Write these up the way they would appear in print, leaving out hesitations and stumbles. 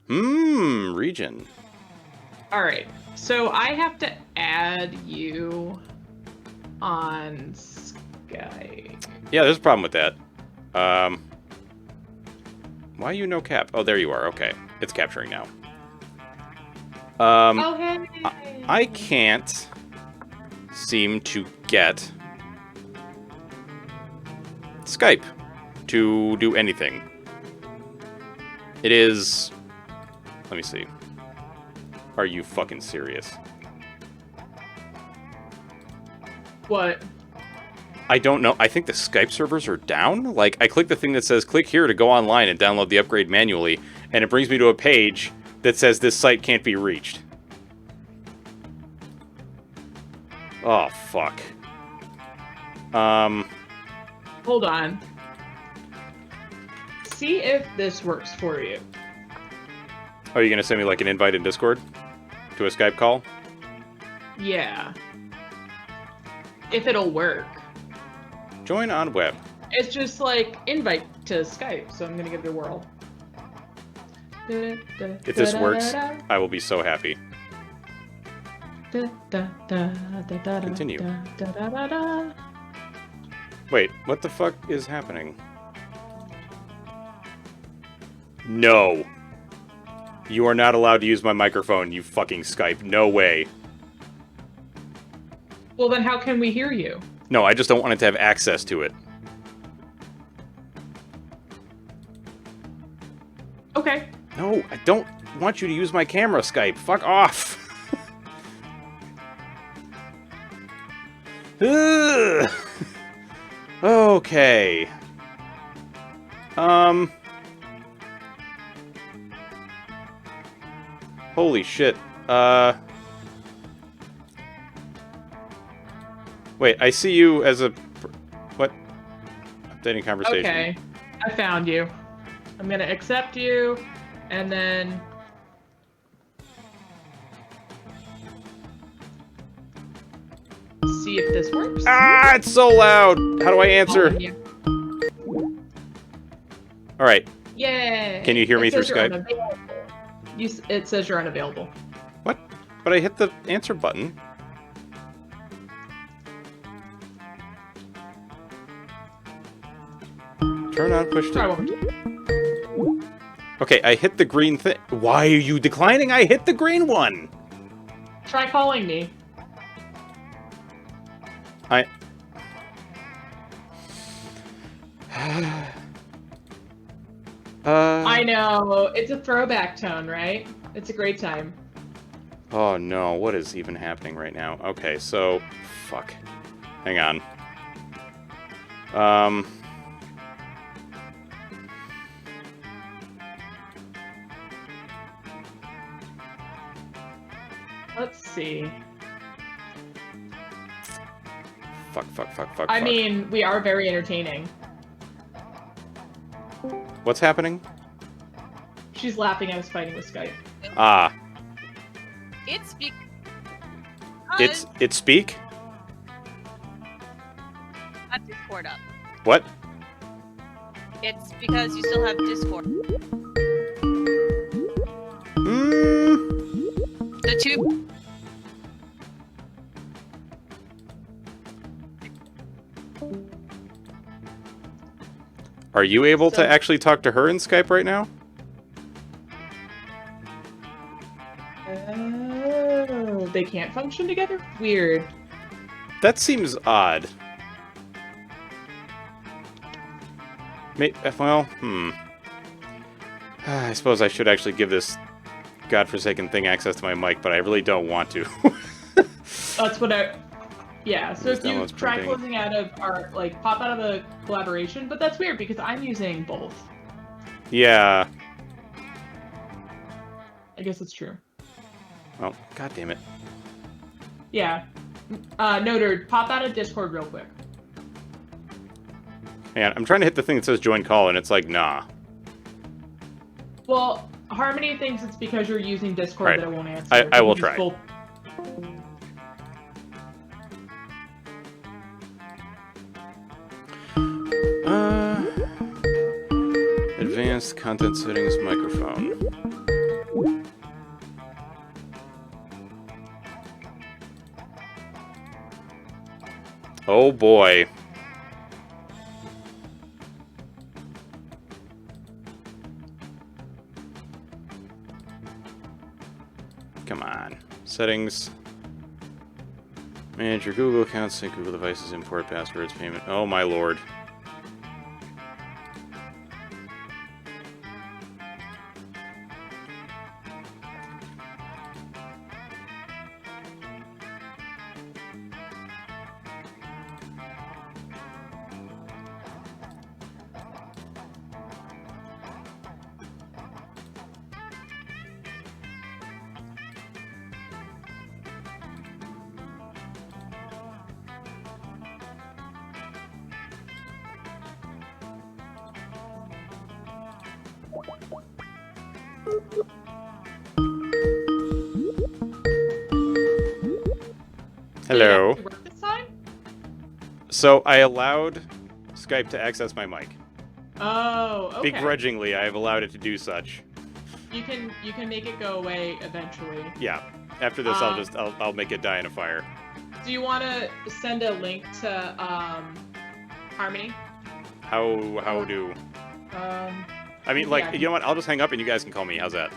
Region. Alright, so I have to add you on Skype. Yeah, there's a problem with that. Why you no cap? Oh, there you are. Okay. It's capturing now. Oh, hey! I can't seem to get Skype to do anything. It is... Let me see. Are you fucking serious? What? I don't know. I think the Skype servers are down. Like, I click the thing that says, click here to go online and download the upgrade manually, and it brings me to a page that says this site can't be reached. Oh, fuck. Hold on. See if this works for you. Are you gonna send me, like, an invite in Discord? To a Skype call? Yeah. If it'll work. Join on web. It's just like invite to Skype, so I'm gonna give it a whirl. If this works, I will be so happy. Continue. Wait, what the fuck is happening? No. You are not allowed to use my microphone, you fucking Skype. No way. Well, then how can we hear you? No, I just don't want it to have access to it. Okay. No, I don't want you to use my camera, Skype. Fuck off. Ugh. Okay. Holy shit. Wait, I see you as a... What? Updating conversation. Okay. I found you. I'm gonna accept you, and then... see if this works. Ah, it's so loud! How do I answer? Yeah. Alright. Yay! Can you hear me through says you're Skype? unavailable. It says you're unavailable. What? But I hit the answer button. Turn on push Try to... one more time. Okay, I hit the green thing. Why are you declining? I hit the green one! Try calling me. I know. It's a throwback tone, right? It's a great time. Oh no, what is even happening right now? Okay, so... Fuck. Hang on. Let's see. Fuck. I mean, we are very entertaining. What's happening? She's laughing at us fighting with Skype. Ah. It's because It's speak? I have Discord up. What? It's because you still have Discord. The two. Are you able to actually talk to her in Skype right now? Oh, they can't function together? Weird. That seems odd. Well, I suppose I should actually give this godforsaken thing access to my mic, but I really don't want to. That's what I... Yeah, so Just if you downloads try printing. closing out of our, like, pop out of the collaboration, but that's weird because I'm using both. Yeah. I guess it's true. Well, god damn it. Yeah. Noted, pop out of Discord real quick. Man, I'm trying to hit the thing that says join call, and it's like, nah. Well, Harmony thinks it's because you're using Discord Right. that it won't answer. I will Use try. both. Advanced content settings microphone. Oh boy. Come on. Settings. Manage your Google account, sync Google devices, import passwords, payment. Oh my lord. Hello. Did it work this time? So I allowed Skype to access my mic. Oh, okay. Begrudgingly, I have allowed it to do such. You can make it go away eventually. Yeah. After this, I'll make it die in a fire. Do you want to send a link to Harmony? How do? I mean, like, yeah. you know what? I'll just hang up and you guys can call me. How's that?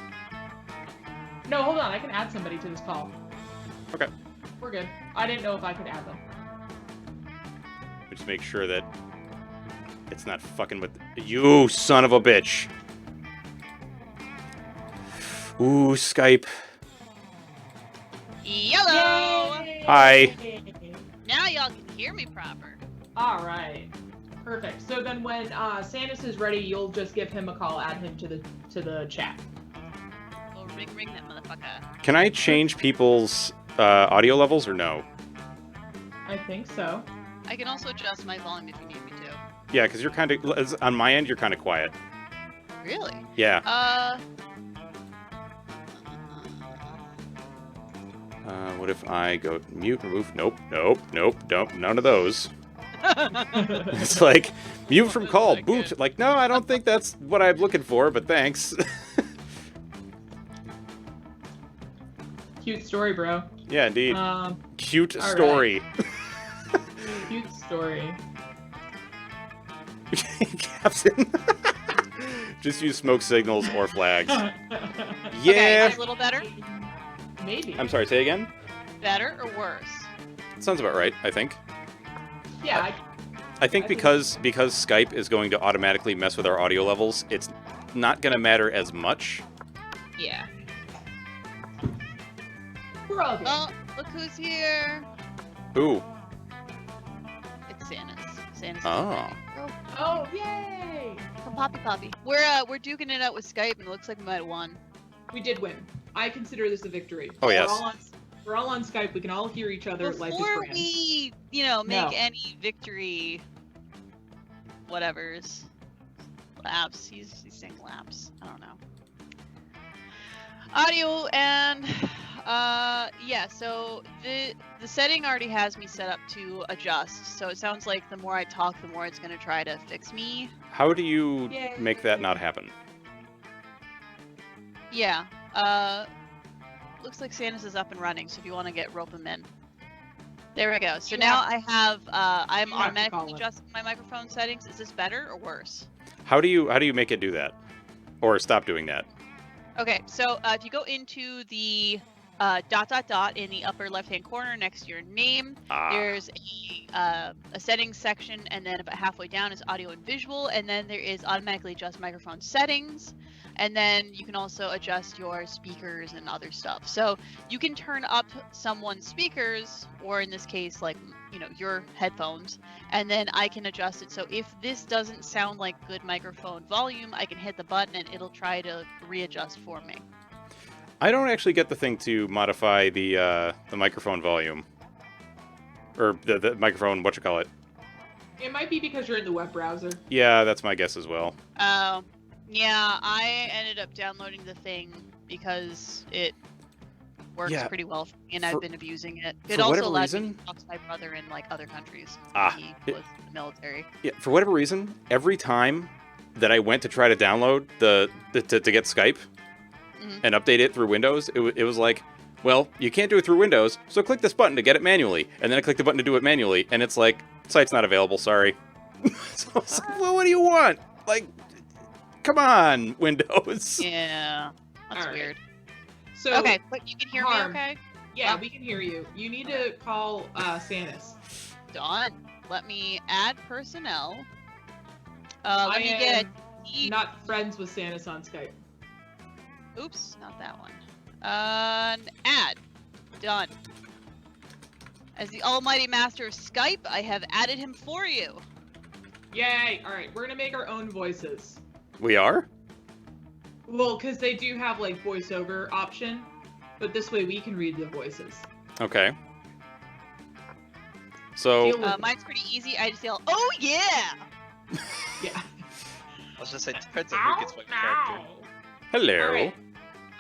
No, hold on. I can add somebody to this call. Okay. We're good. I didn't know if I could add them. Just make sure that it's not fucking with you, son of a bitch. Ooh, Skype. Yellow! Yay! Hi. Now y'all can hear me proper. All right. Perfect. So then when Sandus is ready, you'll just give him a call, add him to the chat. Go ring that motherfucker. Can I change people's audio levels or no? I think so. I can also adjust my volume if you need me to. Yeah, because you're kind of, on my end, you're kind of quiet. Really? Yeah. What if I go mute, remove? Nope, none of those. It's like, mute from call, boot. Like, no, I don't think that's what I'm looking for, but thanks. Cute story, bro. Yeah, indeed. Cute all story. Cute story. Captain. Just use smoke signals or flags. Okay, Yeah. that's a little better? Maybe. I'm sorry, say again? Better or worse? Sounds about right, I think. Yeah. I think because Skype is going to automatically mess with our audio levels, it's not going to matter as much. Yeah. We're all good. Oh, look who's here. Ooh. It's Sanus. Sanus is Oh. ready. Oh, yay! Come Poppy. We're duking it out with Skype, and it looks like we might have won. We did win. I consider this a victory. Oh, yes. We're all on Skype. We can all hear each other. Life is Before grand. we, make any victory, whatever's laps. He's saying laps. I don't know. Audio and yeah. So the setting already has me set up to adjust. So it sounds like the more I talk, the more it's gonna try to fix me. How do you Yay. make that not happen? Yeah. Looks like Sanus is up and running, so if you want to rope him in. There we go. So now I have, I'm You have to call automatically it. adjusting my microphone settings. Is this better or worse? How do you make it do that? Or stop doing that? Okay, so if you go into the dot in the upper left-hand corner next to your name, there's a settings section, and then about halfway down is audio and visual, and then there is automatically adjust microphone settings. And then you can also adjust your speakers and other stuff. So you can turn up someone's speakers, or in this case, like, your headphones, and then I can adjust it. So if this doesn't sound like good microphone volume, I can hit the button and it'll try to readjust for me. I don't actually get the thing to modify the microphone volume. Or the microphone, whatchamacallit. It might be because you're in the web browser. Yeah, that's my guess as well. Oh, yeah, I ended up downloading the thing because it works pretty well for me, and I've been abusing it. It also allowed me to talk to my brother in other countries. He was in the military. Yeah, for whatever reason, every time that I went to try to download to get Skype, and update it through Windows, it was like, well, you can't do it through Windows, so click this button to get it manually. And then I click the button to do it manually, and it's like, site's not available, sorry. So I was like, well, what do you want? Like, come on, Windows. Yeah, that's All right. weird. So Okay, but you can hear me Harm. okay? Yeah, we can hear you. You need to call Sanis. Done. Let me add personnel. I Let me am get... not friends with Sanis on Skype. Oops, not that one. Add. Done. As the almighty master of Skype, I have added him for you. Yay! All right, we're gonna make our own voices. We are? Well, because they do have like voiceover option, but this way we can read the voices. Okay. So, Deal with Mine's pretty easy. I just yell, "Oh yeah!" yeah. I was just saying, it depends on who gets what character. hello. All right.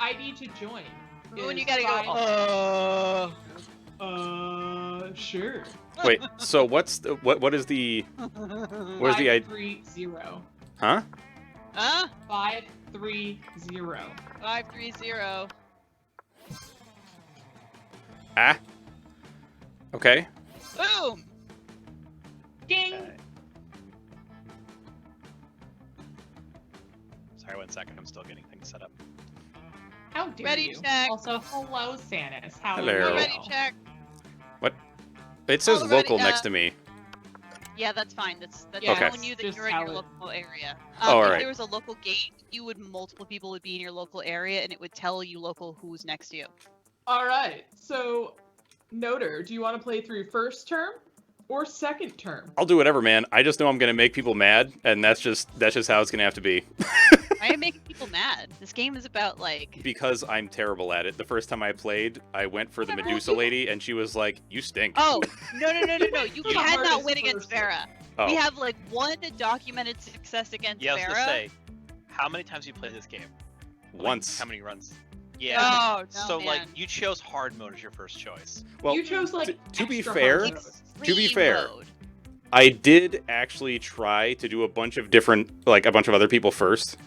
ID to join. Ooh, and is you gotta go. Sure. Wait, so what's the, what is the, where's the ID? 530. Huh? 530. 530. Ah. Okay. Boom! Ding. Okay. Sorry, 1 second. I'm still getting things set up. How dare Ready, you? check. Also, hello, Sanis. How Hello. are you? Ready, check. It says Already, local next to me. Yeah, that's fine. That's Yeah, Okay. telling you that just you're in how your it- local area. Oh, If alright. there was a local gate, multiple people would be in your local area, and it would tell you local who's next to you. All right. So, Noter, do you want to play through first term or second term? I'll do whatever, man. I just know I'm gonna make people mad, and that's just how it's gonna have to be. Why are you making people mad? This game is about like. Because I'm terrible at it. The first time I played, I went for the Medusa lady, and she was like, "You stink." Oh no! You The cannot hardest win against person. Vera. Oh. We have like one documented success against Yeah, I was Vera. gonna say, how many times have you played this game? Like, Once. How many runs? Yeah. Oh no, So man. like, you chose hard mode as your first choice. Well, you chose like to be extra fair- hard mode. to be Extreme fair, mode. I did actually try to do a bunch of other people first.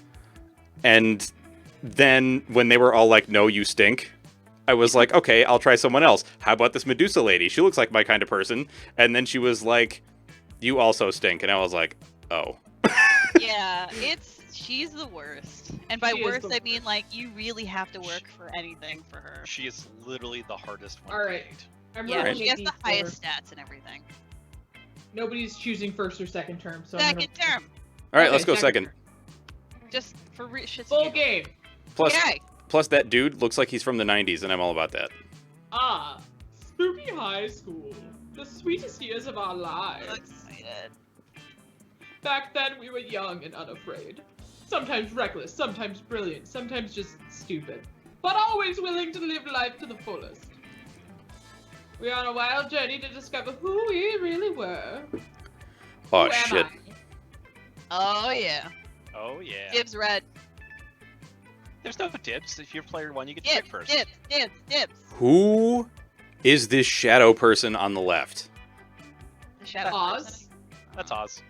And then when they were all like, "No, you stink," I was like, "Okay, I'll try someone else. How about this Medusa lady? She looks like my kind of person." And then she was like, "You also stink." And I was like, "Oh." Yeah, she's the worst. And by She is worst, the I mean like you really have to work for anything for her. She is literally the hardest one. All to right. beat. I'm Yeah, rolling she has a the D4. highest stats and everything. Nobody's choosing first or second term, so Second term, All right, Okay, let's go second. term. just for shits Full and giggles. game. Okay. Plus that dude looks like he's from the 90s, and I'm all about that. Ah, spooky high school. The sweetest years of our I'm lives. excited. Back then, we were young and unafraid. Sometimes reckless, sometimes brilliant, sometimes just stupid. But always willing to live life to the fullest. We're on a wild journey to discover who we really were. Oh, Who am shit. I? Oh yeah. Oh yeah. Dibs red. There's no dibs. If you're player 1, you get to Dibs. pick first. Dibs. Who is this shadow person on the left? The shadow Oz? person. That's Oz.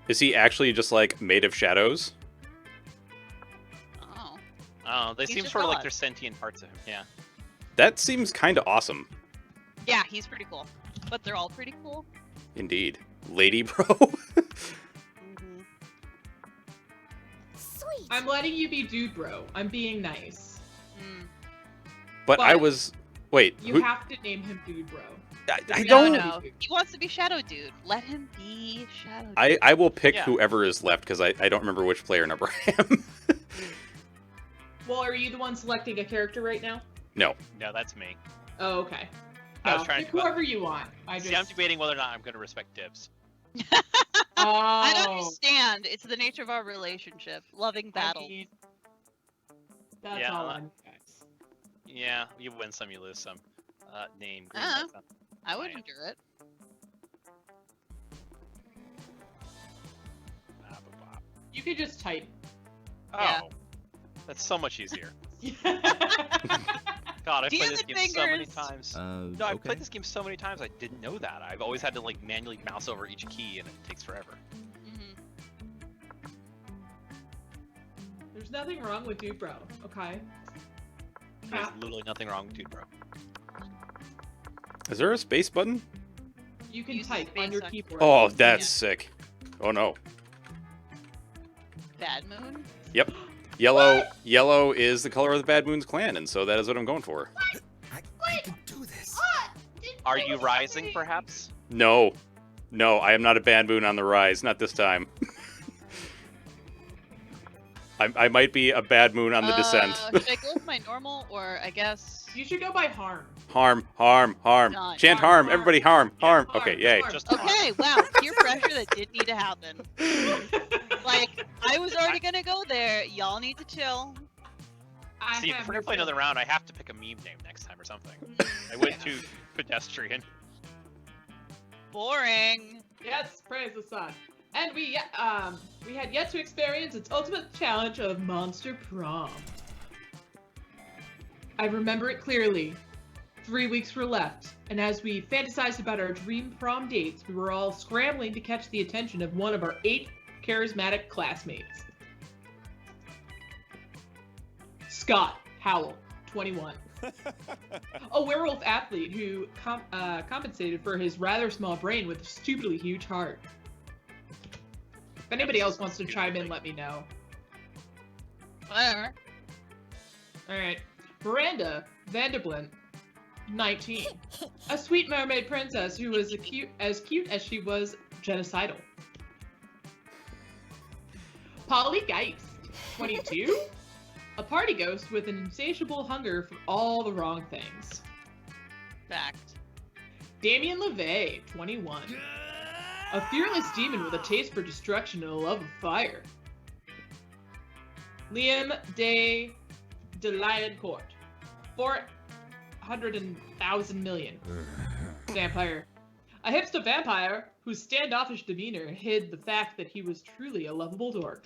Is he actually just like made of shadows? Oh. Oh, they He's seem just sort of like Oz. they're sentient parts of him. Yeah. That seems kind of awesome. Yeah, he's pretty cool. But they're all pretty cool. Indeed. Lady bro? Mm-hmm. Sweet. I'm letting you be dude bro. I'm being nice. Mm. But I But was... Wait, You who... have to name him dude bro. I No, don't... no. He wants to be Shadow Dude. Let him be Shadow Dude. I will pick Yeah. whoever is left, because I don't remember which player number I am. Well, are you the one selecting a character right now? No, that's me. Oh, okay. I was No, trying pick to- whoever you want. I just. See, I'm debating whether or not I'm going to respect dibs. I Oh. don't understand. It's the nature of our relationship. Loving battle. I mean, that's Yeah, all on you guys. Yeah, you win some, you lose some. Name. Green, Uh-huh. that's not- I would Fine. endure it. blah, blah, blah. You could just type. Oh, Yeah. that's so much easier. Yeah. God, I've Do played the this game so many fingers. times. No, I've Okay. played this game so many times. I didn't know that. I've always had to like manually mouse over each key, and it takes forever. Mm-hmm. There's nothing wrong with you, bro. Okay. There's Crap. literally nothing wrong with dude, bro. Is there a space button? You can Use the type on space your on- keyboard. Oh, that's sick. Oh no. Bad moon? Yep. Yellow is the color of the Bad Moon's clan, and so that is what I'm going for. I can do this. Are you rising, perhaps? No. No, I am not a Bad Moon on the rise. Not this time. I might be a Bad Moon on the descent. Should I go with my normal, or I guess... You should go by harm. Harm. Done. Chant Harm, harm. Everybody harm. harm. Okay, yay. Harm. Just Okay, wow, peer pressure that did need to happen. Like, I was already gonna go there. Y'all need to chill. I See, if have we're no gonna play another feeling. round, I have to pick a meme name next time or something. I went too pedestrian. Boring. Yes, praise the sun. And we had yet to experience its ultimate challenge of Monster Prom. I remember it clearly. 3 weeks were left, and as we fantasized about our dream prom dates, we were all scrambling to catch the attention of one of our 8 charismatic classmates. Scott Howell, 21. A werewolf athlete who compensated for his rather small brain with a stupidly huge heart. If anybody else wants to chime in, let me know. Whatever. Alright. Miranda Vanderblint, 19. A sweet mermaid princess who was as cute as she was genocidal. Polly Geist, 22. A party ghost with an insatiable hunger for all the wrong things. Fact. Damien LeVay, 21. A fearless demon with a taste for destruction and a love of fire. Liam de Liancourt, 400,000 million. Vampire. A hipster vampire whose standoffish demeanor hid the fact that he was truly a lovable dork.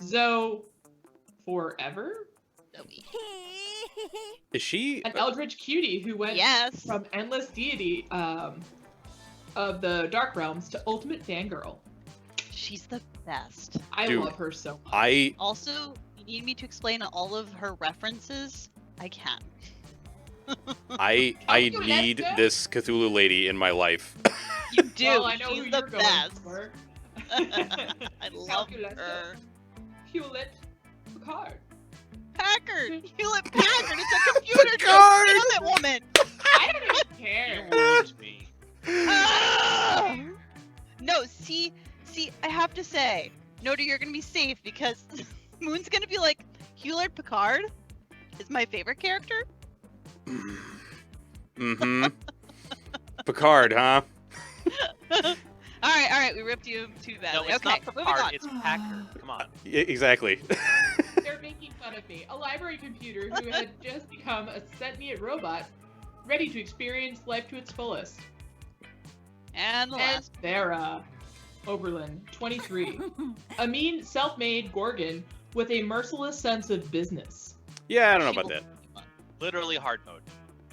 Zoe Forever? Zoe. Is she? An eldritch cutie who went Yes. from endless deity of the Dark Realms to ultimate fangirl. She's the best. I Dude, love her so much. I Also, you need me to explain all of her references? I can. I you need Lester? this Cthulhu lady in my life. You do. Well, I know She's who the you're going best. for. I love Calculus. her. Hewlett Picard. Packard! Hewlett Packard! It's a computer! Picard! Don't kill that woman! I don't even You care. wound me. Ah! No, see, I have to say, Noda, you're gonna be safe because Moon's gonna be like, Hewlett Picard is my favorite character. Mm-hmm. Picard, huh? All right, we ripped you too No, badly. it's Okay, not moving Picard, on. it's Packard. Come on. Exactly. They're making fun of me. A library computer who had just become a sentient robot, ready to experience life to its fullest. And the And last. Vera Oberlin, 23. A mean, self-made Gorgon with a merciless sense of business. Yeah, I don't know She about will- that. Literally hard mode.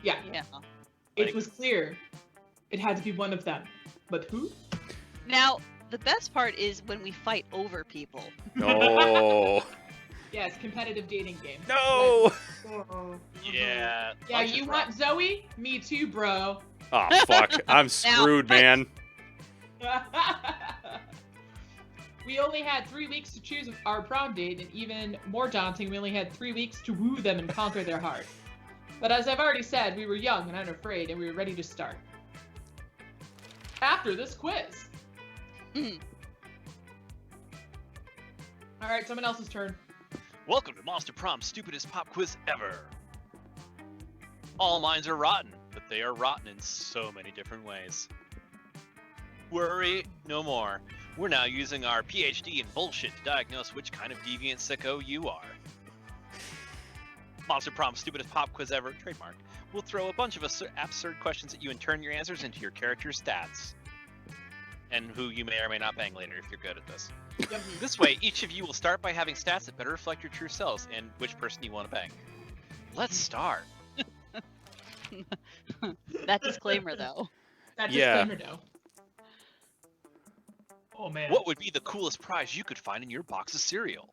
Yeah, Yeah. it Like- was clear. It had to be one of them. But who? Now, the best part is when we fight over people. No. Yes, competitive dating game. No. Yeah. Yeah, life is you rough. want Zoe? Me too, bro. Oh fuck! I'm screwed, man. We only had 3 weeks to choose our prom date, and even more daunting, we only had 3 weeks to woo them and conquer their heart. But as I've already said, we were young and unafraid, and we were ready to start. After this quiz. Mhm. Alright, someone else's turn. Welcome to Monster Prom's stupidest pop quiz ever. All minds are rotten, but they are rotten in so many different ways. Worry no more. We're now using our PhD in bullshit to diagnose which kind of deviant sicko you are. Monster Prom's stupidest pop quiz ever, trademark. We'll throw a bunch of absurd questions at you and turn your answers into your character's stats. And who you may or may not bang later if you're good at this. Yep. This way, each of you will start by having stats that better reflect your true selves and which person you want to bang. Let's start. That disclaimer, though. That Yeah. disclaimer, though. Oh man. What would be the coolest prize you could find in your box of cereal?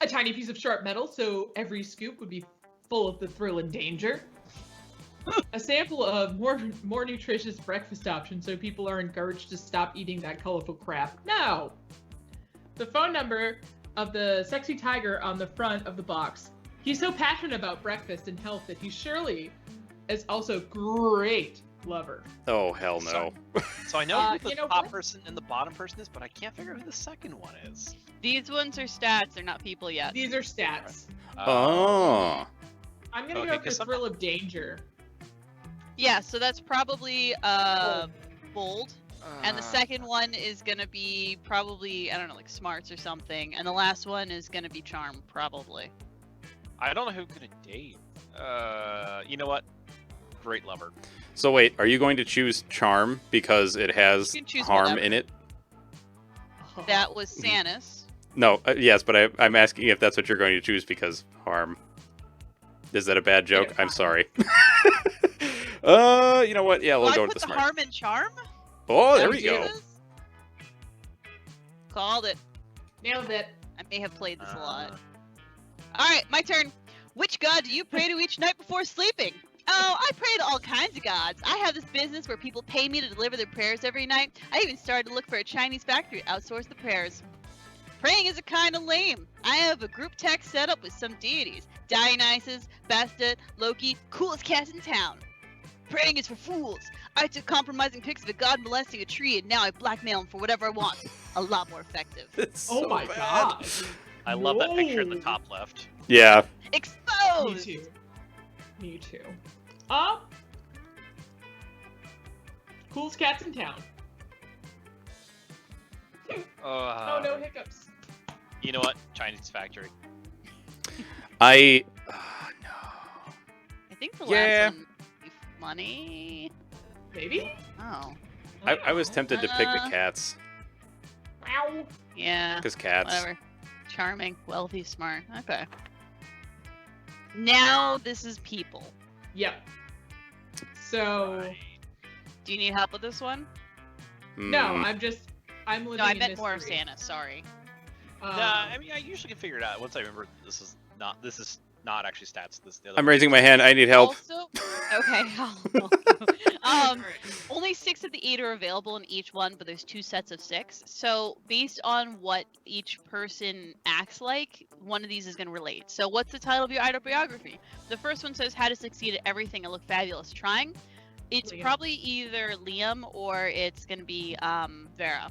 A tiny piece of sharp metal, so every scoop would be full of the thrill and danger. A sample of more nutritious breakfast options, so people are encouraged to stop eating that colorful crap. No. The phone number of the sexy tiger on the front of the box. He's so passionate about breakfast and health that he surely is also great lover. Oh, hell no. So I know who the you know top what? person and the bottom person is, but I can't figure out who the second one is. These ones are stats. They're not people yet. These are stats. Oh. I'm gonna Okay, go for 'cause thrill of danger. Yeah, so that's probably bold. And the second one is gonna be probably, I don't know, like smarts or something. And the last one is gonna be charm, probably. I don't know who I'm gonna date. You know what? Great lover. So wait, are you going to choose charm because it has You can choose harm whatever. in it? That was Sanus. No, yes, but I'm asking if that's what you're going to choose because harm. Is that a bad joke? Yeah, I'm fine. sorry. You know what? Yeah, we'll I go put with the the smart. harm and charm? Oh, there That we was go. yours? Called it. Nailed it. I may have played this a lot. Alright, my turn. Which god do you pray to each night before sleeping? Oh, I pray to all kinds of gods. I have this business where people pay me to deliver their prayers every night. I even started to look for a Chinese factory to outsource the prayers. Praying is a kind of lame. I have a group text set up with some deities. Dionysus, Bastet, Loki, coolest cats in town. Praying is for fools. I took compromising pics of a god molesting a tree and now I blackmail him for whatever I want. A lot more effective. It's Oh so my bad. god. I love that picture in the No. top left. Yeah. Me Exposed! too. Me too. Coolest cats in town. Oh no hiccups. You know what? Chinese factory. No. I think the Yeah. last one would be money. Maybe? Oh. I was tempted to pick the cats Ow. Yeah. because cats. Whatever. Charming, wealthy, smart. Okay. Now this is people. Yep. So Right. Do you need help with this one? no, Hmm. I'm living No, I in meant more of mystery. Santa. Sorry. Nah, I mean, I usually can figure it out once I remember this is not actually stats. This the other I'm one. raising my hand. I need help. Also, okay. Only 6 of the 8 are available in each one, but there's 2 sets of 6. So based on what each person acts like, one of these is going to relate. So what's the title of your autobiography? The first one says how to succeed at everything and look fabulous trying. It's Liam. probably either Liam or it's going to be Vera.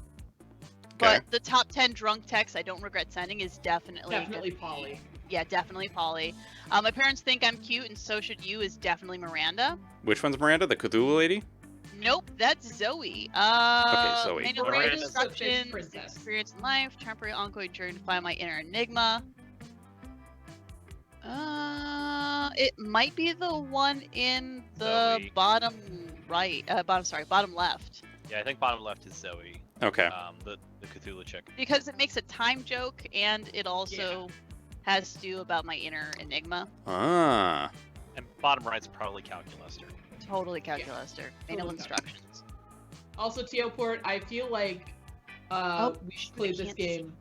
Okay. But the top 10 drunk texts I don't regret sending is definitely Definitely Polly. Yeah, definitely Polly. My parents think I'm cute, and so should you. Is definitely Miranda. Which one's Miranda? The Cthulhu lady? Nope, that's Zoe. Zoe. Manual Miranda's the fifth instructions, princess. experience in life, temporary ongoing journey to find my inner enigma. It might be the one in the Zoe. bottom right. Bottom left. Yeah, I think bottom left is Zoe. Okay. The Cthulhu chick. Because it makes a time joke, and it also has to do about my inner enigma. Ah. And bottom right's probably Calculuster. Totally calculaster. Manual Totally instructions. Also, Teoport, I feel like we should play this can't game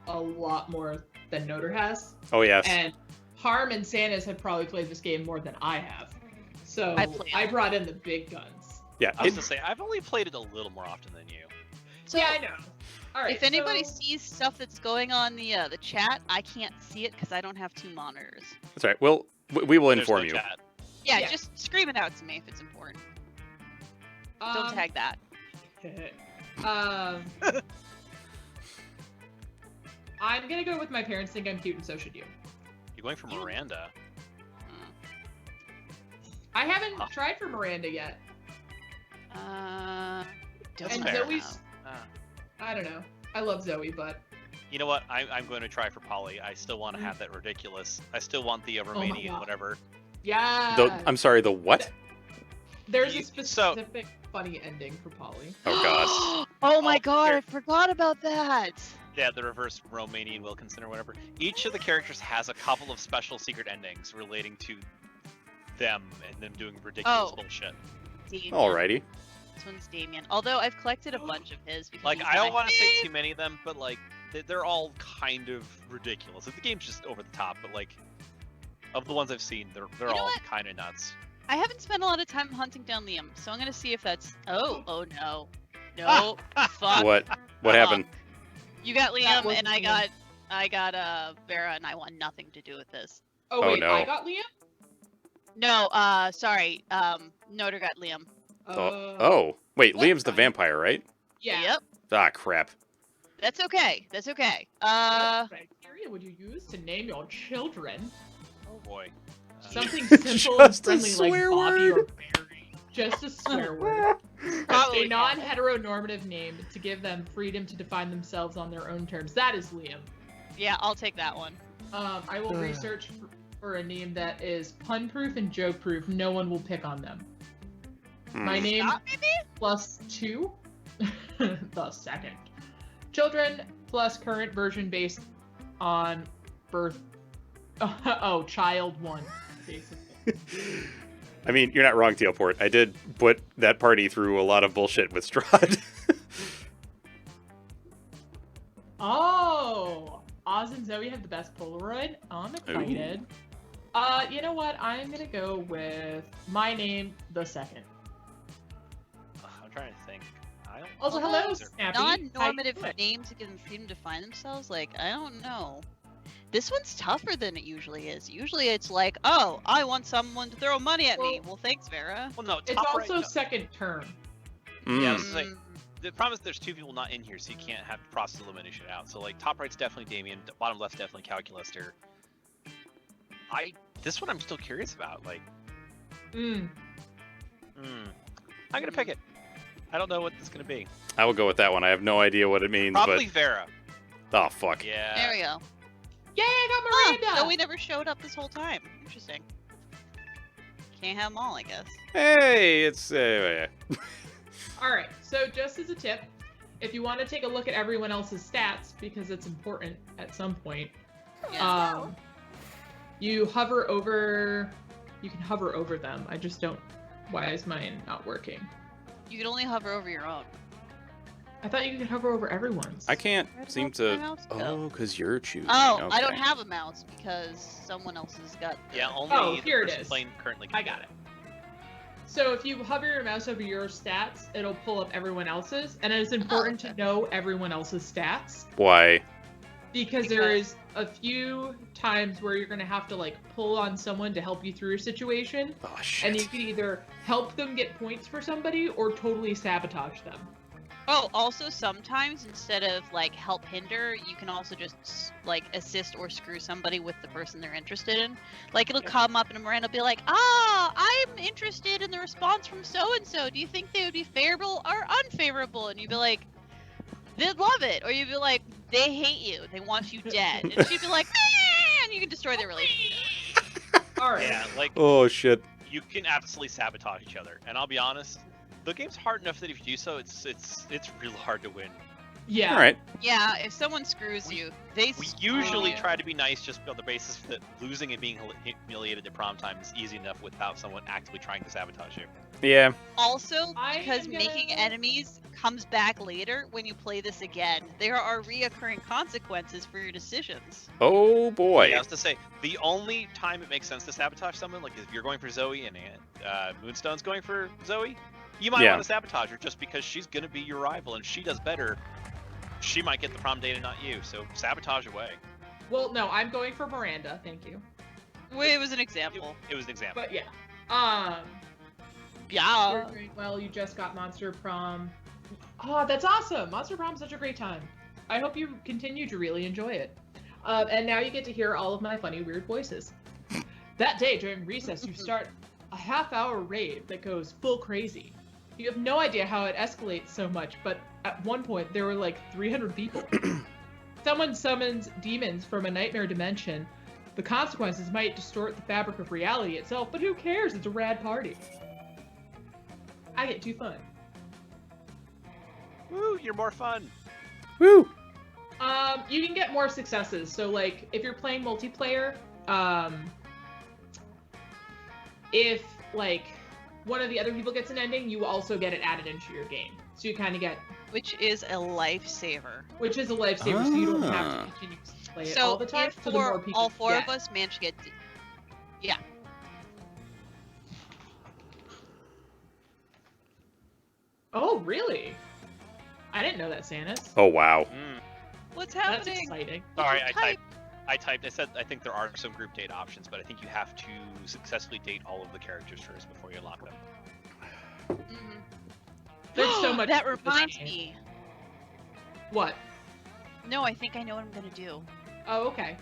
a lot more than Noder has. Oh yes. And Harm and Sanus have probably played this game more than I have. So I played I it. brought in the big guns. Yeah. I was it- gonna say I've only played it a little more often than you. So, yeah, I know. All right. if anybody so- sees stuff that's going on the chat, I can't see it because I don't have 2 monitors. That's right. Well, we will There's inform no you. chat. Yeah, Yeah. just scream it out to me if it's important. Don't Um, tag that. I'm gonna go with my parents think I'm cute and so should you. You're going for Miranda. I haven't tried for Miranda yet. That's And fair. Zoe's, Ah. I don't know. I love Zoe, but You know what? I'm going to try for Polly. I still want to have that ridiculous. I still want the Romanian God. whatever. yeah. I'm sorry. The what? There's You- a specific funny ending for Polly. Oh god. Oh my Oh, god, here. I forgot about that. Yeah, the reverse Romanian Wilkinson or whatever. Each of the characters has a couple of special secret endings relating to them and them doing ridiculous Oh. bullshit. Dean. Alrighty. This one's Damien. Although I've collected a bunch of his. Because Like, he's I don't my want to say fave. too many of them, but like, they're all kind of ridiculous. Like, the game's just over the top, but like, of the ones I've seen, they're know all what? kind of nuts. I haven't spent a lot of time hunting down Liam, so I'm gonna see if that's. Oh no, no, fuck. What happened? You got That Liam, wasn't and Liam. I got Vera, and I want nothing to do with this. Oh, Oh, wait, no. I got Liam? No, sorry, Noder got Liam. Oh, wait, What? Liam's the vampire, right? Yeah. Yep, Ah, crap. that's okay. That's okay. What criteria would you use to name your children? Oh boy. Something simple and Just a friendly like swear Bobby or word. Barry. Just a swear word. Probably A non-heteronormative name to give them freedom to define themselves on their own terms. That is Liam. Yeah, I'll take that one. I will research for a name that is pun-proof and joke-proof. No one will pick on them. My Hmm. name Stop, maybe? +2. The second. Children plus current version based on birth. Oh, child 1, basically. I mean, you're not wrong, Tealport. I did put that party through a lot of bullshit with Strahd. Oh, Oz and Zoe have the best Polaroid. I'm excited. You know what? I'm gonna go with my name, the second. I'm trying to think. I don't. Also, Although hello, Snappy. How you Non-normative doing? names to give them freedom to define themselves. Like, I don't know. This one's tougher than it usually is. Usually it's like, oh, I want someone to throw money at me. Well, thanks, Vera. Well, no. It's Top also right, second term. Yeah, I Mm. was gonna say, Mm, the problem is there's 2 people not in here, so you can't have process elimination out. So like, top right's definitely Damien, bottom left's definitely Calculaster. This one I'm still curious about. Like, I'm gonna pick it. I don't know what it's gonna be. I will go with that one. I have no idea what it means, Probably Vera. but oh fuck. Yeah. there we go. Yay, I got Huh, Miranda! so we never showed up this whole time. Interesting. Can't have them all, I guess. Hey, it's Alright, so just as a tip, if you want to take a look at everyone else's stats, because it's important at some point, you can hover over them. I just don't, why is mine not working? You can only hover over your own. I thought you could hover over everyone's. I can't Where the seem hell's my to. mouse go? Oh, because you're choosing. Oh, I don't Okay. have a mouse because someone else has got. Yeah, only Oh, the here it person is. playing currently. I got it. So if you hover your mouse over your stats, it'll pull up everyone else's, and it's important to know everyone else's stats Why? because there is a few times where you're gonna have to like pull on someone to help you through a situation, Oh and shit. you can either help them get points for somebody or totally sabotage them. Oh, also sometimes instead of like help hinder, you can also just like assist or screw somebody with the person they're interested in. Like it'll come up and Miranda will be like, "Ah, I'm interested in the response from so and so. Do you think they would be favorable or unfavorable?" And you'd be like, "They'd love it," or you'd be like, "They hate you. They want you dead." And she'd be like, "Eh," and you can destroy their relationship. All right. Yeah, like Oh shit. you can absolutely sabotage each other. And I'll be honest, the game's hard enough that if you do so, it's real hard to win. Yeah. All right. Yeah, if someone screws you, they We screw usually you. try to be nice just on the basis that losing and being humiliated at prom time is easy enough without someone actively trying to sabotage you. Yeah. Also, I because am making gonna- enemies comes back later when you play this again. There are reoccurring consequences for your decisions. Oh boy. Yeah, I was to say, the only time it makes sense to sabotage someone, like if you're going for Zoe and Moonstone's going for Zoe, you might Yeah. want to sabotage her just because she's going to be your rival, and if she does better, she might get the prom date and not you, so sabotage away. Well, no, I'm going for Miranda. Thank you. Well, it was an example. It was an example. But yeah. You're Yeah. doing well. You just got Monster Prom. Oh, that's awesome! Monster Prom's such a great time. I hope you continue to really enjoy it. And now you get to hear all of my funny, weird voices. That day during recess, you start a half-hour raid that goes full crazy. You have no idea how it escalates so much, but at one point there were like 300 people. Someone summons demons from a nightmare dimension. The consequences might distort the fabric of reality itself, but who cares? It's a rad party. I get too fun. Woo, you're more fun. Woo. You can get more successes. So like if you're playing multiplayer, if like one of the other people gets an ending, you also get it added into your game. So you kind of get, Which is a lifesaver. which is a lifesaver, so you don't have to continue to play it all the time. if So the more people all four get. of us manage to get, yeah. Oh, really? I didn't know that, Sanus. Oh wow. What's That's happening? exciting. Sorry, Just I typed. I said I think there are some group date options, but I think you have to successfully date all of the characters first before you unlock them. Mhm. There's so much That to this reminds game. me. What? No, I think I know what I'm gonna do. Oh, okay.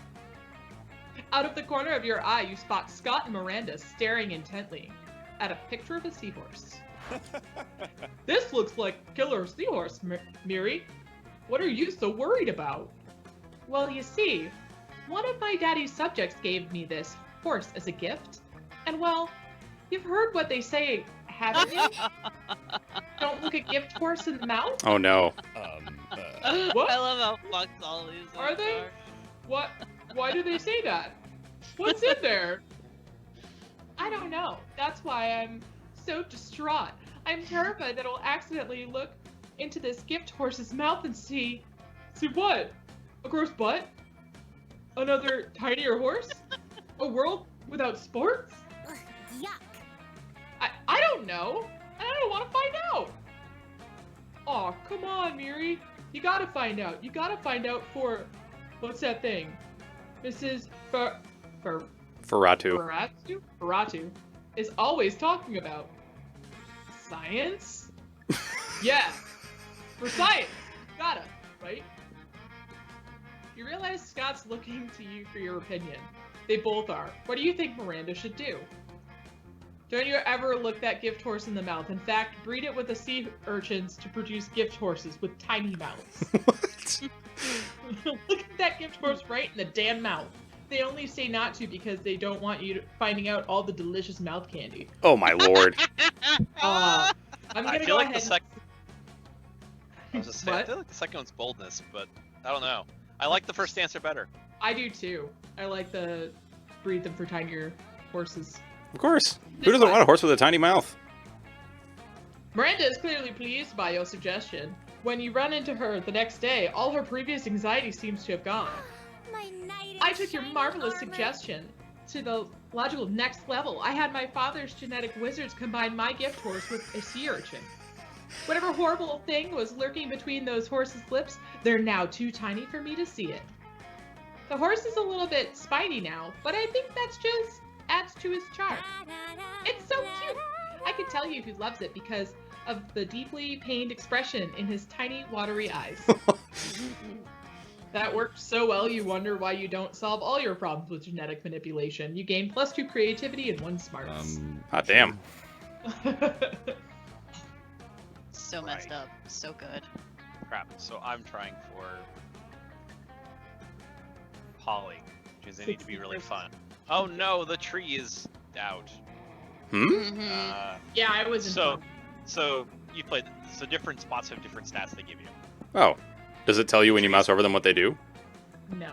Out of the corner of your eye, you spot Scott and Miranda staring intently at a picture of a seahorse. This looks like killer seahorse, Miri. What are you so worried about? Well, you see, one of my daddy's subjects gave me this horse as a gift. And well, you've heard what they say, haven't you? Don't look a gift horse in the mouth? Oh no. What? I love how fucked all these Are they? What? Why do they say that? What's in there? I don't know. That's why I'm so distraught. I'm terrified that I'll accidentally look into this gift horse's mouth and see what? A gross butt? Another tinier horse? A world without sports? Ugh, yuck. I don't know. And I don't want to find out. Aw, come on, Miri. You gotta find out. You gotta find out for... What's that thing? Mrs. Ferratu. Ferratu is always talking about. Science? Yeah. For science. Gotta, right? You realize Scott's looking to you for your opinion. They both are. What do you think Miranda should do? Don't you ever look that gift horse in the mouth. In fact, breed it with the sea urchins to produce gift horses with tiny mouths. What? Look at that gift horse right in the damn mouth. They only say not to because they don't want you finding out all the delicious mouth candy. Oh my lord. I'm gonna I feel go like ahead. the second. I was just saying, I What? feel like the second one's boldness, but I don't know. I like the first answer better. I do too. I like the breed them for tinier horses. Of course. Who doesn't want a horse with a tiny mouth? Miranda is clearly pleased by your suggestion. When you run into her the next day, all her previous anxiety seems to have gone. My knight in I took your shining marvelous armor. suggestion to the logical next level. I had my father's genetic wizards combine my gift horse with a sea urchin. Whatever horrible thing was lurking between those horses' lips, they're now too tiny for me to see it. The horse is a little bit spiny now, but I think that's just adds to his charm. It's so cute! I can tell you he loves it because of the deeply pained expression in his tiny, watery eyes. That worked so well, you wonder why you don't solve all your problems with genetic manipulation. You gain +2 creativity and 1 smarts. Hot damn. So messed up. So good. Crap. So I'm trying for Polly, because they need to be really fun. Oh no, the tree is out. Hmm? Mm-hmm. Yeah, I was in So you played. So different spots have different stats they give you. Oh. Does it tell you when you mouse over them what they do? No.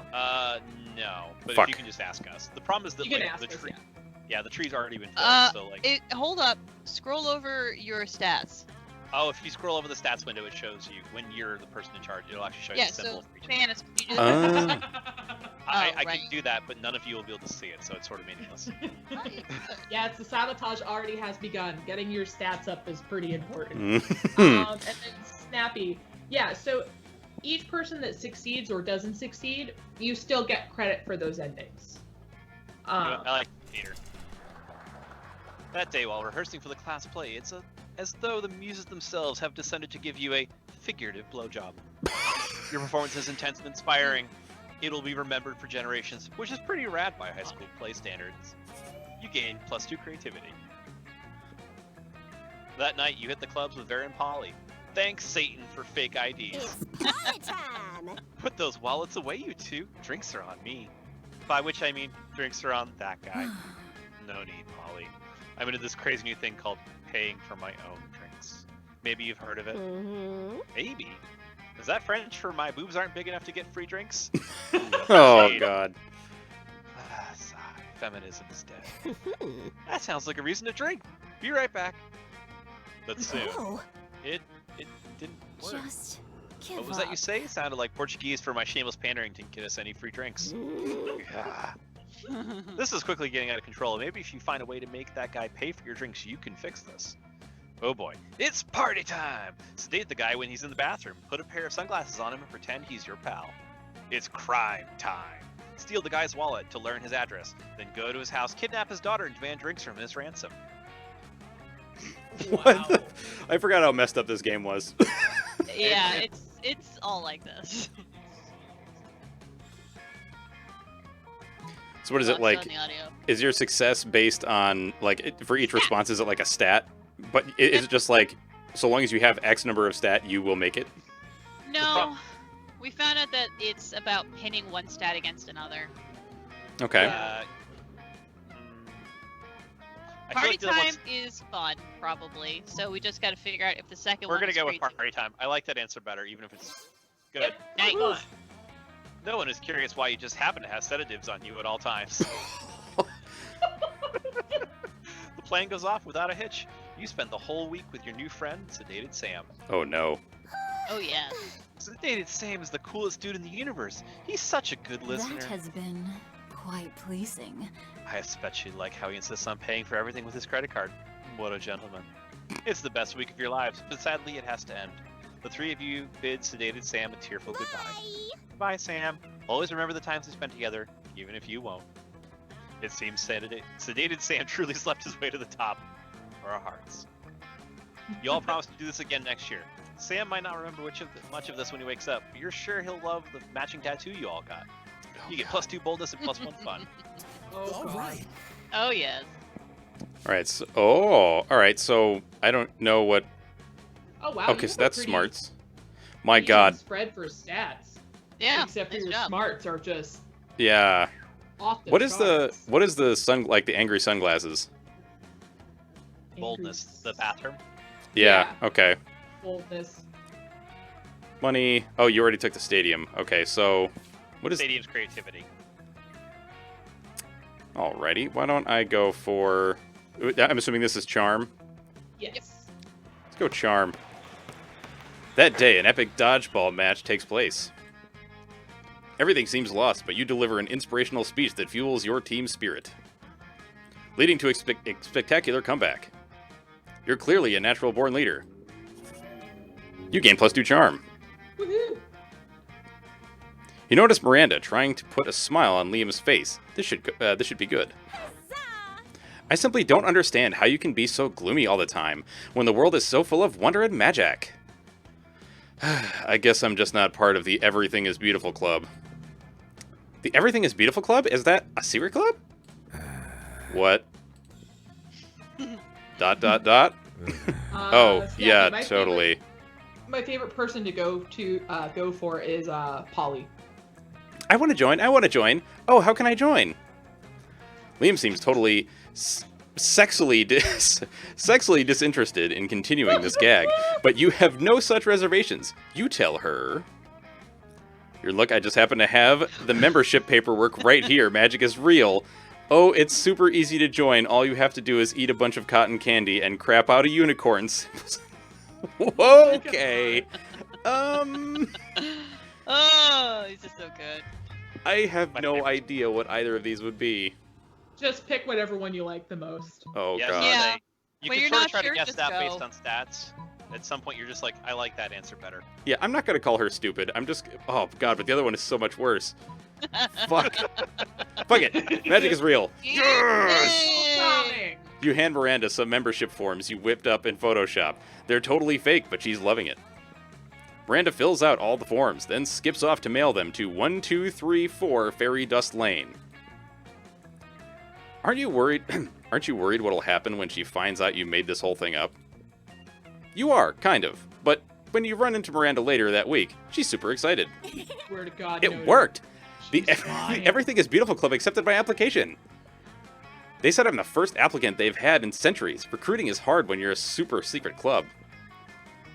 No. But Fuck. if you can just ask us. The problem is that You can like, ask the us, tree. yeah. Yeah, the tree's already been filled. So like. Hold up. Scroll over your stats. Oh, if you scroll over the stats window, it shows you when you're the person in charge. It'll actually show you Yeah, the symbol. so for each Janice, can you do that? I Oh, can right. do that, but none of you will be able to see it, so it's sort of meaningless. Yeah, it's the sabotage already has begun. Getting your stats up is pretty important. Mhm. And then Snappy. Yeah, so each person that succeeds or doesn't succeed, you still get credit for those endings. I like Peter. That day, while rehearsing for the class play, it's as though the muses themselves have descended to give you a figurative blowjob. Your performance is intense and inspiring. It will be remembered for generations, which is pretty rad by high school play standards. You gain +2 creativity. That night, you hit the clubs with Vera and Polly. Thanks, Satan, for fake IDs. It's party time! Put those wallets away, you two. Drinks are on me. By which I mean, drinks are on that guy. No need, Polly. I'm into this crazy new thing called paying for my own drinks. Maybe you've heard of it? Mm-hmm. Maybe. Is that French for my boobs aren't big enough to get free drinks? Oh god. Ah, sigh. Feminism is dead. That sounds like a reason to drink. Be right back. But soon, Oh, it didn't work. just give What was that up. you say? It sounded like Portuguese for my shameless pandering didn't get us any free drinks. Yeah. This is quickly getting out of control. Maybe if you find a way to make that guy pay for your drinks, you can fix this. Oh boy, it's party time! Sedate the guy when he's in the bathroom. Put a pair of sunglasses on him and pretend he's your pal. It's crime time. Steal the guy's wallet to learn his address. Then go to his house, kidnap his daughter, and demand drinks from him as ransom. What? I forgot how messed up this game was. Yeah, it's all like this. So what is it On like? the audio. Is your success based on like for each response? Is it like a stat? But is it just like so long as you have X number of stat, you will make it? No, we found out that it's about pinning one stat against another. Okay. I feel Party like the other time ones- is fun, probably. So we just got to figure out if the second We're one gonna is go with great too. party time. I like that answer better, even if it's good. Yep. Nice. No one is curious why you just happen to have sedatives on you at all times. The plan goes off without a hitch. You spend the whole week with your new friend, Sedated Sam. Oh no. Oh yeah. Sedated Sam is the coolest dude in the universe. He's such a good listener. That has been quite pleasing. I especially like how he insists on paying for everything with his credit card. What a gentleman. It's the best week of your lives, but sadly it has to end. The three of you bid Sedated Sam a tearful goodbye. Bye. Goodbye, Sam. Always remember the times we spent together, even if you won't. It seems Sedated Sam truly slept his way to the top of our hearts. You all promise to do this again next year. Sam might not remember much of this when he wakes up, but you're sure he'll love the matching tattoo you all got. You get +2 boldness and +1 fun. Oh, God. Alright. Oh yes. All right. So, all right. So I don't know what. Oh, wow. Okay, you so have a that's pretty smarts. My decent God. Spread for stats. Yeah. Except for nice your job. smarts are just Yeah. off the What is charts. the sun like the angry sunglasses? Boldness, the bathroom. Yeah. Okay. Boldness. Money. Oh, you already took the stadium. Okay. So what is? Stadium's creativity. Alrighty. Why don't I go for? I'm assuming this is charm. Yes. Let's go charm. That day, an epic dodgeball match takes place. Everything seems lost, but you deliver an inspirational speech that fuels your team's spirit, leading to a spectacular comeback. You're clearly a natural-born leader. You gain +2 charm. Woohoo! You notice Miranda trying to put a smile on Liam's face. This should be good. Huzzah! I simply don't understand how you can be so gloomy all the time when the world is so full of wonder and magic. I guess I'm just not part of the Everything is Beautiful club. The Everything is Beautiful club? Is that a secret club? What? ... Oh, Snappy, yeah, my totally. My favorite person to go for is Polly. I want to join. Oh, how can I join? Liam seems totally sexually disinterested in continuing this gag, but you have no such reservations. You tell her. Your luck, I just happen to have the membership paperwork right here. Magic is real. Oh, it's super easy to join. All you have to do is eat a bunch of cotton candy and crap out a unicorn. Okay. Oh, he's just so good. I have My no favorite. idea what either of these would be. Just pick whatever one you like the most. Oh, Yes, God. Yeah. You When can you're sort of not try sure, to guess just that go. based on stats. At some point, you're just like, I like that answer better. Yeah, I'm not gonna call her stupid. I'm just... Oh, God, but the other one is so much worse. Fuck. Fuck it. Magic is real. Yes! Charming. You hand Miranda some membership forms you whipped up in Photoshop. They're totally fake, but she's loving it. Miranda fills out all the forms, then skips off to mail them to 1234 Fairy Dust Lane. Aren't you worried what'll happen when she finds out you made this whole thing up? You are, kind of. But when you run into Miranda later that week, she's super excited. Swear to God. It no, worked! The She's lying. Everything is Beautiful Club accepted by application. They said I'm the first applicant they've had in centuries. Recruiting is hard when you're a super secret club.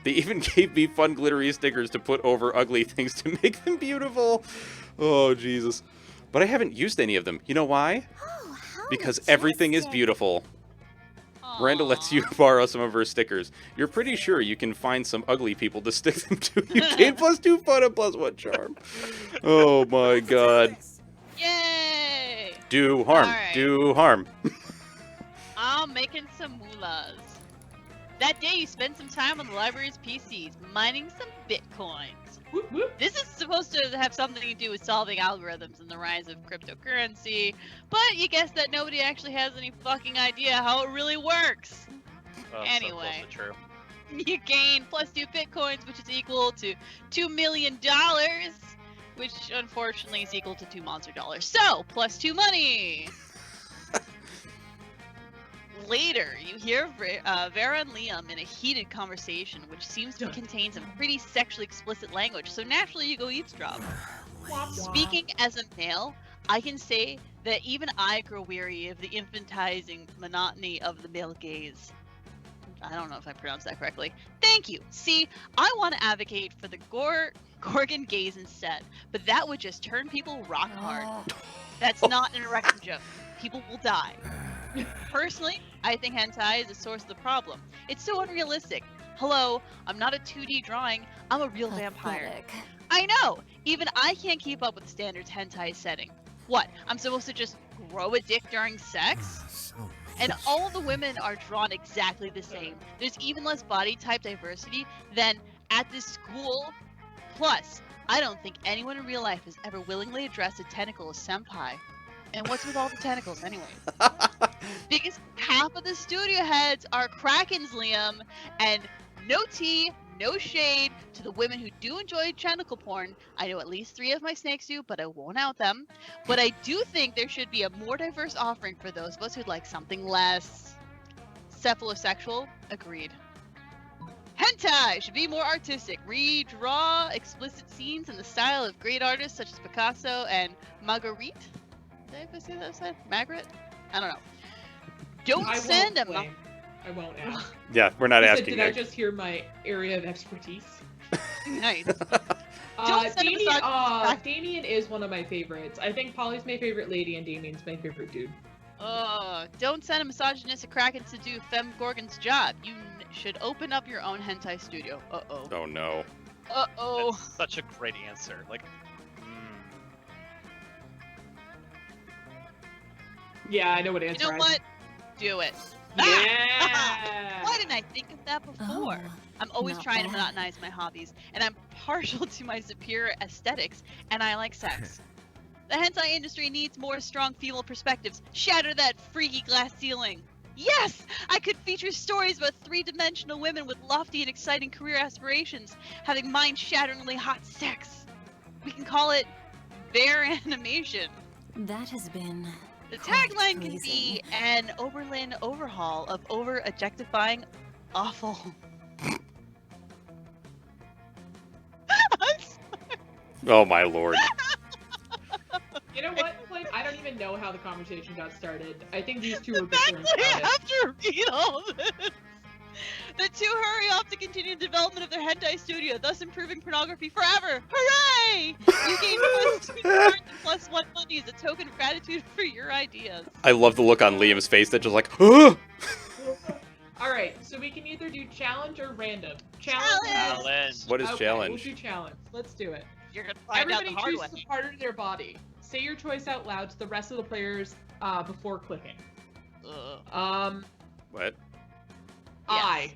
They even gave me fun glittery stickers to put over ugly things to make them beautiful. Oh, Jesus. But I haven't used any of them. You know why? Oh, how Because everything is majestic. beautiful. Miranda lets you borrow some of her stickers. You're pretty sure you can find some ugly people to stick them to. You gain +2 fun and +1 charm. Oh my god. Yay! Do harm. Alright. Do harm. I'm making some moolahs. That day you spent some time on the library's PCs, mining some bitcoins. Whoop, whoop. This is supposed to have something to do with solving algorithms and the rise of cryptocurrency, but you guess that nobody actually has any fucking idea how it really works. Oh, Anyway. So close to true. You gain +2 bitcoins, which is equal to $2 million, which unfortunately is equal to 2 monster dollars. So, +2 money! Later, you hear Vera and Liam in a heated conversation, which seems to contain some pretty sexually explicit language, so naturally you go eavesdrop. Speaking as a male, I can say that even I grow weary of the infantizing monotony of the male gaze. I don't know if I pronounced that correctly. Thank you. See, I want to advocate for the Gorgon gaze instead, but that would just turn people rock hard. That's not an erection joke. People will die. Personally, I think hentai is a source of the problem. It's so unrealistic. Hello, I'm not a 2D drawing, I'm a real vampire. Pathetic. I know! Even I can't keep up with the standards hentai is setting. What, I'm supposed to just grow a dick during sex? So And all the women are drawn exactly the same. There's even less body type diversity than at this school. Plus, I don't think anyone in real life has ever willingly addressed a tentacle as senpai. And what's with all the tentacles anyway? Because half of the studio heads are Krakens, Liam, and no tea, no shade to the women who do enjoy tentacle porn. I know at least 3 of my snakes do, but I won't out them. But I do think there should be a more diverse offering for those of us who'd like something less cephalosexual. Agreed. Hentai should be more artistic. Redraw explicit scenes in the style of great artists such as Picasso and Marguerite. Did I say that side? Margaret? I don't know. Don't I send won't a blame. I won't ask. Yeah, we're not You said, asking. did I Nick. just hear my area of expertise? Nice. Don't send a misogynist Damien is one of my favorites. I think Polly's my favorite lady and Damien's my favorite dude. Don't send a misogynistic kraken to do Femme Gorgon's job. You should open up your own hentai studio. Uh-oh. Oh no. Uh-oh. That's such a great answer. Like, Yeah, I know what answer. You know what? Do it. Yeah. Why didn't I think of that before? Oh, I'm always not trying to bad. monotonize my hobbies, and I'm partial to my superior aesthetics, and I like sex. The hentai industry needs more strong female perspectives. Shatter that freaky glass ceiling. Yes! I could feature stories about 3-dimensional women with lofty and exciting career aspirations, having mind-shatteringly hot sex. We can call it Bear Animation. That has been The quite tagline can be pleasing. an Oberlin overhaul of over-objectifying awful. Oh my lord. You know what, Flynn? I don't even know how the conversation got started. I think these two were Exactly, bickering I about it. have to read all this. The two hurry off to continue the development of their hentai studio, thus improving pornography forever. Hooray! You gain +2 cards and +1 money as a token of gratitude for your ideas. I love the look on Liam's face that just like, "Ugh!" Alright, so we can either do challenge or random. Challenge. Challenge. What is Okay, challenge? We'll do challenge. Let's do it. You're gonna find out Everybody the hard chooses way. a part of their body. Say your choice out loud to the rest of the players before clicking. Ugh. What? Eye.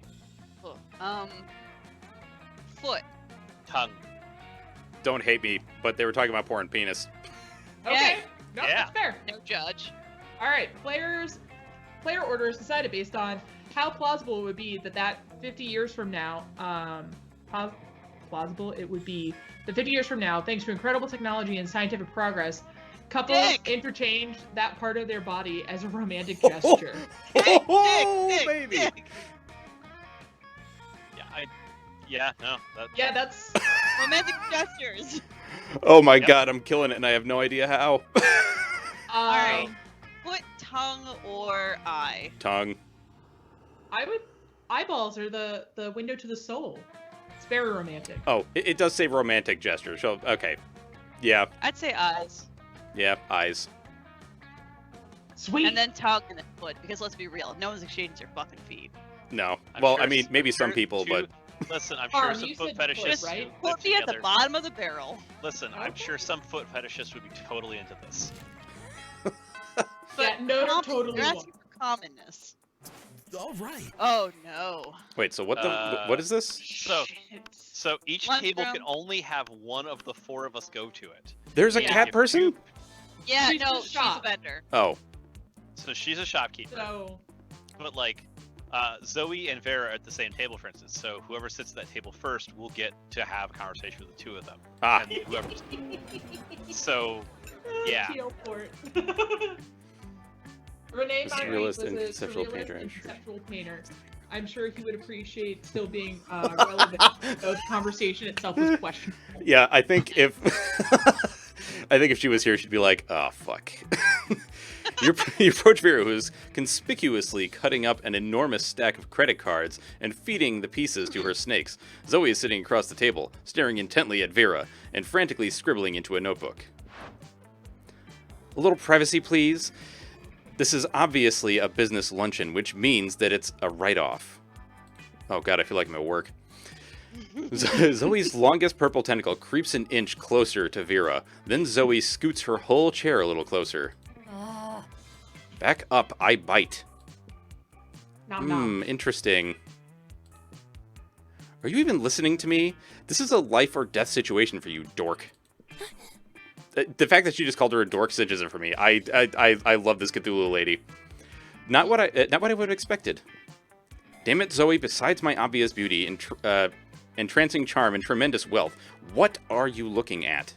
Ugh. Foot. tongue. Don't hate me, but they were talking about porn penis. Okay. No, Yeah. that's fair. No judge. Alright, player order is decided based on how plausible it would be that 50 years from now, plausible it would be that 50 years from now, thanks to incredible technology and scientific progress, couples Dick. interchange that part of their body as a romantic gesture. Oh, Dick, baby. dick. Yeah, that's Romantic gestures. Oh my Yep. god, I'm killing it and I have no idea how. Alright. Foot, tongue, or eye. Tongue. I would eyeballs are the window to the soul. It's very romantic. Oh, it does say romantic gesture. So, okay. Yeah, I'd say eyes. yeah, eyes. Sweet. And then tongue and then foot, because let's be real, no one's exchanging their fucking feet. No. I'm Well, sure I mean, maybe some sure people, two- but Listen, I'm Prom, sure some you foot said foot, fetishists right? who live Put me at the together. bottom of the barrel. Listen, I'm Okay. sure some foot fetishists would be totally into this. Yeah, no, common- totally You're won't. asking for commonness. All right. Oh no. wait. So what is this? So, Shit. so each Lunch table room. can only have one of the 4 of us go to it. There's a Yeah. cat person. Yeah, She's no, the she's a shop. vendor. Oh. So she's a shopkeeper, So, but like, Zoe and Vera are at the same table, for instance. So whoever sits at that table first will get to have a conversation with the 2 of them. Ah. And whoever. So, yeah. Tealport. Renee This Myrie realist was and a conceptual surrealist painter, I'm and sure. conceptual painter. I'm sure he would appreciate still being relevant, though the conversation itself was questionable. Yeah, I think if I think if she was here, she'd be like, "Oh fuck." You approach Vera, who's conspicuously cutting up an enormous stack of credit cards and feeding the pieces to her snakes. Zoe is sitting across the table, staring intently at Vera and frantically scribbling into a notebook. A little privacy, please. This is obviously a business luncheon, which means that it's a write-off. Oh god, I feel like I'm at work. Zoe's longest purple tentacle creeps an inch closer to Vera. Then Zoe scoots her whole chair a little closer. Back up, I bite. Nom nom. Interesting. Are you even listening to me? This is a life or death situation for you, dork. The fact that she just called her a dork cinches it for me. I love this Cthulhu lady. Not what I would have expected. Damn it, Zoe, besides my obvious beauty, entrancing charm, and tremendous wealth, what are you looking at?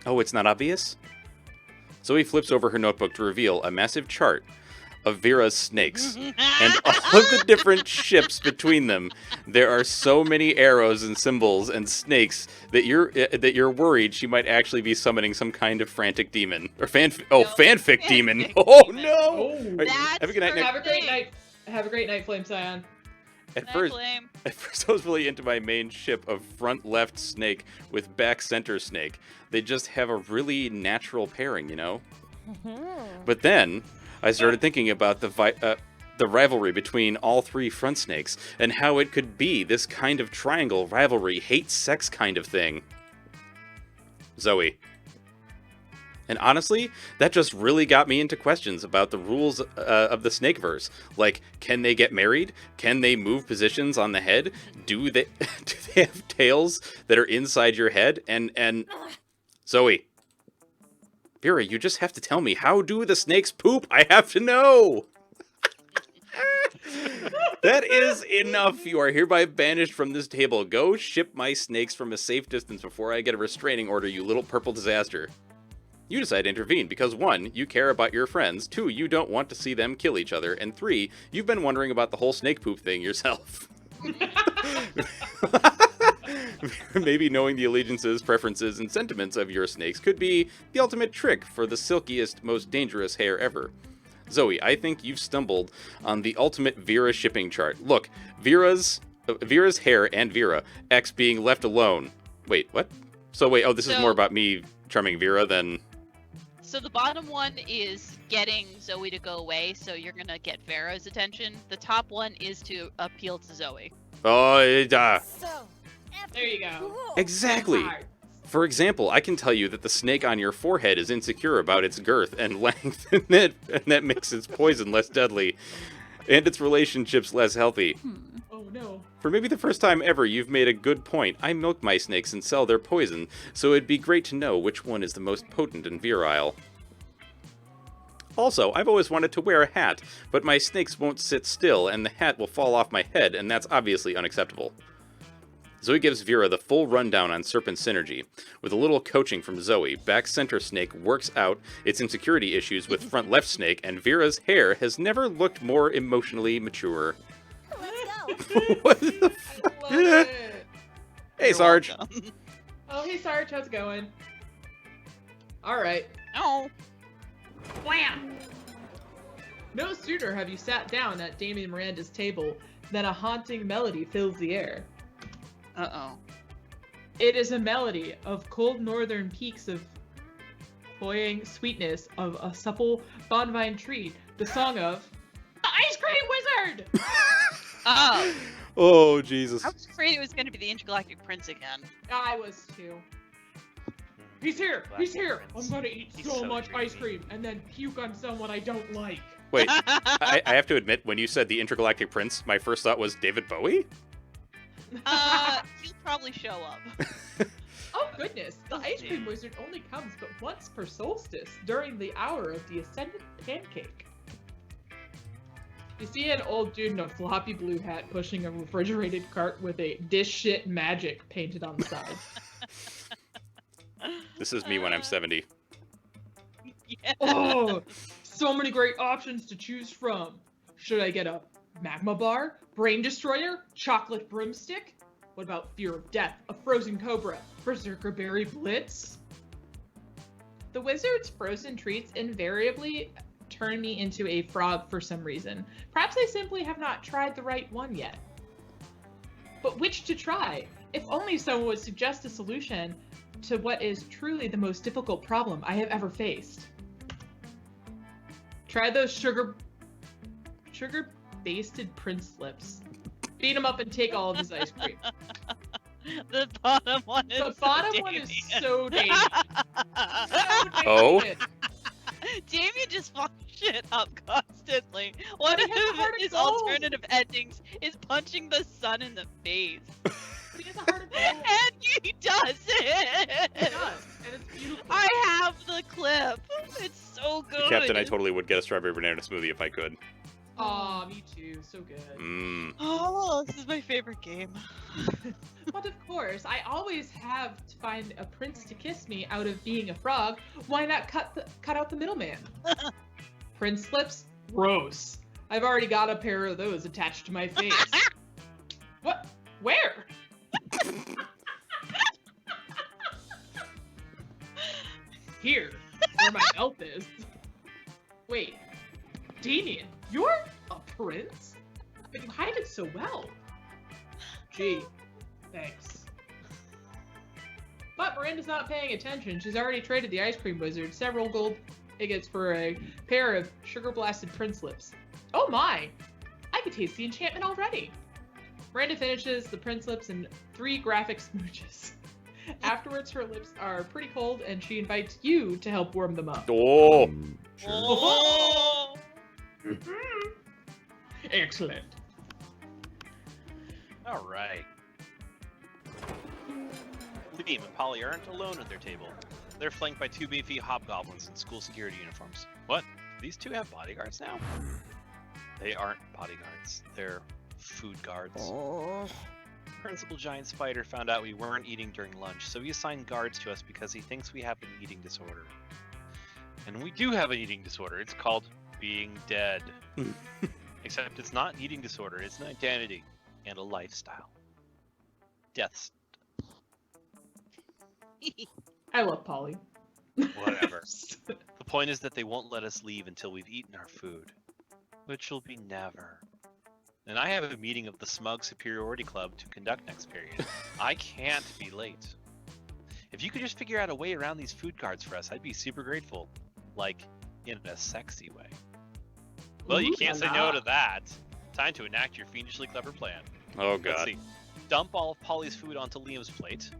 Oh, it's not obvious? Zoe flips over her notebook to reveal a massive chart of Vera's snakes and all of the different ships between them. There are so many arrows and symbols and snakes that you're worried she might actually be summoning some kind of frantic demon or fanfic demon. fanfic Oh demon. no! Oh. All right, That's have a good night. her Have a great thing. night. Have a great night, Flame Scion. At Night first, flame. At first, I was really into my main ship of front left snake with back center snake. They just have a really natural pairing, you know? But then, I started thinking about the rivalry between all 3 front snakes, and how it could be this kind of triangle rivalry, hate-sex kind of thing. Zoe. And honestly, that just really got me into questions about the rules of the Snakeverse. Like, can they get married? Can they move positions on the head? Do they have tails that are inside your head? And Zoe. Vera, you just have to tell me, how do the snakes poop? I have to know! That is enough. You are hereby banished from this table. Go ship my snakes from a safe distance before I get a restraining order, you little purple disaster. You decide to intervene because 1, you care about your friends, 2, you don't want to see them kill each other, and 3, you've been wondering about the whole snake poop thing yourself. Maybe knowing the allegiances, preferences, and sentiments of your snakes could be the ultimate trick for the silkiest, most dangerous hair ever. Zoe, I think you've stumbled on the ultimate Vera shipping chart. Look, Vera's hair and Vera, X being left alone. Wait, what? So wait, this is more about me charming Vera than... So the bottom one is getting Zoe to go away, so you're gonna get Vera's attention. The top one is to appeal to Zoe. Oh, So, There you go. cool. exactly. Hard. For example, I can tell you that the snake on your forehead is insecure about its girth and length, and that makes its poison less deadly, and its relationships less healthy. Oh no. For maybe the first time ever, you've made a good point. I milk my snakes and sell their poison, so it'd be great to know which one is the most potent and virile. Also, I've always wanted to wear a hat, but my snakes won't sit still, and the hat will fall off my head, and that's obviously unacceptable. Zoe gives Vera the full rundown on Serpent Synergy. With a little coaching from Zoe, back center snake works out its insecurity issues with front left snake, and Vera's hair has never looked more emotionally mature. Let's go. What the I love it. Hey, You're Sarge. welcome. Oh, hey Sarge, how's it going? Alright. No. Wham! No sooner have you sat down at Damien Miranda's table than a haunting melody fills the air. Uh-oh. It is a melody of cold northern peaks of cloying sweetness of a supple bonvine treat, the song of the Ice Cream Wizard! Oh, Oh, Jesus. I was afraid it was going to be the Intergalactic Prince again. I was too. He's here! He's Galactic here! Prince. I'm gonna eat He's so so much ice dreamy. cream and then puke on someone I don't like. Wait, I have to admit, when you said the Intergalactic Prince, my first thought was David Bowie? He'll probably show up. Oh goodness, the Ice Cream Wizard only comes but once per solstice, during the hour of the Ascendant Pancake. You see an old dude in a floppy blue hat pushing a refrigerated cart with a "Dish Shit Magic" painted on the side. This is me when I'm 70. Yeah. Oh, so many great options to choose from. Should I get a magma bar, brain destroyer, chocolate broomstick? What about fear of death, a frozen cobra, berserker berry blitz? The wizard's frozen treats invariably turn me into a frog for some reason. Perhaps I simply have not tried the right one yet. But which to try? If only someone would suggest a solution to what is truly the most difficult problem I have ever faced. Try those sugar-basted prince lips. Beat him up and take all of his ice cream. The bottom one is The bottom one is so dangerous. Oh? Damien just fucks shit up constantly. One But of he has a heart of his gold. alternative endings is punching the sun in the face. He has a heart of gold. And he does it! He does, and it's beautiful. I have the clip. It's so good. Captain, I totally would get a strawberry banana smoothie if I could. Aw, me too. So good. Mmm. Oh, this is my favorite game. But of course, I always have to find a prince to kiss me out of being a frog. Why not cut out the middleman? Prince lips? Gross. I've already got a pair of those attached to my face. What? Where? Here, where my mouth is. Wait, Damien, you're a prince? But you hide it so well. Gee, thanks. But Miranda's not paying attention. She's already traded the Ice Cream Wizard several gold tickets for a pair of sugar-blasted prince lips. Oh my! I could taste the enchantment already. Miranda finishes the prince lips in 3 graphic smooches. Afterwards, her lips are pretty cold, and she invites you to help warm them up. Oh! Oh. Excellent. All right. Liam and Polly aren't alone at their table. They're flanked by 2 beefy hobgoblins in school security uniforms. What? These 2 have bodyguards now? They aren't bodyguards. They're food guards. Oh. Principal Giant Spider found out we weren't eating during lunch, so he assigned guards to us because he thinks we have an eating disorder. And we do have an eating disorder. It's called being dead. Except it's not an eating disorder, it's an identity and a lifestyle. Death's I love Polly. whatever. The point is that they won't let us leave until we've eaten our food. Which will be never. And I have a meeting of the Smug Superiority Club to conduct next period. I can't be late. If you could just figure out a way around these food guards for us, I'd be super grateful. Like, in a sexy way. Well, you Ooh can't la say no la. to that. Time to enact your fiendishly clever plan. Oh, Let's God. see. Dump all of Polly's food onto Liam's plate.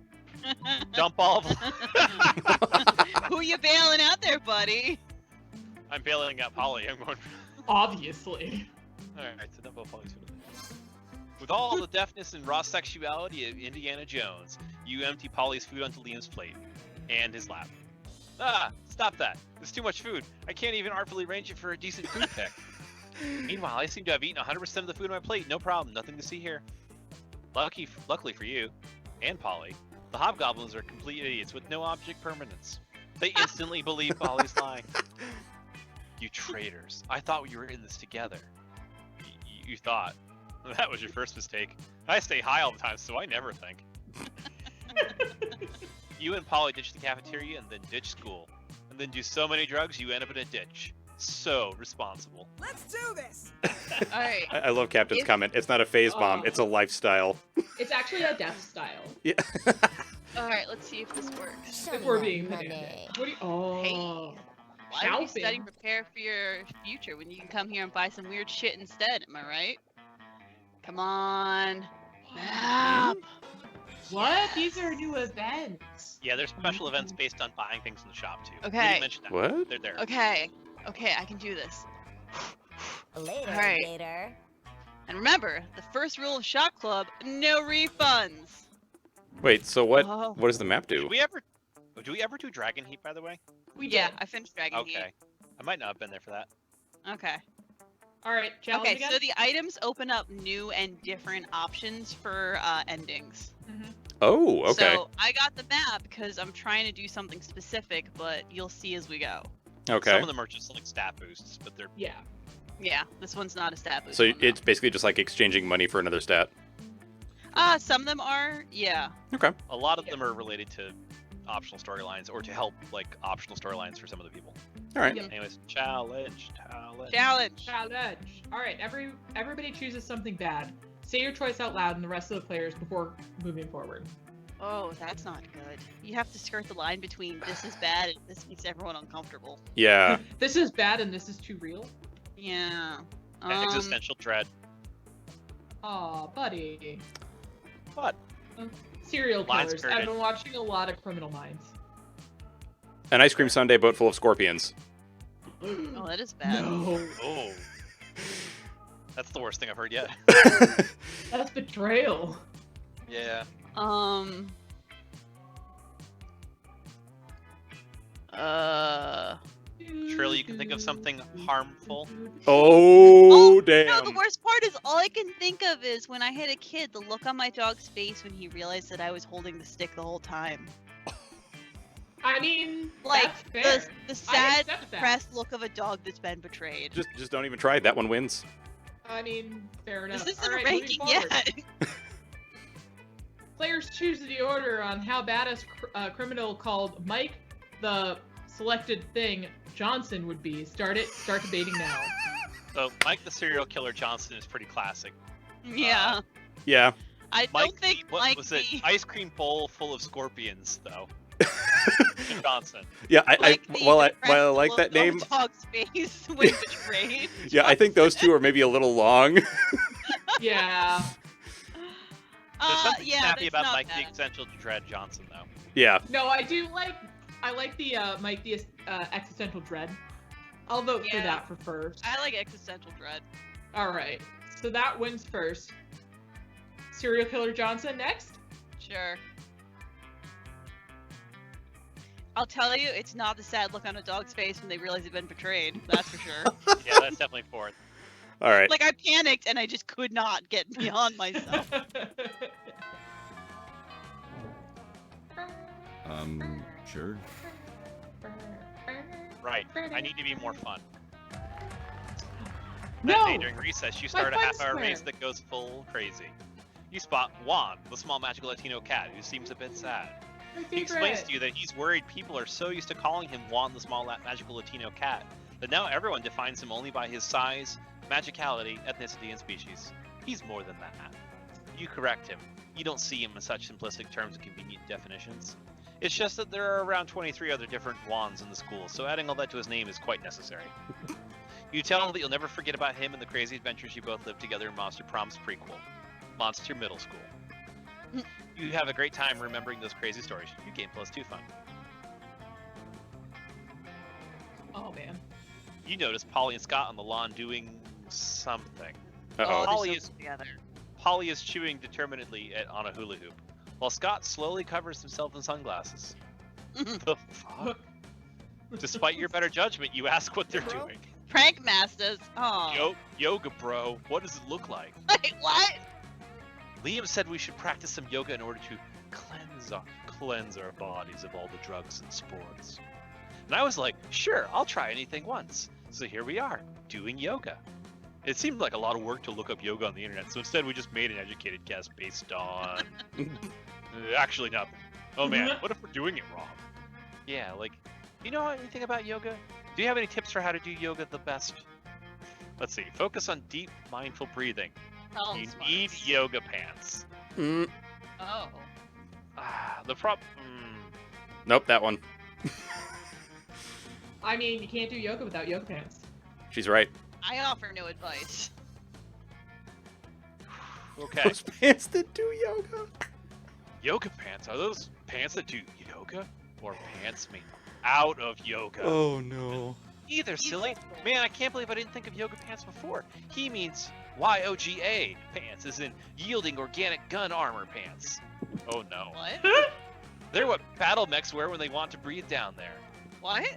Dump all of... Who you bailing out there, buddy? I'm bailing out Polly. I'm going... Obviously. Alright, so dump all Polly's food. With all the deftness and raw sexuality of Indiana Jones, you empty Polly's food onto Liam's plate. And his lap. Ah! Stop that! There's too much food. I can't even artfully arrange it for a decent food pick. Meanwhile, I seem to have eaten 100% of the food on my plate. No problem. Nothing to see here. Luckily for you, and Polly, the hobgoblins are complete idiots with no object permanence. They instantly believe Polly's lying. You traitors. I thought we were in this together. You thought. That was your first mistake. I stay high all the time, so I never think. You and Polly ditch the cafeteria and then ditch school. And then do so many drugs you end up in a ditch. So responsible. Let's do this. Alright. I love Captain's It's- comment. It's not a phase bomb, Oh. it's a lifestyle. It's actually a death style. Yeah. All right, let's see if this works. Show me Before that being money. pedantic. What do you? Oh. Hey. Why would you study Shopping. and prepare for your future when you can come here and buy some weird shit instead? Am I right? Come on. Map. What? These are new events. Yeah, there's special events based on buying things in the shop too. We Okay. didn't mention that. What? They're there. Okay. Okay, I can do this. Later, Alright. later. And remember, the first rule of Shop Club: no refunds. Wait, so what? Oh. What does the map do? Do we ever do Dragon Heat, by the way? We Yeah, did. I finished Dragon Heat. Okay. I might not have been there for that. Okay. All right. Challenge Okay, again. so the items open up new and different options for endings. Oh, okay. So I got the map because I'm trying to do something specific, but you'll see as we go. Okay. Some of them are just like stat boosts, but they're Yeah. Yeah, this one's not a stat boost. So one, though. it's basically just like exchanging money for another stat. Some of them are, yeah. Okay. a lot of them are related to optional storylines or to help like optional storylines for some of the people. All right. Yep. Anyways, challenge. Challenge. Challenge. All right. Everybody chooses something bad. Say your choice out loud, and the rest of the players before moving forward. Oh, that's not good. You have to skirt the line between this is bad and this makes everyone uncomfortable. Yeah. This is bad, and this is too real. Yeah. Existential dread. Aw, buddy. What? Serial Lines killers. skirted. I've been watching a lot of Criminal Minds. An ice cream sundae boat full of scorpions. Oh, that is bad. No. Oh. That's the worst thing I've heard yet. That's betrayal. Yeah. Surely you can think of something harmful. Oh, damn. No, the worst part is all I can think of is when I hit a kid, the look on my dog's face when he realized that I was holding the stick the whole time. I mean, Like that's fair. the I sad, accept that. depressed look of a dog that's been betrayed. Just don't even try. That one wins. I mean, fair enough. This isn't All a right, ranking moving forward. yet. Players choose the order on how badass criminal called Mike, the selected thing Johnson would be. Start debating now. So Mike the serial killer Johnson is pretty classic. Yeah. Yeah. I Mike don't think what Mike was it? the- Ice cream bowl full of scorpions, though. Johnson. Yeah. Mike the While I depressed like look that on name. the dog's face when betrayed. Yeah, I think those two are maybe a little long. Yeah. There's something Yeah, snappy that's about not Mike the bad. Existential Dread Johnson, though. Yeah. No, I like the Mike the existential dread. I'll vote for Yeah. that for first. I like existential dread. All right. So that wins first. Serial killer Johnson next. Sure. I'll tell you, it's not the sad look on a dog's face when they realize they've been betrayed. That's for sure. Yeah, that's definitely fourth. All right. Like I panicked and I just could not get beyond myself. Sure. Right. I need to be more fun. No! That day during recess, you start a fun half-hour square. race that goes full crazy. You spot Juan, the small magical Latino cat, who seems a bit sad. My He explains favorite. to you that he's worried people are so used to calling him Juan, the small magical Latino cat, that now everyone defines him only by his size, magicality, ethnicity, and species. He's more than that. You correct him. You don't see him in such simplistic terms and convenient definitions. It's just that there are around 23 other different Juans in the school, so adding all that to his name is quite necessary. You tell him that you'll never forget about him and the crazy adventures you both lived together in Monster Prom's prequel, Monster Middle School. You have a great time remembering those crazy stories. You gain +2 fun. Oh man. You notice Polly and Scott on the lawn doing something. Uh Oh, oh. they're Polly so is- together. Polly is chewing determinedly on a hula hoop, while Scott slowly covers himself in sunglasses. The fuck? Despite your better judgment, you ask what they're doing. Prank masters. Oh. Yoga, bro. What does it look like? Wait, what? Liam said we should practice some yoga in order to cleanse our bodies of all the drugs and sports. And I was like, sure, I'll try anything once. So here we are, doing yoga. It seemed like a lot of work to look up yoga on the internet, so instead we just made an educated guess based on... actually nothing. Oh man, what if we're doing it wrong? Yeah, like, do you know anything about yoga? Do you have any tips for how to do yoga the best? Let's see, focus on deep, mindful breathing. Tell 'em You smarts. need yoga pants. Mm, Oh. Ah, The prop. Nope, that one. I mean, you can't do yoga without yoga pants. She's right. I offer no advice. Okay. Those pants that do yoga. Yoga pants. Are those pants that do yoga? Or pants made out of yoga? Oh no. Either, silly. Man, I can't believe I didn't think of yoga pants before. He means YOGA pants, as in yielding organic gun armor pants. Oh no. What? They're what battle mechs wear when they want to breathe down there. What?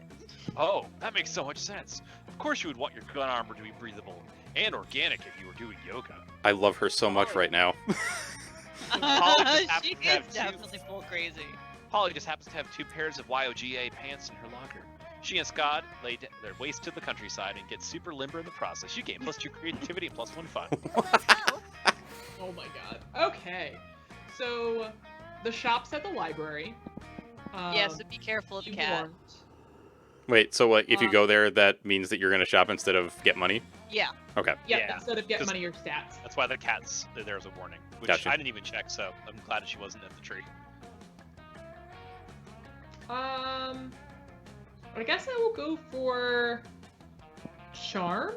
Oh, that makes so much sense. Of course you would want your gun armor to be breathable and organic if you were doing yoga. I love her so much right now. Polly just happens She to have is two- definitely full crazy. Polly just happens to have 2 pairs of YOGA pants in her locker. She and Scott lay their waist to the countryside and get super limber in the process. You gain +2 creativity and +1 fun. Oh my god. Okay. So, the shop's at the library. Yeah, so be careful of the you cat. warned. Wait, so what? If you go there, that means that you're gonna shop instead of get money? Yeah. Okay. Yep, Yeah, instead of get 'cause- money or stats. That's why the cat's there as a warning, which Gotcha. I didn't even check, so I'm glad that she wasn't at the tree. I guess I will go for charm.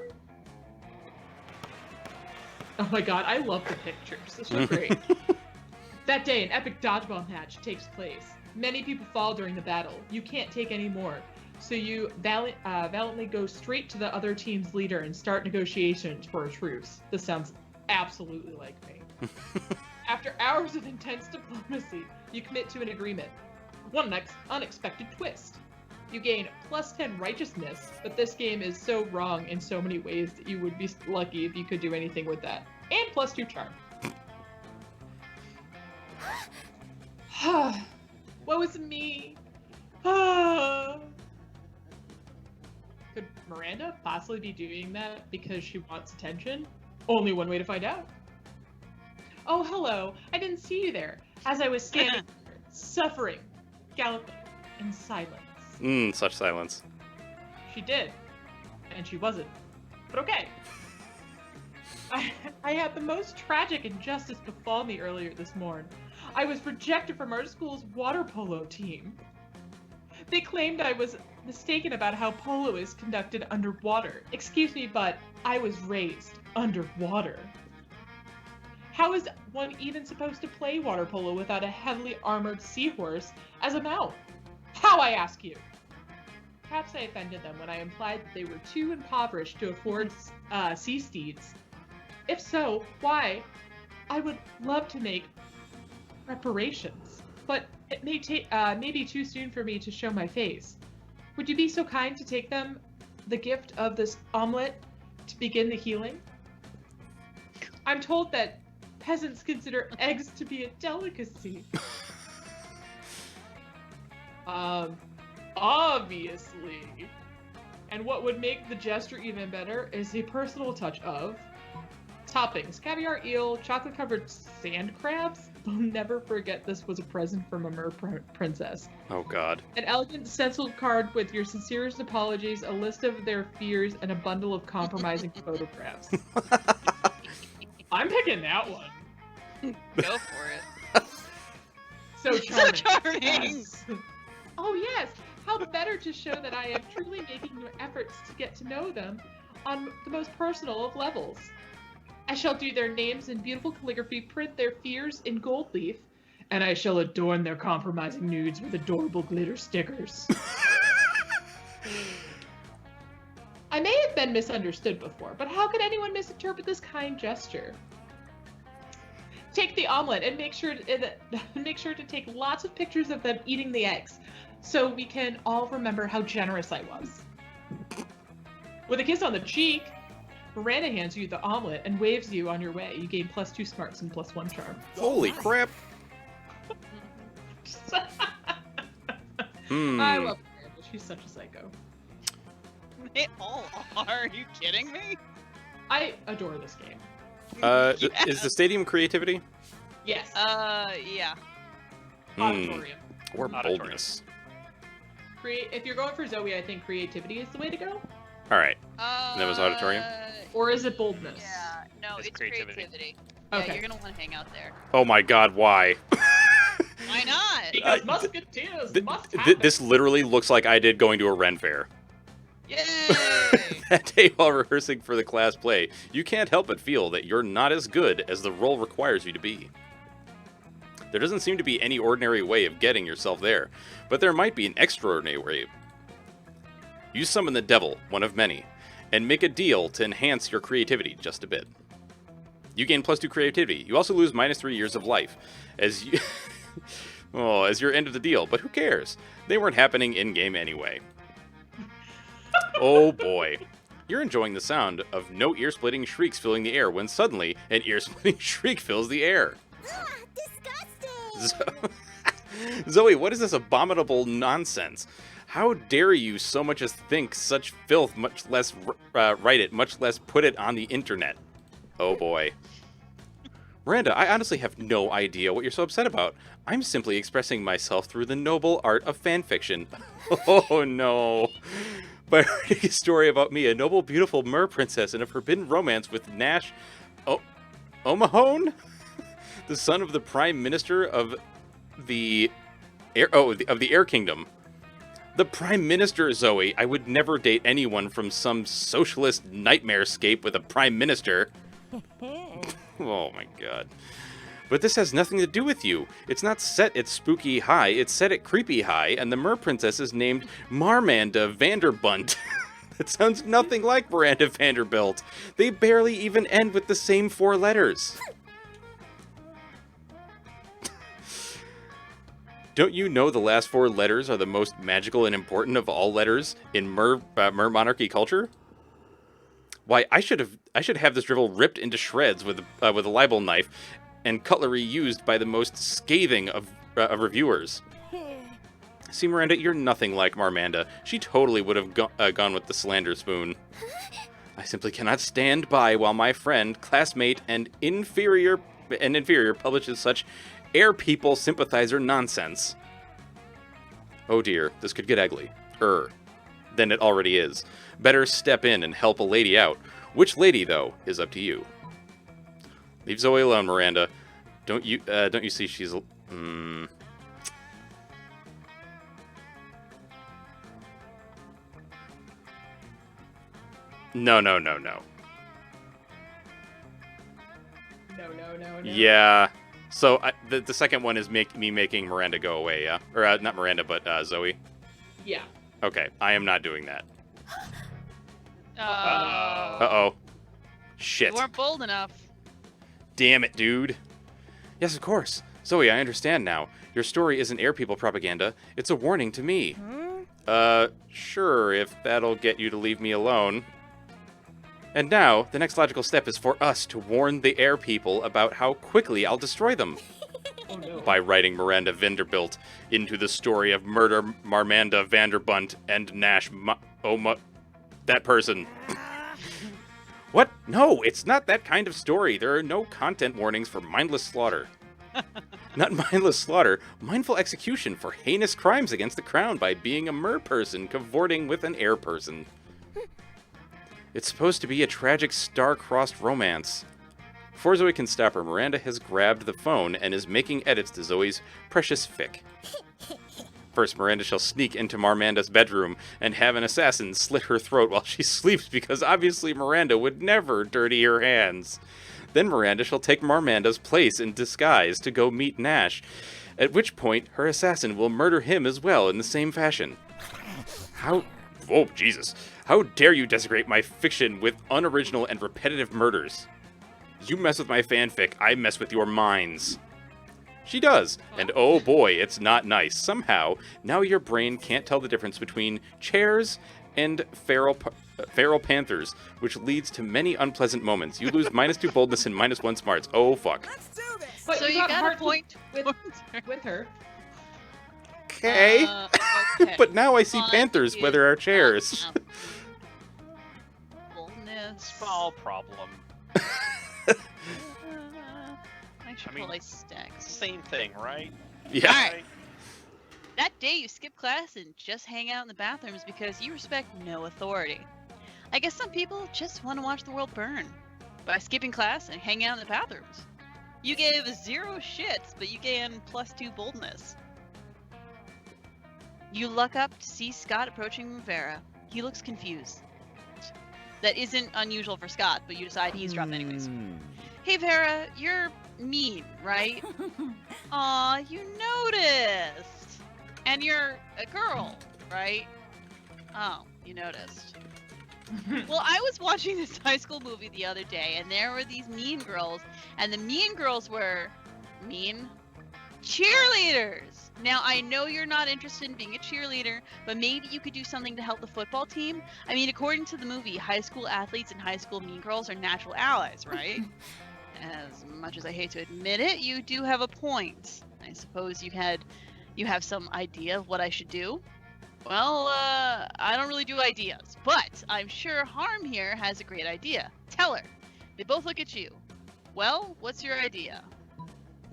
Oh my god, I love the pictures. This is great. That day, an epic dodgeball match takes place. Many people fall during the battle. You can't take any more. So you valiantly go straight to the other team's leader and start negotiations for a truce. This sounds absolutely like me. After hours of intense diplomacy, you commit to an agreement. One unexpected twist. You gain +10 righteousness, but this game is so wrong in so many ways that you would be lucky if you could do anything with that. And +2 charm. What was me? Could Miranda possibly be doing that because she wants attention? Only one way to find out. Oh, hello. I didn't see you there. As I was standing there, suffering, galloping, in silence. Such silence. She did. And she wasn't. But okay. I had the most tragic injustice befall me earlier this morn. I was rejected from our school's water polo team. They claimed I was mistaken about how polo is conducted underwater. Excuse me, but I was raised underwater. How is one even supposed to play water polo without a heavily armored seahorse as a mount? How, I ask you? Perhaps I offended them when I implied that they were too impoverished to afford sea steeds. If so, why? I would love to make reparations, but it may be too soon for me to show my face. Would you be so kind to take them the gift of this omelet to begin the healing? I'm told that peasants consider eggs to be a delicacy. Obviously. And what would make the gesture even better is a personal touch of toppings: caviar, eel, chocolate-covered sand crabs. They'll never forget this was a present from a princess. Oh god. An elegant stenciled card with your sincerest apologies, a list of their fears, and a bundle of compromising photographs. I'm picking that one. Go for it. So charming. charming. Yes. Oh yes. How better to show that I am truly making efforts to get to know them on the most personal of levels. I shall do their names in beautiful calligraphy, print their fears in gold leaf, and I shall adorn their compromising nudes with adorable glitter stickers. I may have been misunderstood before, but how could anyone misinterpret this kind gesture? Take the omelet and make sure to take lots of pictures of them eating the eggs, so we can all remember how generous I was. With a kiss on the cheek, Miranda hands you the omelet and waves you on your way. You gain +2 smarts and +1 charm. Holy crap. I love Miranda. She's such a psycho. They all are. Are you kidding me? I adore this game. Is the stadium creativity? Yes. Yeah. Auditorium. Or Auditorium. boldness? If you're going for Zoe, I think creativity is the way to go. Alright. That was auditorium? Or is it boldness? Yeah. No, It's it's creativity. creativity. Yeah, Okay. you're gonna want to hang out there. Oh my god, why? Why not? Because musketeers must happen. This literally looks like I did going to a Ren fair. Yay! That day while rehearsing for the class play, you can't help but feel that you're not as good as the role requires you to be. There doesn't seem to be any ordinary way of getting yourself there, but there might be an extraordinary way. You summon the devil, one of many, and make a deal to enhance your creativity just a bit. You gain +2 creativity. You also lose -3 years of life, as you... oh, as your end of the deal, but who cares? They weren't happening in-game anyway. Oh boy. You're enjoying the sound of no ear-splitting shrieks filling the air when suddenly an ear-splitting shriek fills the air. Disgusting! Zoe, what is this abominable nonsense? How dare you so much as think such filth, much less write it, much less put it on the internet? Oh boy. Miranda, I honestly have no idea what you're so upset about. I'm simply expressing myself through the noble art of fanfiction. Oh no. By writing a story about me, a noble, beautiful mer princess in a forbidden romance with Nash O'Mahone? The son of the Prime Minister of the Air Kingdom. The Prime Minister, Zoe. I would never date anyone from some socialist nightmarescape with a Prime Minister. Oh my god. But this has nothing to do with you. It's not set at spooky high, it's set at creepy high, and the mer princess is named Marmanda Vanderbunt. That sounds nothing like Miranda Vanderbilt. They barely even end with the same 4 letters. Don't you know the last 4 letters are the most magical and important of all letters in Mer monarchy culture? Why, I should have this drivel ripped into shreds with a libel knife and cutlery used by the most scathing of reviewers. See, Miranda, you're nothing like Marmanda. She totally would have gone with the slander spoon. I simply cannot stand by while my friend, classmate, and inferior publishes such air people sympathizer nonsense. Oh dear, this could get ugly. Than it already is. Better step in and help a lady out. Which lady, though, is up to you. Leave Zoe alone, Miranda. Don't you see she's... No. No. Yeah. So the second one is me making Miranda go away, yeah? Or not Miranda, but Zoe? Yeah. Okay, I am not doing that. Uh-oh. Uh-oh. Shit. You weren't bold enough. Damn it, dude. Yes, of course. Zoe, I understand now. Your story isn't air people propaganda. It's a warning to me. Sure, if that'll get you to leave me alone. And now, the next logical step is for us to warn the air people about how quickly I'll destroy them. Oh no. By writing Miranda Vanderbilt into the story of murder Marmanda Vanderbunt and Nash that person. What? No, it's not that kind of story. There are no content warnings for mindless slaughter. Not mindless slaughter, mindful execution for heinous crimes against the crown by being a mer person cavorting with an air person. It's supposed to be a tragic star-crossed romance. Before Zoe can stop her, Miranda has grabbed the phone and is making edits to Zoe's precious fic. First, Miranda shall sneak into Marmanda's bedroom and have an assassin slit her throat while she sleeps because obviously Miranda would never dirty her hands. Then Miranda shall take Marmanda's place in disguise to go meet Nash, at which point her assassin will murder him as well in the same fashion. Oh, Jesus. How dare you desecrate my fiction with unoriginal and repetitive murders? You mess with my fanfic, I mess with your minds. She does, and oh boy, it's not nice. Somehow, now your brain can't tell the difference between chairs and feral panthers, which leads to many unpleasant moments. You lose -2 boldness and -1 smarts. Oh, fuck. Let's do this! But So you got got a heart point. with her. Okay. Okay. But now I see One, panthers two, where there are chairs. Boldness. Small problem. I should I mean, probably stack. Same thing, right? Yeah. Alright. That day you skip class and just hang out in the bathrooms because you respect no authority. I guess some people just want to watch the world burn by skipping class and hanging out in the bathrooms. You gave 0 shits, but you gain +2 boldness. You look up to see Scott approaching Vera. He looks confused. That isn't unusual for Scott, but you decide to eavesdrop anyways. Hey Vera, you're mean, right? Aw, you noticed. And you're a girl, right? Oh, you noticed. Well, I was watching this high school movie the other day, and there were these mean girls, and the mean girls were mean cheerleaders. Now, I know you're not interested in being a cheerleader, but maybe you could do something to help the football team. I mean, according to the movie, high school athletes and high school mean girls are natural allies, right? As much as I hate to admit it, you do have a point. I suppose you have some idea of what I should do. Well, I don't really do ideas, but I'm sure Harm here has a great idea. Tell her. They both look at you. Well, what's your idea?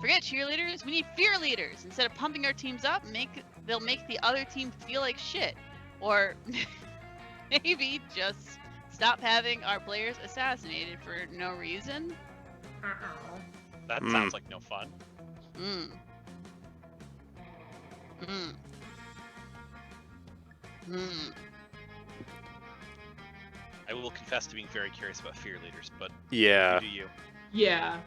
Forget cheerleaders, we need fear leaders. Instead of pumping our teams up, they'll make the other team feel like shit. Or maybe just stop having our players assassinated for no reason. That sounds like no fun. I will confess to being very curious about fear leaders, but Yeah. you do you. Yeah.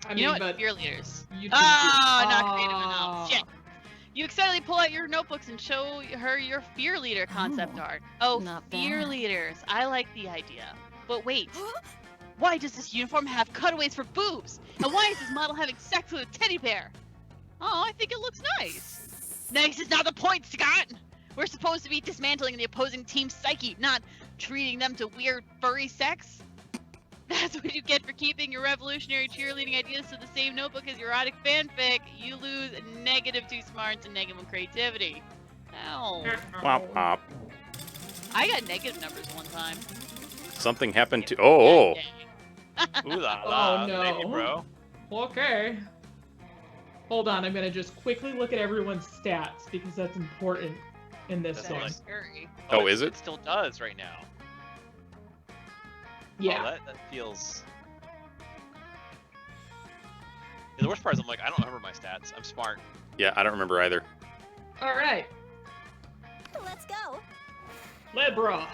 I You know mean, what? but Fear leaders. you Not creative enough. Shit. You excitedly pull out your notebooks and show her your fear leader concept Oh, art. Oh, not fear bad. leaders. I like the idea. But wait. Why does this uniform have cutaways for boobs? And why is this model having sex with a teddy bear? Oh, I think it looks nice. Nice is not the point, Scott! We're supposed to be dismantling the opposing team's psyche, not treating them to weird furry sex. That's what you get for keeping your revolutionary cheerleading ideas to the same notebook as your erotic fanfic. You lose -2 smarts and -1 creativity. Ow. Womp womp. I got negative numbers one time. Something happened to. Oh. Ooh la la, Oh, no. baby bro. Okay. Hold on, I'm gonna just quickly look at everyone's stats because that's important in this That's thing. like- Scary. Oh, is it? It still does right now. Yeah. Oh, that feels. Yeah, the worst part is I'm like, I don't remember my stats. I'm smart. Yeah, I don't remember either. All right. Let's go. Libra.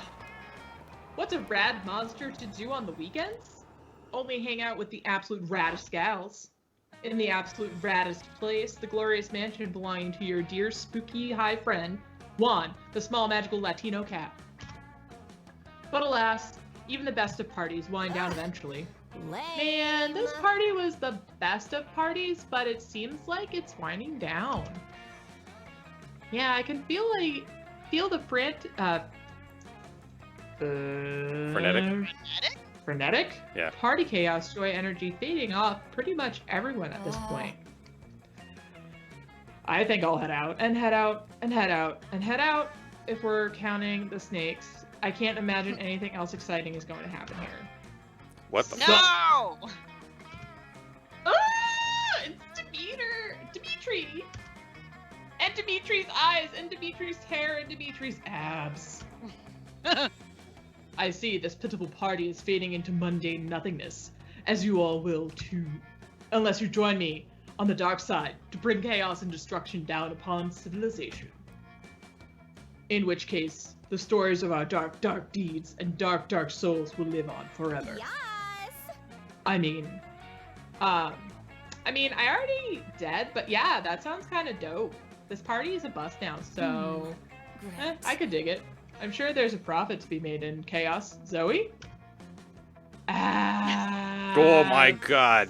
What's a rad monster to do on the weekends? Only hang out with the absolute raddest gals. In the absolute raddest place, the glorious mansion belonging to your dear spooky high friend, Juan, the small magical Latino cat. But alas, even the best of parties wind down eventually. Man, this party was the best of parties, but it seems like it's winding down. Yeah, I can feel the Frenetic? frenetic Yeah. party chaos joy energy fading off pretty much everyone at this point. I think I'll head out and head out and head out and head out if we're counting the snakes. I can't imagine anything else exciting is going to happen here. What the No! fuck? Ah! It's Dimitri! And Dimitri's eyes, and Dimitri's hair, and Dimitri's abs. I see this pitiful party is fading into mundane nothingness, as you all will too, unless you join me on the dark side to bring chaos and destruction down upon civilization. In which case, the stories of our dark, dark deeds and dark, dark souls will live on forever. Yes. I already dead, but yeah, that sounds kind of dope. This party is a bust now, so Great. I could dig it. I'm sure there's a profit to be made in chaos. Zoe? Oh my god.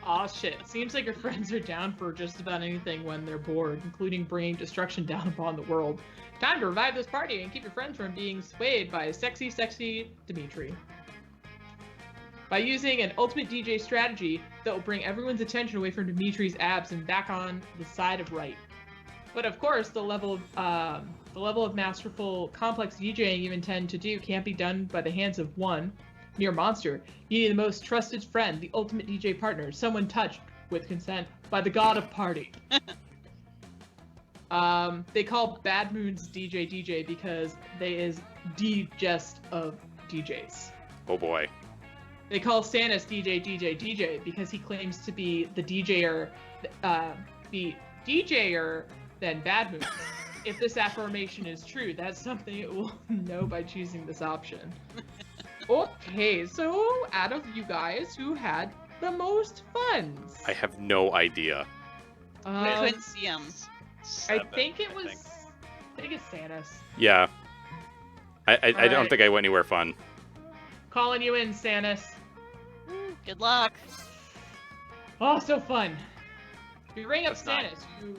Aw shit. Seems like your friends are down for just about anything when they're bored, including bringing destruction down upon the world. Time to revive this party and keep your friends from being swayed by sexy, sexy Dimitri. By using an ultimate DJ strategy that will bring everyone's attention away from Dimitri's abs and back on the side of right. But of course, the level of masterful, complex DJing you intend to do can't be done by the hands of one mere monster. You need the most trusted friend, the ultimate DJ partner, someone touched with consent by the god of party. They call Bad Moon's DJ because they is D-jest of DJs. Oh boy. They call Stannis DJ because he claims to be the DJer, the DJer than Bad Moon. If this affirmation is true, that's something it will know by choosing this option. Okay, so out of you guys, who had the most funds? I have no idea. I couldn't see him. I think it was. I think it's Sanus. Yeah. I don't Alright. think I went anywhere fun. Calling you in, Sanus. Good luck. Oh, so fun. We ring up That's not- Sanus,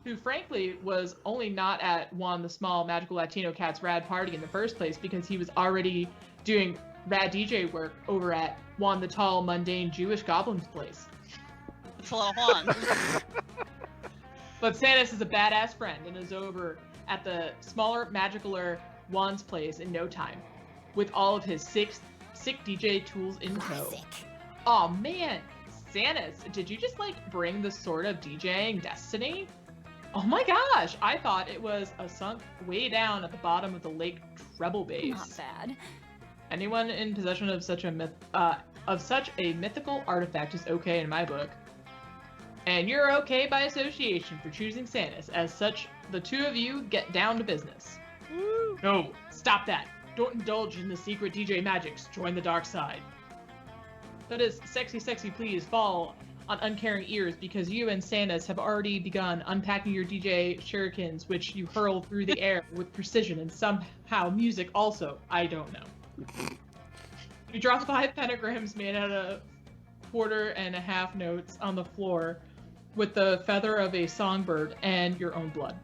who frankly was only not at Juan the Small Magical Latino Cat's rad party in the first place because he was already doing rad DJ work over at Juan the Tall Mundane Jewish Goblin's place. It's a little Juan. But Sanus is a badass friend and is over at the smaller, magicaler Juan's place in no time, with all of his sick DJ tools in tow. Classic. Oh man, Sanus, did you just like bring the sword of DJing destiny? Oh my gosh, I thought it was a sunk way down at the bottom of the lake treble base. Not bad. Anyone in possession of such a mythical artifact is okay in my book. And you're okay by association for choosing Sanus. As such, the two of you get down to business. No, stop that. Don't indulge in the secret DJ magics. Join the dark side. That is, sexy please fall on uncaring ears because you and Sanus have already begun unpacking your DJ shurikens, which you hurl through the air with precision and somehow music also. I don't know. You drop 5 pentagrams made out of 1.5 notes on the floor with the feather of a songbird and your own blood.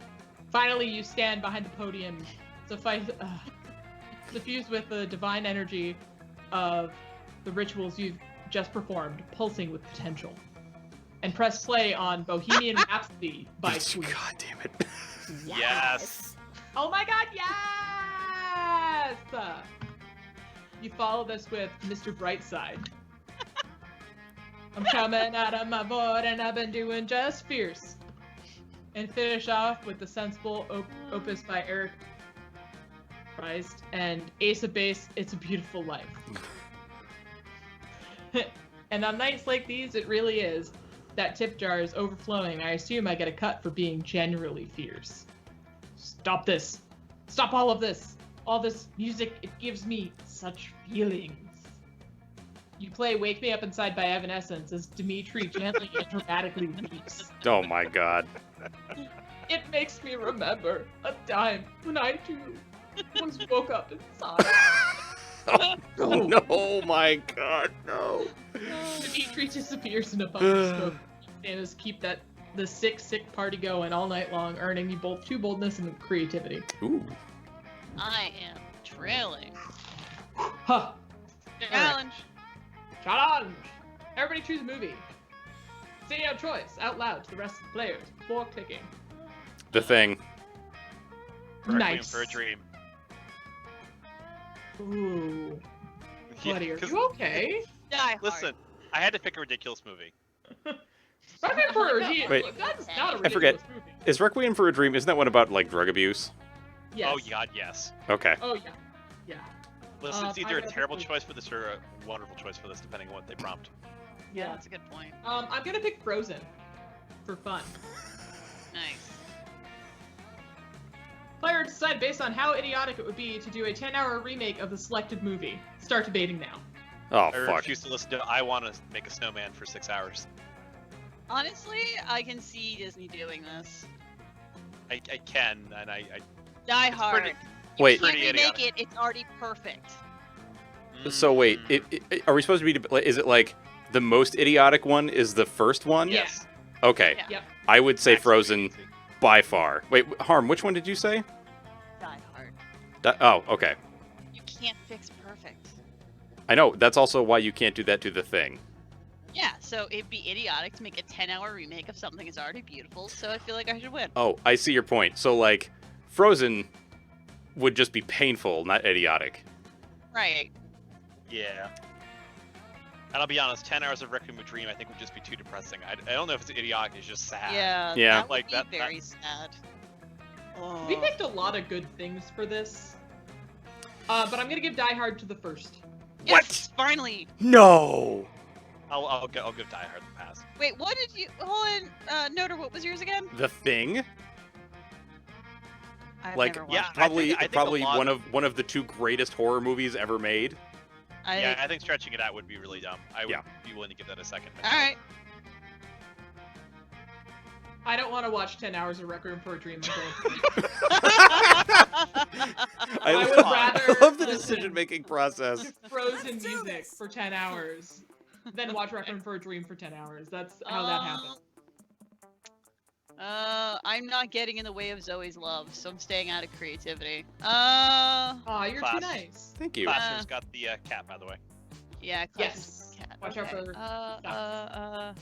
Finally, you stand behind the podium suffused with the divine energy of the rituals you've just performed, pulsing with potential. And press play on Bohemian Rhapsody by Queen. God damn it. Yes. Oh my god, yes! You follow this with Mr. Brightside. I'm coming out of my void and I've been doing just fierce. And finish off with the sensible opus by Eric Christ and Ace of Base, It's a Beautiful Life. And on nights like these, it really is. That tip jar is overflowing. I assume I get a cut for being generally fierce. Stop this. Stop all of this. All this music, it gives me such feelings. You play Wake Me Up Inside by Evanescence as Dimitri gently and dramatically weeps. Oh my god. It makes me remember a time when I too once woke up inside. Oh no, my god, no. Dimitri disappears in a puff of smoke. Santa's keep the sick party going all night long, earning you both 2 boldness and creativity. Ooh. I am trailing. Huh. Challenge. Challenge! Everybody choose a movie. Say your choice out loud to the rest of the players before clicking. The Thing. Requiem Nice. for a Dream. Ooh. Yeah, Buddy, are 'cause- you okay? Die hard. Listen, I had to pick a ridiculous movie. Requiem for a Dream. Wait. That's not a I forget. ridiculous movie. Is Requiem for a Dream, isn't that one about, like, drug abuse? Yes. Oh god, yes. Okay. Oh yeah. Yeah. Listen, it's I either a gotta terrible pick- choice for this or a wonderful choice for this, depending on what they prompt. Yeah, Yeah. that's a good point. I'm gonna pick Frozen. For fun. Nice. Player decide based on how idiotic it would be to do a 10-hour remake of the selected movie. Start debating now. Oh, I fuck. refuse to listen to I Want to Make a Snowman for 6 hours. Honestly, I can see Disney doing this. I can, and I Die It's Hard. pretty- You Wait. can't pretty remake idiotic. it. It's already perfect. So wait, are we supposed to be, is it like the most idiotic one is the first one? Yes. Okay. Yeah. Yep. I would say Maximum Frozen agency. by far. Wait, Harm, which one did you say? Die Hard. Oh, okay. You can't fix perfect. I know, that's also why you can't do that to The Thing. Yeah, so it'd be idiotic to make a 10-hour remake of something that's already beautiful, so I feel like I should win. Oh, I see your point. So, like, Frozen would just be painful, not idiotic. Right. Yeah. And I'll be honest, 10 hours of Requiem for a Dream I think would just be too depressing. I don't know if it's idiotic, it's just sad. Yeah. Yeah. That would Like be that- very sad. We picked a lot of good things for this. But I'm gonna give Die Hard to the first. Yes, finally. No! I'll give Die Hard the pass. Wait, what did you? Hold on, Noter, what was yours again? The Thing, I've like never yeah, watched. probably I think a probably lot one of the 2 greatest horror movies ever made. Yeah, I think stretching it out would be really dumb. I would Yeah. be willing to give that a second. All right. I don't want to watch 10 hours of Requiem for a Dream. I would love, rather love the listen decision-making process. to Frozen music for 10 hours than watch Requiem for a Dream for 10 hours. That's how that happened. I'm not getting in the way of Zoe's love, so I'm staying out of creativity. Aw, you're Class. too nice. Thank you. Classroom's got the cat, by the way. Yeah, Yes. Cat. Watch out Okay. for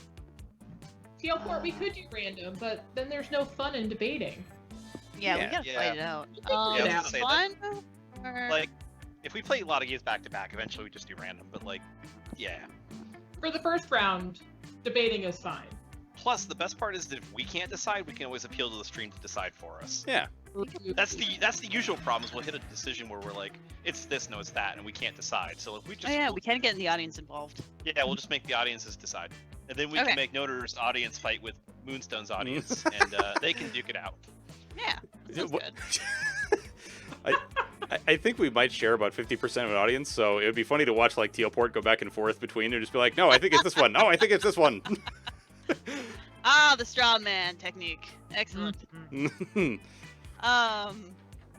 Teleport, we could do random, but then there's no fun in debating. Yeah, we Yeah. gotta Yeah. fight it out. Yeah, I was gonna say that. Fun? Or... Like, if we play a lot of games back to back, eventually we just do random. But like, yeah. For the first round, debating is fine. Plus, the best part is that if we can't decide, we can always appeal to the stream to decide for us. Yeah. That's the usual problem. Is we'll hit a decision where we're like, it's this, no, it's that, and we can't decide. So if we just Oh yeah, we can get the audience involved. yeah, we'll just make the audiences decide, and then we Okay. can make Noter's audience fight with Moonstone's audience, and they can duke it out. Yeah, that sounds What- good. I think we might share about 50% of an audience, so it would be funny to watch like Teleport go back and forth between and just be like, no, I think it's this one. No, I think it's this one. Ah, the straw man technique. Excellent.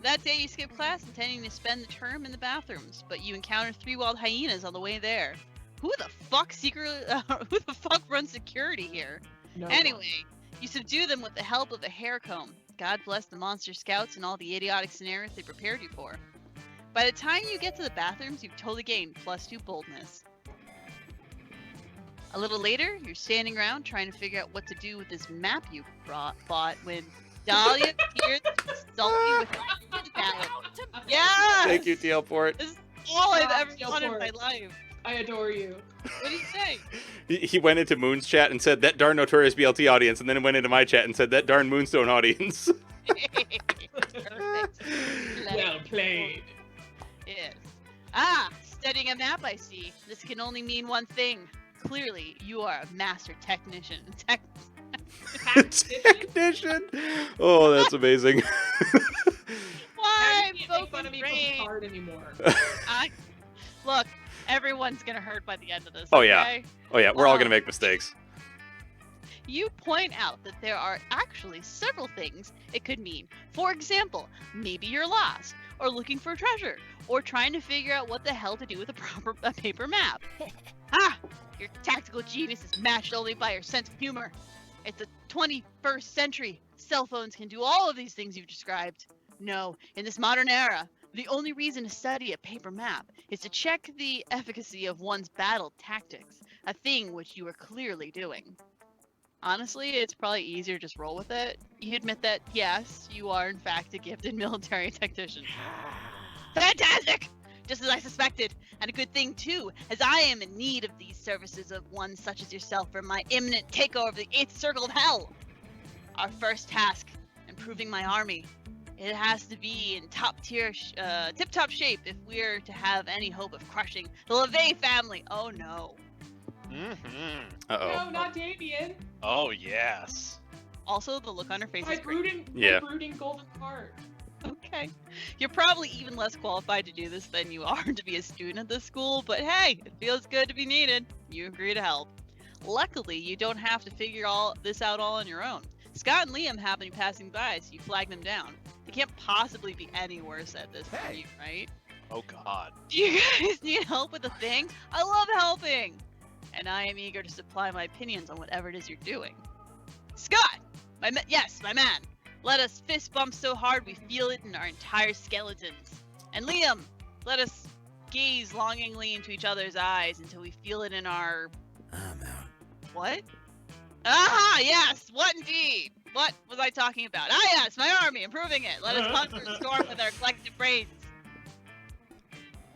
That day you skip class intending to spend the term in the bathrooms, but you encounter 3 wild hyenas on the way there. Who the fuck who the fuck runs security here? No Anyway, you subdue them with the help of a hair comb. God bless the monster scouts and all the idiotic scenarios they prepared you for. By the time you get to the bathrooms, you've totally gained +2 boldness. A little later, you're standing around trying to figure out what to do with this map you bought when Dahlia appears to insult you with a mallet. Yes! Thank you, Teleport. This is all I've Ah, ever wanted in my Teleport. life. I adore you. What do you say? He went into Moon's chat and said, that darn Notorious BLT audience, and then went into my chat and said, that darn Moonstone audience. Perfect. Well played. Yes. Ah, studying a map, I see. This can only mean one thing. Clearly, you are a master technician. Technician? Oh, that's amazing. Why? You can't make fun of me from hard anymore. Look, everyone's gonna hurt by the end of this. Oh, yeah. Okay? Oh, yeah, we're all going to make mistakes. You point out that there are actually several things it could mean. For example, maybe you're lost, or looking for treasure, or trying to figure out what the hell to do with a paper map. Ah, your tactical genius is matched only by your sense of humor. It's the 21st century. Cell phones can do all of these things you've described. No, in this modern era, the only reason to study a paper map is to check the efficacy of one's battle tactics, a thing which you are clearly doing. Honestly, it's probably easier to just roll with it. You admit that, yes, you are in fact a gifted military technician. Fantastic! Just as I suspected, and a good thing too, as I am in need of these services of one such as yourself for my imminent takeover of the 8th Circle of Hell. Our first task, improving my army. It has to be in tip-top shape if we're to have any hope of crushing the LeVay family. Oh no. Mm-hmm. Uh-oh. No, not Damien. Oh yes. Also, the look on her face My is great. brooding golden heart. Okay. You're probably even less qualified to do this than you are to be a student at this school, but hey, it feels good to be needed. You agree to help. Luckily, you don't have to figure all this out all on your own. Scott and Liam happen to be passing by, so you flag them down. They can't possibly be any worse at this than you, right? Oh god. Do you guys need help with a thing? I love helping! And I am eager to supply my opinions on whatever it is you're doing. Scott! Yes, my man! Let us fist bump so hard we feel it in our entire skeletons. And Liam, let us gaze longingly into each other's eyes until we feel it in our... I'm out. What? Ah, yes! What indeed? What was I talking about? Ah, yes, my army, improving it. Let us conquer the storm with our collective brains.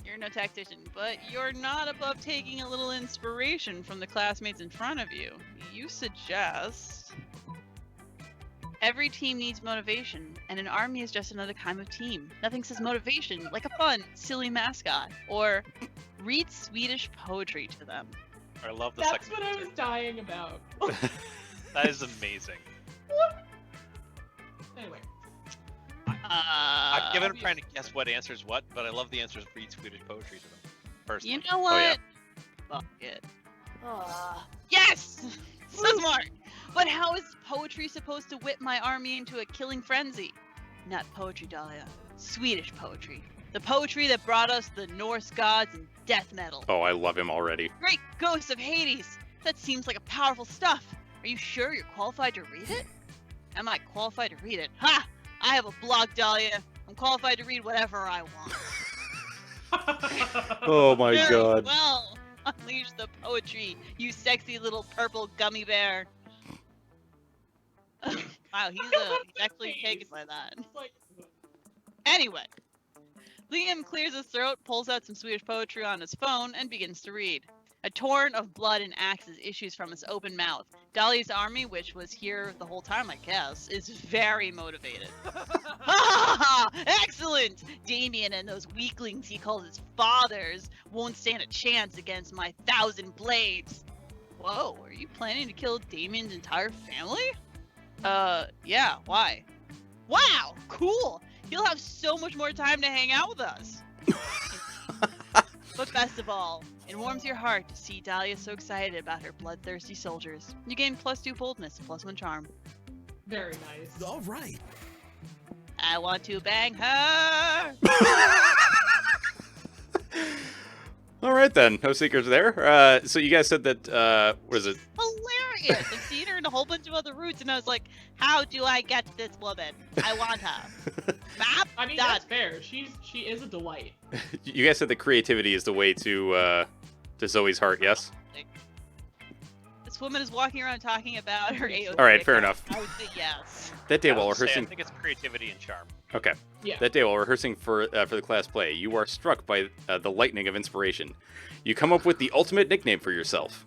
You're no tactician, but you're not above taking a little inspiration from the classmates in front of you. You suggest... Every team needs motivation, and an army is just another kind of team. Nothing says motivation like a fun, silly mascot, or read Swedish poetry to them. I love the That's second what I answer. was dying about. That is amazing. Anyway. I've given up trying to guess what answers what, but I love the answers read Swedish poetry to them. Personally. You know what? Oh, yeah. Fuck it. Yes! So smart! But how is poetry supposed to whip my army into a killing frenzy? Not poetry, Dahlia. Swedish poetry. The poetry that brought us the Norse gods and death metal. Oh, I love him already. Great ghosts of Hades! That seems like a powerful stuff. Are you sure you're qualified to read it? Am I qualified to read it? Ha! I have a blog, Dahlia. I'm qualified to read whatever I want. Oh my Very god. well. Unleash the poetry, you sexy little purple gummy bear. Wow, he's actually taken by that. It's like, Anyway, Liam clears his throat, pulls out some Swedish poetry on his phone, and begins to read. A torrent of blood and axes issues from his open mouth. Dahlia's army, which was here the whole time, I guess, is very motivated. Ha! Excellent! Damien and those weaklings he calls his fathers won't stand a chance against my 1,000 blades. Whoa, are you planning to kill Damien's entire family? Yeah, why? Wow, cool! He'll have so much more time to hang out with us. But best of all, it warms your heart to see Dahlia so excited about her bloodthirsty soldiers. You gain +2 boldness, +1 charm. very nice. All right. I want to bang her! All right then, no seekers there. So you guys said that what is it? Hilarious! I've seen her in a whole bunch of other routes, and I was like, how do I get to this woman? I want her. Map? I mean, Done. that's fair. She is a delight. You guys said that creativity is the way to Zoe's heart. Yes. This woman is walking around talking about her AOC. All right, fair account. enough. I would say yes. That day I while would say, I rehearsing. think it's creativity and charm. Okay. Yeah. That day while rehearsing for the class play, you are struck by the lightning of inspiration. You come up with the ultimate nickname for yourself.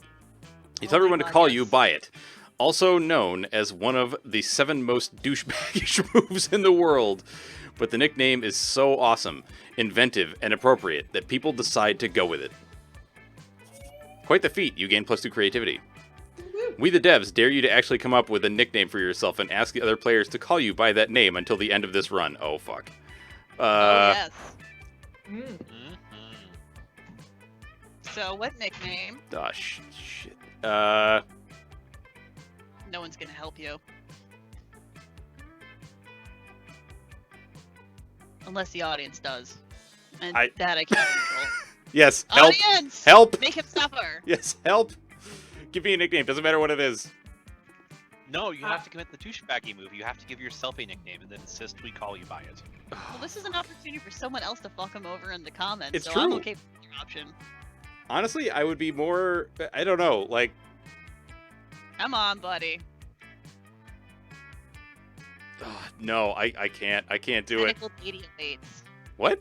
You tell Oh my everyone to God, call you yes. by it. Also known as one of the 7 most douchebaggish moves in the world. But the nickname is so awesome, inventive, and appropriate that people decide to go with it. Quite the feat, you gain +2 creativity. We the devs dare you to actually come up with a nickname for yourself and ask the other players to call you by that name until the end of this run. Oh, fuck. Oh, yes. Mm. Mm-hmm. So, what nickname? Shit. No one's gonna help you. Unless the audience does. And that I can't control. Yes, help! Audience! Help! Make him suffer! Yes, help! Give me a nickname, doesn't matter what it is. No, you have to commit the douchebaggy move. You have to give yourself a nickname and then insist we call you by it. Well, this is an opportunity for someone else to fuck him over in the comments, It's so true. I'm okay with your option. Honestly, I would be more... I don't know, like... Come on, buddy. No, I can't. I can't do it. Tentacled lady awaits. What?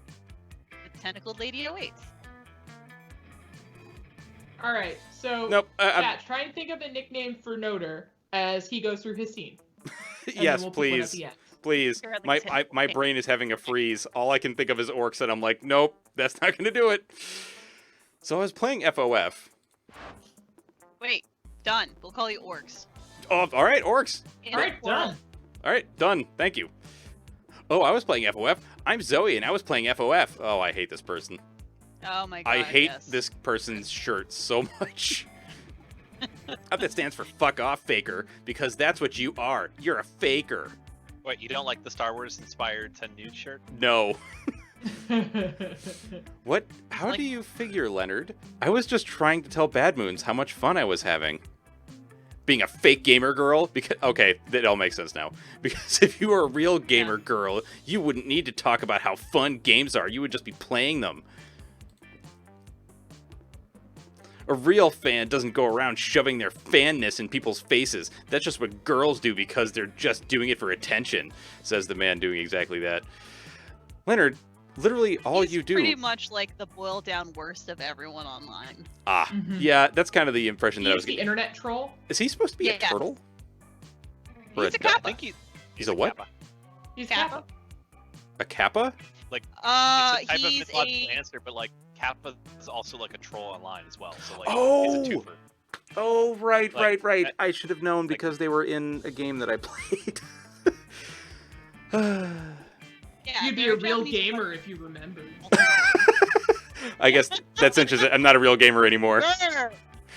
The tentacled lady awaits. All right. So, Nope. Chat, try and think of a nickname for Noder as he goes through his scene. And then Yes, we'll pick one at please. the end. Please. You're at, My, like, my brain is having a freeze. All I can think of is orcs, and I'm like, nope, that's not going to do it. So I was playing FOF. Wait, done. We'll call you orcs. Oh, all right, orcs. In All right, plural. done. All right, done. Thank you. Oh, I was playing FOF. I'm Zoe, and I was playing FOF. Oh, I hate this person. Oh my god. I hate yes. this person's shirt so much. That stands for fuck off, faker, because that's what you are. You're a faker. Wait, you don't like the Star Wars inspired 10 nude shirt? No. What? How Like- do you figure, Leonard? I was just trying to tell Bad Moons how much fun I was having. Being a fake gamer girl? Because okay, that all makes sense now. Because if you were a real gamer girl, you wouldn't need to talk about how fun games are. You would just be playing them. A real fan doesn't go around shoving their fanness in people's faces. That's just what girls do because they're just doing it for attention, says the man doing exactly that. Leonard, literally all He's you do... pretty much like the boiled down worst of everyone online. Ah, Mhm. yeah, that's kind of the impression that I He's was the getting. internet troll. Is he supposed to be a Yeah. turtle? Or He's a duck? I kappa. think He's a what? Kappa. He's Kappa. Kappa. A kappa? It's a type He's of mythological a answer, but like Kappa is also like a troll online as well. So like, Oh! it's a twofer. Oh, right. Like, I should have known because they were in a game that I played. Yeah, You'd be they're a real Japanese gamer if you remembered. I guess that's interesting. I'm not a real gamer anymore. Grr!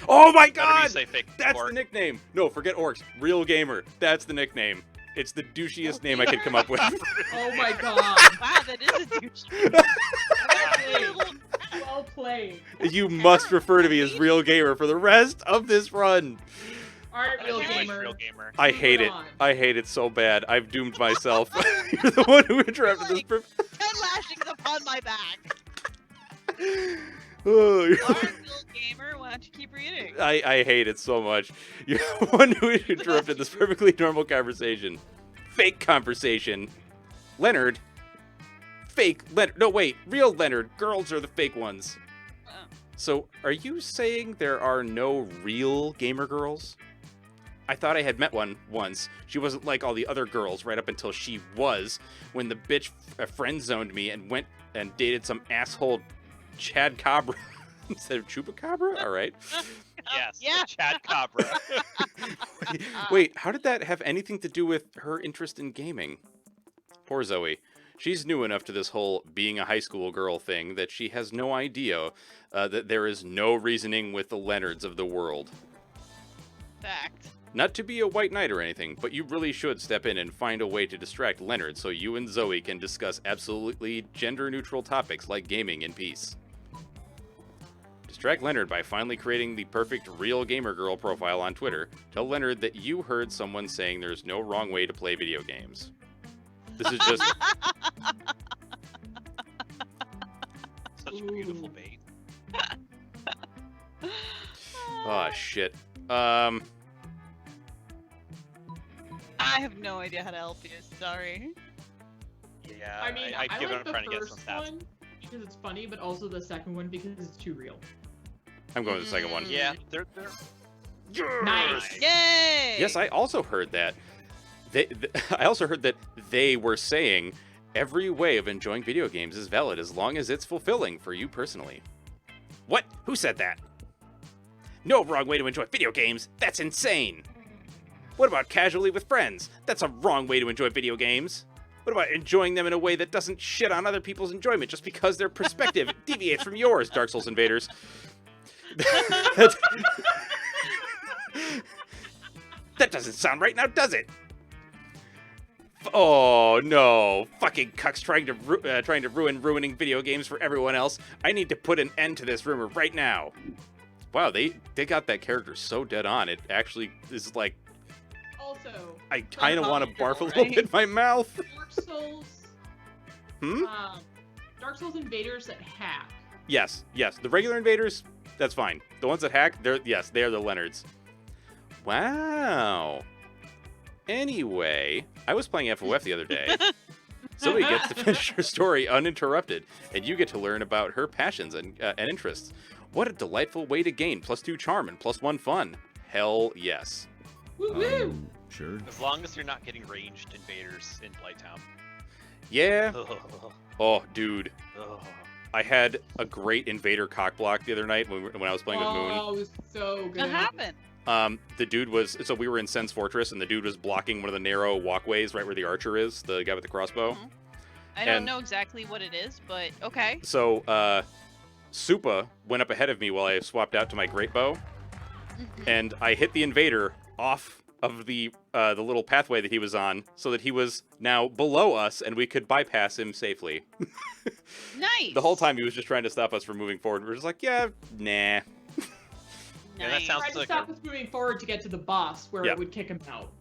Oh my Whenever you god! say fake That's orc, the nickname. No, forget orcs. Real gamer. That's the nickname. It's the douchiest name I could come up with. Oh my god. Wow, that is a douche. Well played. You must refer to me as real gamer for the rest of this run. Alright, real I like gamer. real gamer. I Moving hate it. on. I hate it so bad. I've doomed myself. You're the one who interrupted this. 10 lashings upon my back. Oh, you're- Are a real gamer? Why don't you keep reading? I hate it so much. You're the one who interrupted this perfectly normal conversation. Fake conversation. Leonard. Fake Leonard. No, wait. Real Leonard. Girls are the fake ones. Oh. So, are you saying there are no real gamer girls? I thought I had met one once. She wasn't like all the other girls right up until she was, when the bitch friend zoned me and went and dated some asshole Chad Cabra instead of Chupacabra? All right. Yes. Yeah. Chad Cabra. Wait, how did that have anything to do with her interest in gaming? Poor Zoe. She's new enough to this whole being a high school girl thing that she has no idea that there is no reasoning with the Leonards of the world. Fact. Not to be a white knight or anything, but you really should step in and find a way to distract Leonard so you and Zoe can discuss absolutely gender-neutral topics like gaming in peace. Distract Leonard by finally creating the perfect real gamer girl profile on Twitter. Tell Leonard that you heard someone saying there's no wrong way to play video games. This is just... Such a beautiful bait. Oh, shit. I have no idea how to help you. Sorry. Yeah, I mean, I've I given like up trying the to get some first stats. one because it's funny, but also the second one because it's too real. I'm going with the second one. Yeah, they're Nice. Yay! Yes, I also heard that. I also heard that they were saying every way of enjoying video games is valid as long as it's fulfilling for you personally. What? Who said that? No wrong way to enjoy video games. That's insane. What about casually with friends? That's a wrong way to enjoy video games. What about enjoying them in a way that doesn't shit on other people's enjoyment just because their perspective deviates from yours, Dark Souls invaders? That doesn't sound right now, does it? Oh no! Fucking cucks trying to ruining video games for everyone else. I need to put an end to this rumor right now. Wow, they got that character so dead on. It actually is like Also, I kind of want to Girl, barf a little right? bit in my mouth. Dark Souls, Hmm? Dark Souls invaders that hack. Yes. The regular invaders, that's fine. The ones that hack, they are the Leonards. Wow. Anyway, I was playing FOF the other day. Zoe gets to finish her story uninterrupted, and you get to learn about her passions and interests. What a delightful way to gain +2 charm and +1 fun. Hell yes. Woo woo! Sure. As long as you're not getting ranged invaders in Blighttown. Yeah. Ugh. Oh, dude. Ugh. I had a great invader cockblock the other night when I was playing with Moon. Oh, it was so good. What happened? The dude was, so we were in Sen's Fortress, and the dude was blocking one of the narrow walkways right where the archer is, the guy with the crossbow. Mhm. I don't And- know exactly what it is, but okay. So, Supa went up ahead of me while I swapped out to my great bow, and I hit the invader off of the little pathway that he was on, so that he was now below us, and we could bypass him safely. Nice. The whole time he was just trying to stop us from moving forward. We were just like, yeah, nah. Yeah, that Nice. sounds- Tried to like stop a- us moving forward to get to the boss where Yeah. it would kick him out.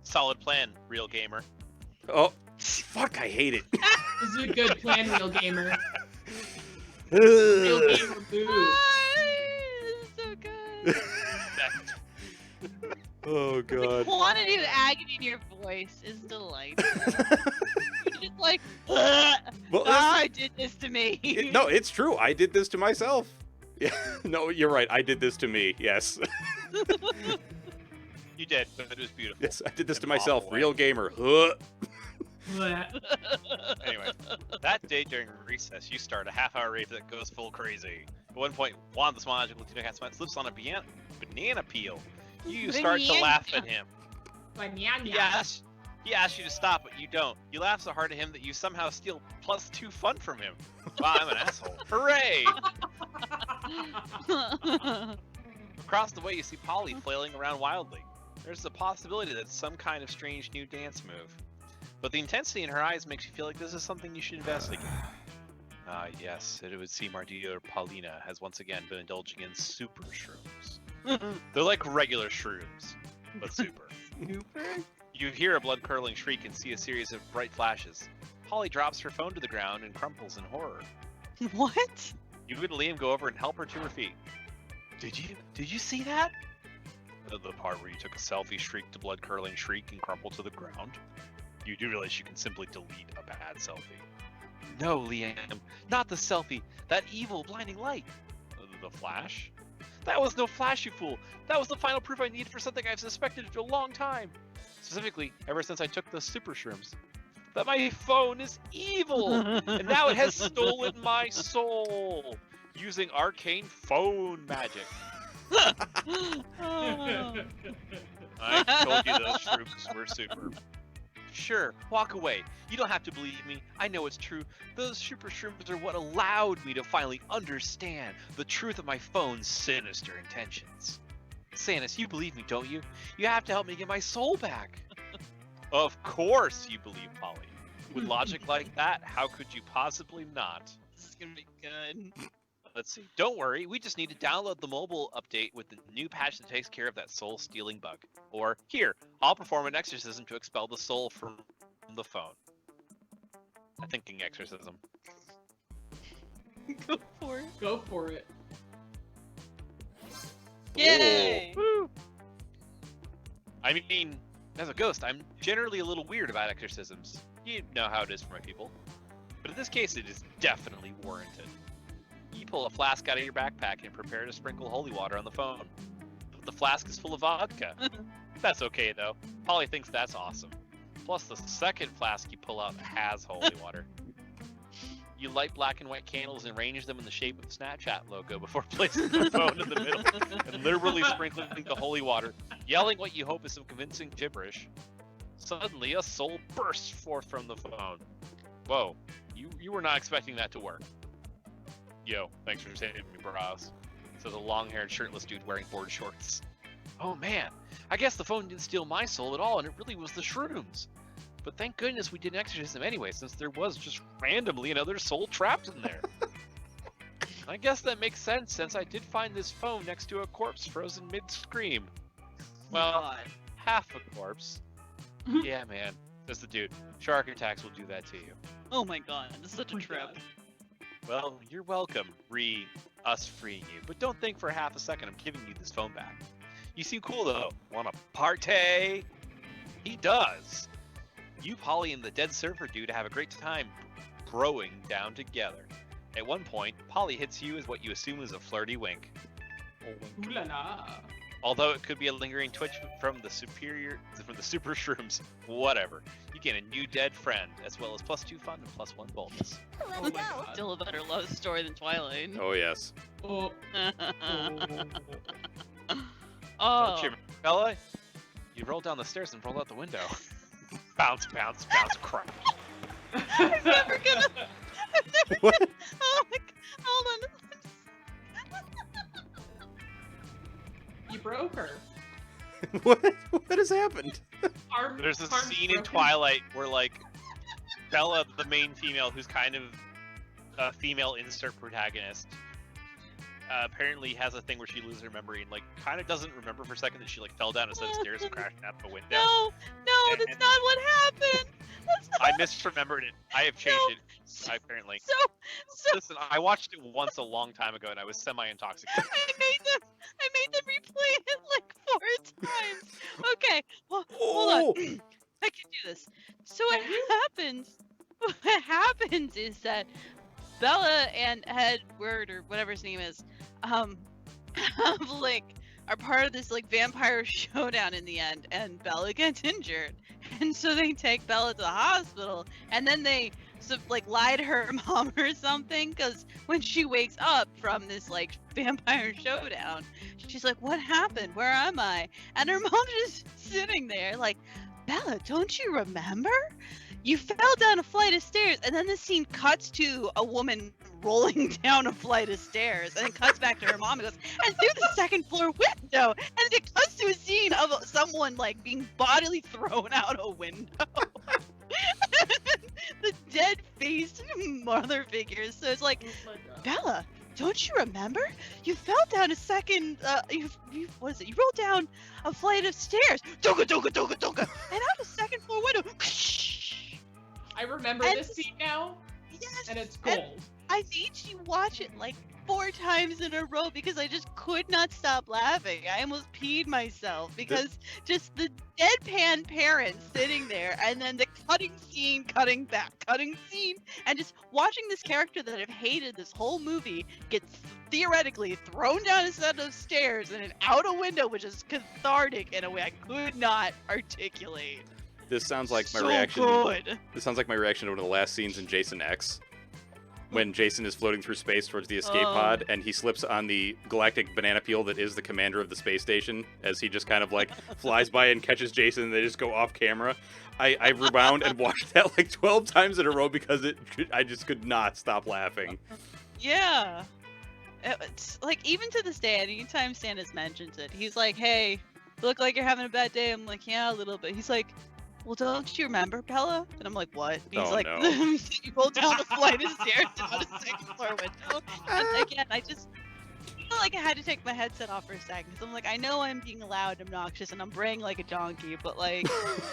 Solid plan, real gamer. Oh, fuck, I hate it. This is a good plan, real gamer. Real gamer move. Ah, this is so good. Oh, The God. quantity of agony in your voice is delightful. You're just like, "Ugh, Well, I did this to me. no, it's true. I did this to myself. Yeah, no, you're right. I did this to me. Yes. You did, but it was beautiful. Yes, I did this to In an myself. awful way. Real gamer. Huh. Anyway, that day during recess, you start a half-hour rave that goes full crazy. At one point, Juan the small magical Latino cat slips on a banana peel. You start to laugh at him. Banana. He asks you to stop, but you don't. You laugh so hard at him that you somehow steal +2 fun from him. Wow, I'm an asshole. Hooray! Across the way, you see Polly flailing around wildly. There's a possibility that it's some kind of strange new dance move. But the intensity in her eyes makes you feel like this is something you should investigate. Ah, yes, it would seem our dear Paulina has once again been indulging in super shrooms. They're like regular shrooms, but super. Super? You hear a blood-curdling shriek and see a series of bright flashes. Polly drops her phone to the ground and crumples in horror. What? You and Liam go over and help her to her feet. Did you see that? The part where you took a selfie, shrieked a blood-curdling shriek, and crumpled to the ground? You do realize you can simply delete a bad selfie. No, Liam, not the selfie. That evil, blinding light. The flash? That was no flash, you fool. That was the final proof I needed for something I've suspected for a long time. Specifically, ever since I took the super shrooms. That my phone is evil, and now it has stolen my soul, using arcane phone magic. I told you those shrooms were super. Sure, walk away. You don't have to believe me. I know it's true. Those super shrooms are what allowed me to finally understand the truth of my phone's sinister intentions. Sanus, you believe me, don't you? You have to help me get my soul back. Of course you believe, Polly. With logic like that, how could you possibly not? This is gonna be good. Let's see. Don't worry, we just need to download the mobile update with the new patch that takes care of that soul-stealing bug. Or, here, I'll perform an exorcism to expel the soul from the phone. A thinking exorcism. Go for it. Go for it. Yay! Woo! I mean, as a ghost, I'm generally a little weird about exorcisms. You know how it is for my people. But in this case, it is definitely warranted. You pull a flask out of your backpack and prepare to sprinkle holy water on the phone. But the flask is full of vodka. That's okay, though. Polly thinks that's awesome. Plus, the second flask you pull out has holy water. You light black and white candles and arrange them in the shape of the Snapchat logo before placing the phone in the middle and liberally sprinkling the holy water, yelling what you hope is some convincing gibberish. Suddenly, a soul bursts forth from the phone. Whoa, you were not expecting that to work. Yo, thanks for saving me, bros. Says a long-haired, shirtless dude wearing board shorts. Oh man, I guess the phone didn't steal my soul at all, and it really was the shrooms. But thank goodness we didn't exorcise him anyway, since there was just randomly another soul trapped in there. I guess that makes sense, since I did find this phone next to a corpse frozen mid-scream. Well, half a corpse. Yeah, man, says the dude. Shark attacks will do that to you. Oh my god, this is such a Oh my trip. God. Well, you're welcome, us freeing you. But don't think for half a second I'm giving you this phone back. You seem cool though. Wanna party? He does. You, Polly, and the dead surfer dude have a great time broing down together. At one point, Polly hits you with what you assume is a flirty wink. Ooh la la. Although it could be a lingering twitch from the super shrooms. Whatever. You get a new dead friend, as well as +2 fun and +1 bonus. Let's Oh my go. God. Still a better love story than Twilight. Oh yes. Oh. Don't you, Bella? You roll down the stairs and roll out the window. Bounce, bounce, bounce, crack. I'm never gonna. What? Oh my god. Hold on. You broke her. What has happened? Arm, There's a arm's scene in broken. Twilight where, like, Bella, the main female, who's kind of a female insert protagonist, apparently has a thing where she loses her memory and, like, kind of doesn't remember for a second that she, like, fell down a set of stairs and crashed out the window. No, that's And- not what happened. That's not I misremembered it. I have changed No. it, apparently. So Listen, I watched it once a long time ago and I was semi-intoxicated. I made them replay it like 4 times. Okay, well, hold on. I can do this. So what happens is that Bella and Edward, or whatever his name is, like are part of this like vampire showdown in the end, and Bella gets injured, And so they take Bella to the hospital, and then they lie to her mom or something, because when she wakes up from this like vampire showdown, she's like, "What happened? Where am I?" And her mom's just sitting there like, "Bella, don't you remember? You fell down a flight of stairs." And then the scene cuts to a woman rolling down a flight of stairs, and it cuts back to her mom and goes, "And through the second floor window." And it cuts to a scene of someone like being bodily thrown out a window. The dead-faced mother figures. So it's like, "Bella, don't you remember? You fell down a second. What is it? You rolled down a flight of stairs. Donka, donka, donka, donka, and out a second floor window." I remember And- this scene now, Yes. and it's gold. I made you watch it like 4 times in a row because I just could not stop laughing. I almost peed myself because just the deadpan parents sitting there, and then the cutting scene, cutting back, cutting scene, and just watching this character that I've hated this whole movie get theoretically thrown down a set of stairs and out a window, which is cathartic in a way I could not articulate. This sounds like my So reaction. good. This sounds like my reaction to one of the last scenes in Jason X, when Jason is floating through space towards the escape pod, and he slips on the galactic banana peel that is the commander of the space station, as he just kind of like flies by and catches Jason, and they just go off camera. I rewound and watched that like 12 times in a row because I just could not stop laughing. Yeah. It's like, even to this day, anytime Sandus mentions it, he's like, "Hey, you look like you're having a bad day." I'm like, "Yeah, a little bit." He's like, "Well, don't you remember, Bella?" And I'm like, "What?" And he's Oh, like, no. "You rolled down a flight of stairs out a second floor window." And again, I just feel like I had to take my headset off for a second, because I'm like, I know I'm being loud and obnoxious and I'm braying like a donkey, but like,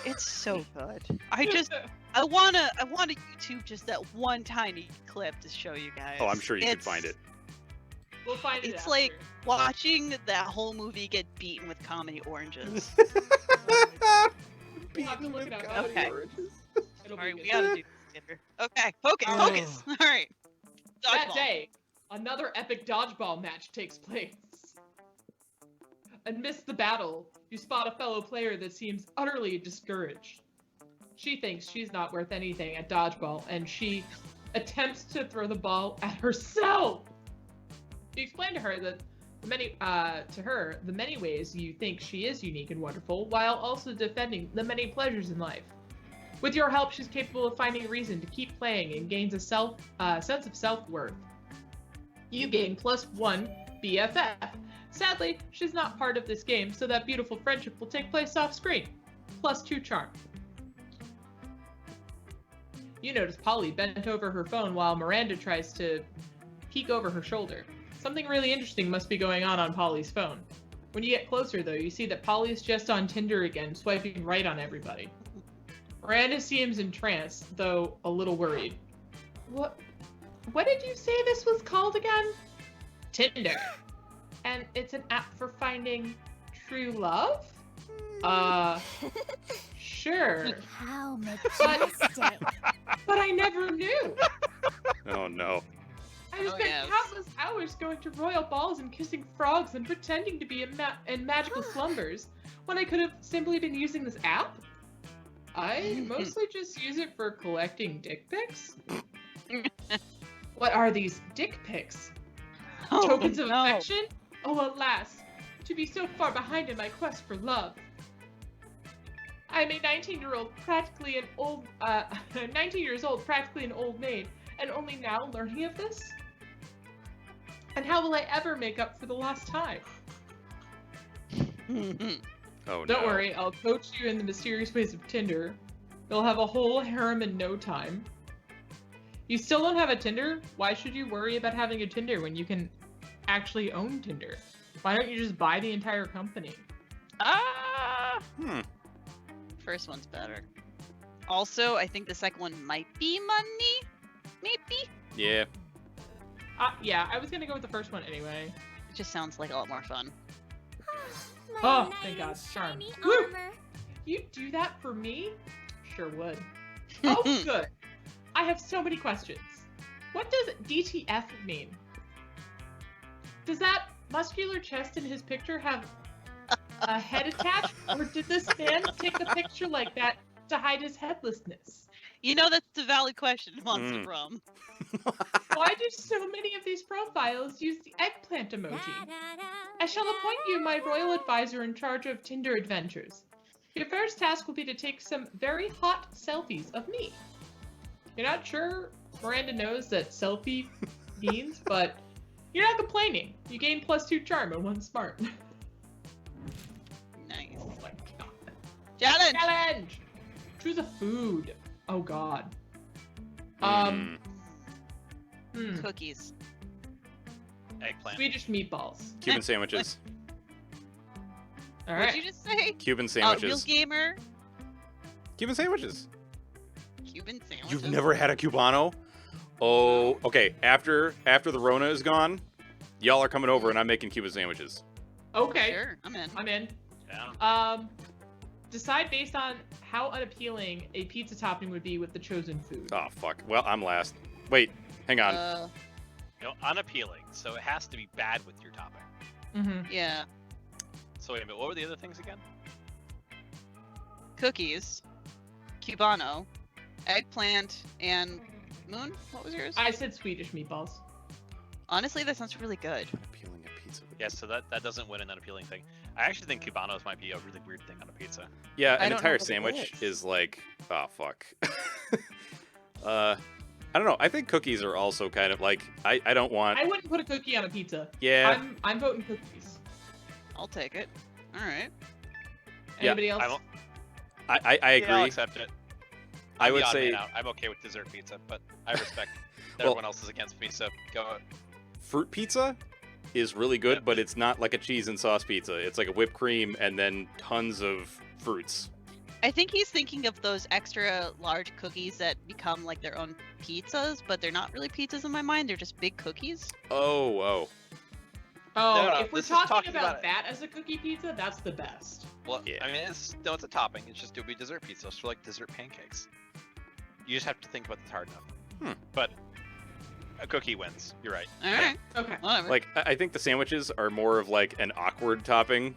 it's so good. I wanna YouTube just that one tiny clip to show you guys. Oh, I'm sure you can find it. We'll find it. It's after. like watching that whole movie get beaten with comedy oranges. We'll have to look it up. Okay. It'll Sorry, be we good. gotta do this later. Okay, focus, Oh. focus. All right. That Dodgeball. day, another epic dodgeball match takes place. Amidst the battle, you spot a fellow player that seems utterly discouraged. She thinks she's not worth anything at dodgeball, and she attempts to throw the ball at herself. You explain to her that the many ways you think she is unique and wonderful, while also defending the many pleasures in life. With your help, she's capable of finding a reason to keep playing and gains a sense of self-worth. You gain +1 BFF. Sadly, she's not part of this game, so that beautiful friendship will take place off-screen. +2 charm. You notice Polly bent over her phone while Miranda tries to peek over her shoulder. Something really interesting must be going on Polly's phone. When you get closer, though, you see that Polly's just on Tinder again, swiping right on everybody. Miranda seems entranced, though a little worried. What did you say this was called again? Tinder. And it's an app for finding true love? Sure. How majestic. But I never knew. Oh no. I spent countless hours going to royal balls and kissing frogs and pretending to be in magical slumbers when I could have simply been using this app? I mostly just use it for collecting dick pics. What are these dick pics? Tokens of affection? Oh, alas, to be so far behind in my quest for love. I'm a 19 years old, practically an old maid, and only now learning of this? And how will I ever make up for the lost time? Oh no. Don't worry, I'll coach you in the mysterious ways of Tinder. You'll have a whole harem in no time. You still don't have a Tinder? Why should you worry about having a Tinder when you can actually own Tinder? Why don't you just buy the entire company? First one's better. Also, I think the second one might be money. Maybe? Yeah. Yeah, I was gonna go with the first one anyway. It just sounds like a lot more fun. Oh, My thank knight God, in charm. shiny Woo! armor. You do that for me? Sure would. Oh, good. I have so many questions. What does DTF mean? Does that muscular chest in his picture have a head attached? Or did this man take the picture like that to hide his headlessness? You know that's a valid question, Monster Mm. Prom. Why do so many of these profiles use the eggplant emoji? I shall appoint you my royal advisor in charge of Tinder adventures. Your first task will be to take some very hot selfies of me. You're not sure Miranda knows that selfie means, but you're not complaining. You gain +2 charm and 1 smart. Nice. Oh my god. Challenge! Challenge! Choose a food. Oh god. Mm. Cookies. Eggplant. Swedish meatballs. Cuban sandwiches. All What'd right. you just say? Cuban Real sandwiches. gamer. Cuban sandwiches. Cuban sandwiches. You've never had a Cubano? Oh, okay. After the Rona is gone, y'all are coming over and I'm making Cuban sandwiches. Okay. Sure, I'm in. I'm in. Yeah. Decide based on how unappealing a pizza topping would be with the chosen food. Oh fuck. Well, I'm last. Wait, hang on. Unappealing, so it has to be bad with your topping. Mm-hmm. Yeah. So wait a minute, what were the other things again? Cookies. Cubano. Eggplant. And Moon? What was yours? I said Swedish meatballs. Honestly, that sounds really good. Appealing a pizza. Yeah, so that doesn't win an unappealing thing. I actually think Cubanos might be a really weird thing on a pizza. Yeah, I an don't know entire what it sandwich is. is like, oh fuck. I don't know. I think cookies are also kind of like I don't want. I wouldn't put a cookie on a pizza. Yeah. I'm voting cookies. I'll take it. Alright. Yeah, Anybody else? I Yeah, I'll agree. accept it. I I'm would the odd say man out. I'm okay with dessert pizza, but I respect that Well- everyone else is against me, so go. fruit pizza is really good, Yep. but it's not like a cheese and sauce pizza. It's like a whipped cream and then tons of fruits. I think he's thinking of those extra large cookies that become like their own pizzas, but they're not really pizzas in my mind. They're just big cookies. Oh, Oh, No, if we're this is talking talking about about it. that as a cookie pizza, that's the best. Well, Yeah. I mean, it's a topping. It's just it'll be dessert pizza. It's like dessert pancakes. You just have to think about this hard enough. But a cookie wins. You're right. Alright. Okay. Whatever. like I think the sandwiches are more of like an awkward topping.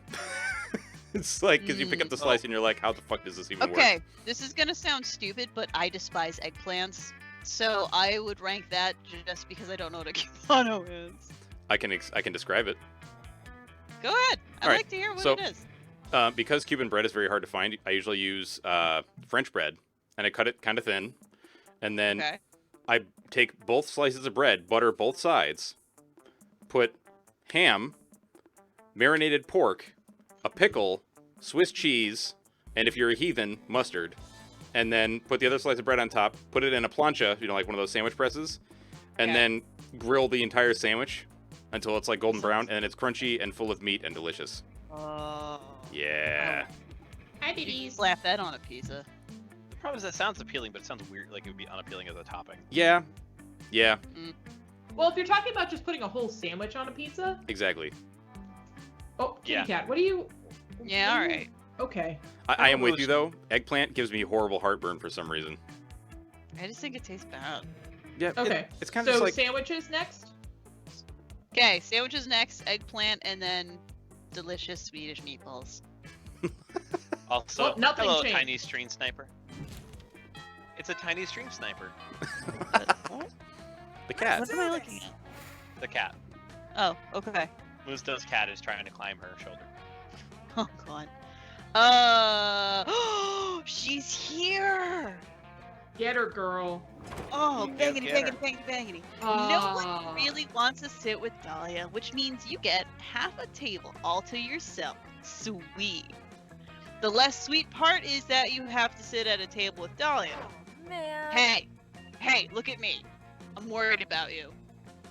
It's like because you pick up the slice and you're like, how the fuck does this even work? Okay, this is gonna sound stupid, but I despise eggplants. So I would rank that just because I don't know what a cubano is. I can describe it. Go ahead. I'd Alright, like to hear what so- it is. Because Cuban bread is very hard to find, I usually use French bread, and I cut it kind of thin, and then Okay. I take both slices of bread, butter both sides, put ham, marinated pork, a pickle, Swiss cheese, and if you're a heathen, mustard, and then put the other slice of bread on top, put it in a plancha, like one of those sandwich presses, and Yeah. then grill the entire sandwich until it's like golden brown, and then it's crunchy and full of meat and delicious. Oh. Yeah. Hi, You babies. slap that on a pizza. The problem is that sounds appealing, but it sounds weird. Like it would be unappealing as a topping. Yeah. Yeah, Well, if you're talking about just putting a whole sandwich on a pizza, exactly. oh, kitty Yeah. cat, what do you? Yeah, what do you- alright. Okay. I am with Almost. you though. Eggplant gives me horrible heartburn for some reason. I just think it tastes bad. Yeah. Okay. It's kind So of just like sandwiches next. Okay, sandwiches next, eggplant, and then delicious Swedish meatballs. Also, Well, nothing hello, changed. tiny stream sniper. It's a tiny stream sniper. the cat. What am I looking at? The cat. Oh, okay. Musto's cat is trying to climb her shoulder. Oh god. She's here! Get her, girl. Oh, You bangity, get her. bangity, bangity, bangity. No Ah. one really wants to sit with Dahlia, which means you get half a table all to yourself. Sweet. The less sweet part is that you have to sit at a table with Dahlia. Man. Hey, look at me. I'm worried about you.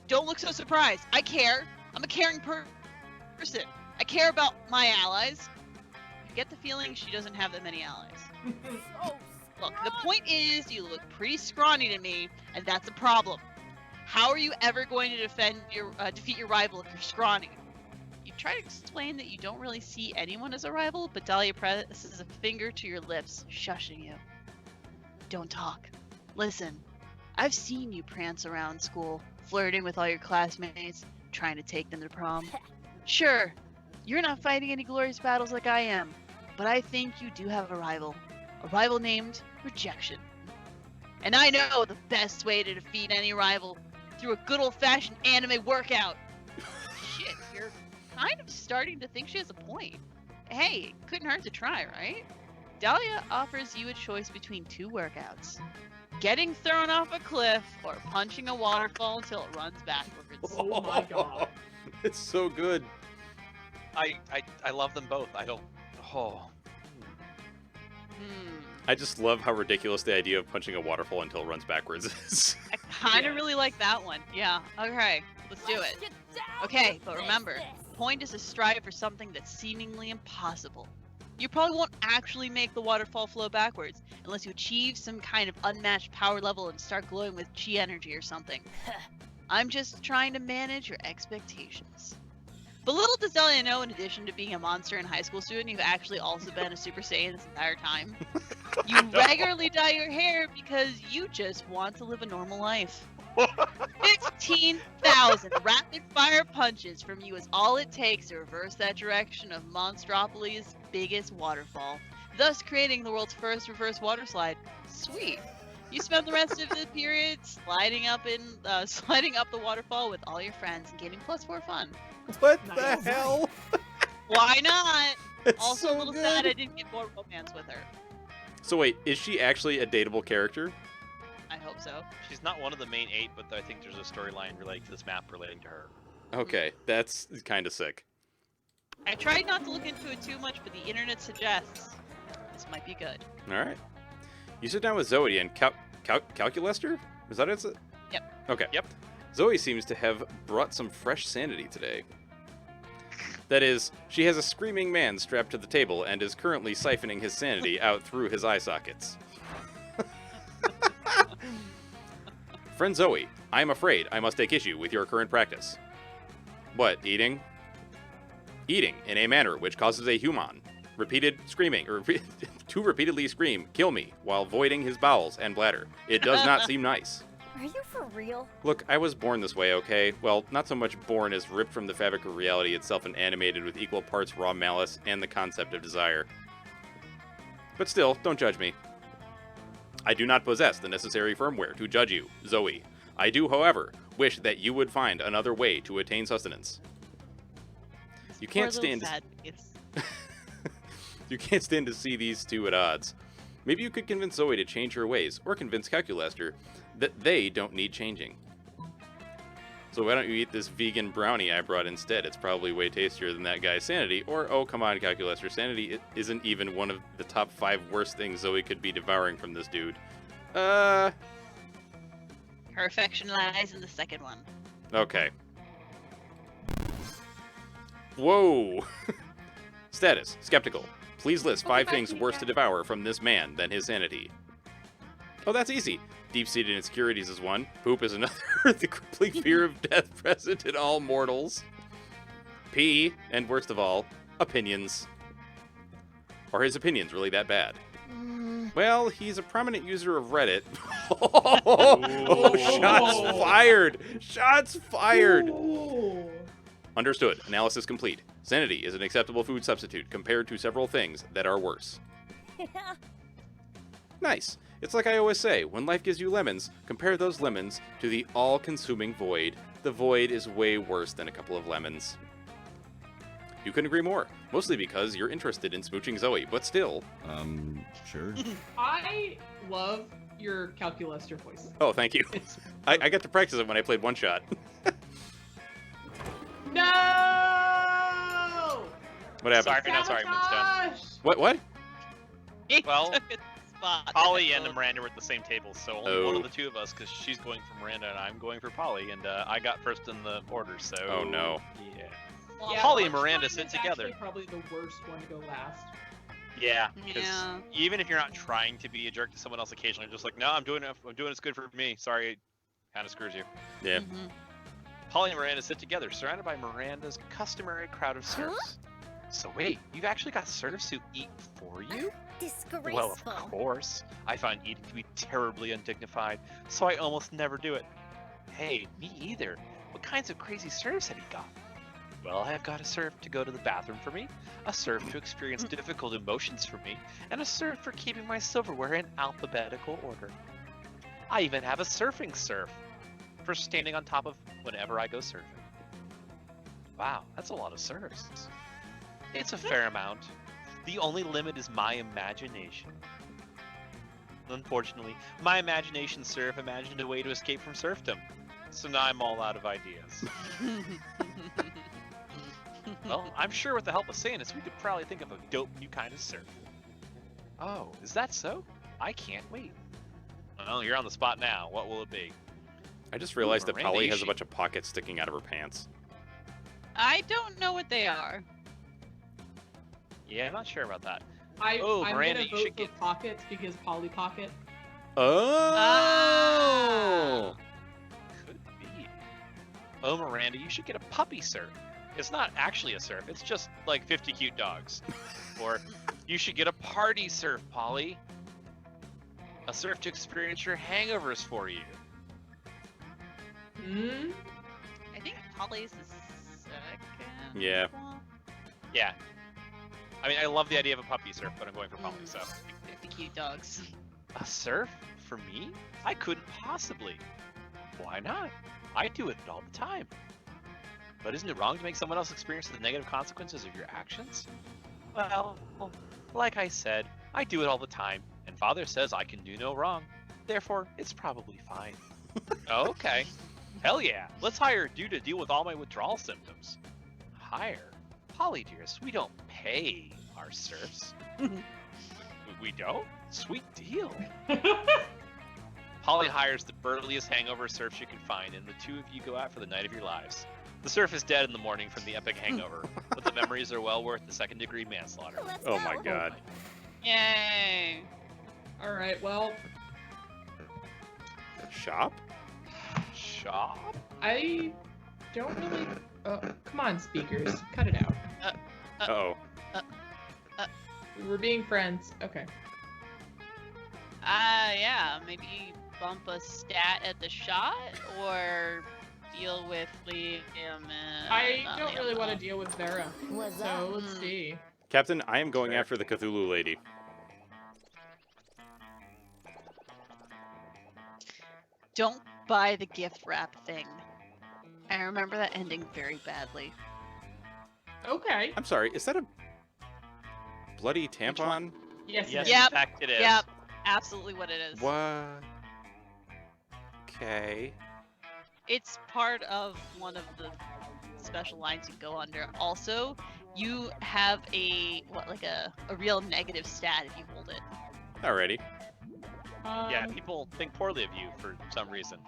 Don't look so surprised. I care. I'm a caring person. I care about my allies. I get the feeling she doesn't have that many allies. Oh, Look, the point is, you look pretty scrawny to me, and that's a problem. How are you ever going to defeat your rival if you're scrawny? You try to explain that you don't really see anyone as a rival, but Dahlia presses a finger to your lips, shushing you. Don't talk. Listen, I've seen you prance around school, flirting with all your classmates, trying to take them to prom. Sure, you're not fighting any glorious battles like I am, but I think you do have a rival. a rival named Rejection. And I know the best way to defeat any rival through a good old-fashioned anime workout. Shit, you're kind of starting to think she has a point. Hey, couldn't hurt to try, right? Dahlia offers you a choice between 2 workouts. Getting thrown off a cliff or punching a waterfall until it runs backwards. Oh my god. It's so good. I love them both. I don't. Oh. I just love how ridiculous the idea of punching a waterfall until it runs backwards is. I kind of really like that one. Yeah. Okay. Let's do it. Okay, but remember, the point is to strive for something that's seemingly impossible. You probably won't actually make the waterfall flow backwards unless you achieve some kind of unmatched power level and start glowing with chi energy or something. I'm just trying to manage your expectations. But little does Dahlia know, in addition to being a monster and high school student, you've actually also been a Super Saiyan this entire time. You regularly dye your hair because you just want to live a normal life. 15,000 rapid-fire punches from you is all it takes to reverse that direction of Monstropolis' biggest waterfall, thus creating the world's first reverse water slide. Sweet. You spend the rest of the period sliding up the waterfall with all your friends and getting +4 fun. What Nice. the hell? Why not? It's Also so a little good. sad I didn't get more romance with her. So wait, is she actually a dateable character? I hope so. She's not one of the main 8, but I think there's a storyline relating to this map relating to her. Okay, that's kind of sick. I tried not to look into it too much, but the internet suggests this might be good. All right. You sit down with Zoe and Calculester? Is that it? Yep. Okay. Yep. Zoe seems to have brought some fresh sanity today. That is, she has a screaming man strapped to the table and is currently siphoning his sanity out through his eye sockets. Friend Zoe, I am afraid I must take issue with your current practice. What, eating? Eating in a manner which causes a human to repeatedly scream, "Kill me," while voiding his bowels and bladder. It does not seem nice. Are you for real? Look, I was born this way, okay? Well, not so much born as ripped from the fabric of reality itself and animated with equal parts raw malice and the concept of desire. But still, don't judge me. I do not possess the necessary firmware to judge you, Zoe. I do, however, wish that you would find another way to attain sustenance. You can't stand. You can't stand to see these two at odds. Maybe you could convince Zoe to change her ways, or convince Calculester that they don't need changing. So why don't you eat this vegan brownie I brought instead? It's probably way tastier than that guy's sanity. Or, oh, come on, Calculester, sanity isn't even one of the top 5 worst things Zoe could be devouring from this dude. Perfection lies in the second one. Okay. Whoa! Status, skeptical. Please list 5 things worse to devour from this man than his sanity. Oh, that's easy. Deep-seated insecurities is one. Poop is another. The complete fear of death present in all mortals. P, and worst of all, opinions. Are his opinions really that bad? Well, he's a prominent user of Reddit. Oh, shots fired! Shots fired! Ooh. Understood. Analysis complete. Sanity is an acceptable food substitute compared to several things that are worse. Nice. It's like I always say, when life gives you lemons, compare those lemons to the all-consuming void. The void is way worse than a couple of lemons. You couldn't agree more. Mostly because you're interested in smooching Zoe, but still. Sure. I love your Calculester voice. Oh, thank you. It's I got to practice it when I played One Shot. no. What happened? Sorry, no, sorry, Moonstone. Sabotage! What? He Well, took a spot. Polly and Miranda were at the same table, so only one Oh. of the two of us, because she's going for Miranda and I'm going for Polly, and I got first in the order, so... Oh, no. Yeah. Well, Yeah, Polly and lunchtime Miranda is sit together. actually probably the worst one to go last. Yeah, because Yeah. even if you're not trying to be a jerk to someone else occasionally, just like, no, I'm doing it's good for me. Sorry, kind of screws you. Yeah. Mhm. Polly and Miranda sit together, surrounded by Miranda's customary crowd of serfs. So wait, you've actually got serfs who eat for you? Disgraceful. Well, of course. I find eating to be terribly undignified, so I almost never do it. Hey, me either. What kinds of crazy serfs have you got? Well, I have got a surf to go to the bathroom for me, a surf to experience difficult emotions for me, and a surf for keeping my silverware in alphabetical order. I even have a surfing surf for standing on top of whenever I go surfing. Wow, that's a lot of surfs. It's a fair amount. The only limit is my imagination. Unfortunately, my imagination surf imagined a way to escape from serfdom. So now I'm all out of ideas. Well, I'm sure with the help of Sanus, we could probably think of a dope new kind of surf. Oh, is that so? I can't wait. Well, you're on the spot now. What will it be? I just realized that Miranda, Polly you has a should- bunch of pockets sticking out of her pants. I don't know what they are. Yeah, I'm not sure about that. I'm Miranda, gonna you vote should for get... pockets because Polly Pocket. Oh! Could be. Oh, Miranda, you should get a puppy surf. It's not actually a surf. It's just like 50 cute dogs. Or you should get a party surf, Polly. A surf to experience your hangovers for you. Hmm. I think Polly's the second. Yeah. one. Yeah. I mean, I love the idea of a puppy surf, but I'm going for Polly, so. 50 cute dogs. A surf? For me? I couldn't possibly. Why not? I do it all the time. But isn't it wrong to make someone else experience the negative consequences of your actions? Well, like I said, I do it all the time, and Father says I can do no wrong. Therefore, it's probably fine. Okay. Hell yeah. Let's hire a dude to deal with all my withdrawal symptoms. Hire? Polly dearest, we don't pay our serfs. We don't? Sweet deal. Polly hires the burliest hangover surf she can find, and the two of you go out for the night of your lives. The surf is dead in the morning from the epic hangover, but the memories are well worth the second-degree manslaughter. Let's Oh go. my god. Yay! All right. Well, Shop? Shop? I don't really. Oh, come on, speakers, cut it out. Uh-oh. We were being friends. Okay. Yeah, maybe bump a stat at the shot or deal with Liam. I don't really want to deal with Vera. What's So up? let's see. Captain, I am going after the Cthulhu lady. Don't buy the gift wrap thing. I remember that ending very badly. Okay. I'm sorry, is that a bloody tampon? Yes. Yes, it is. Yep. in fact it is. Yep, absolutely what it is. What? Okay. It's part of one of the special lines you go under. Also, you have a real negative stat if you hold it. Alrighty. Yeah, people think poorly of you for some reason.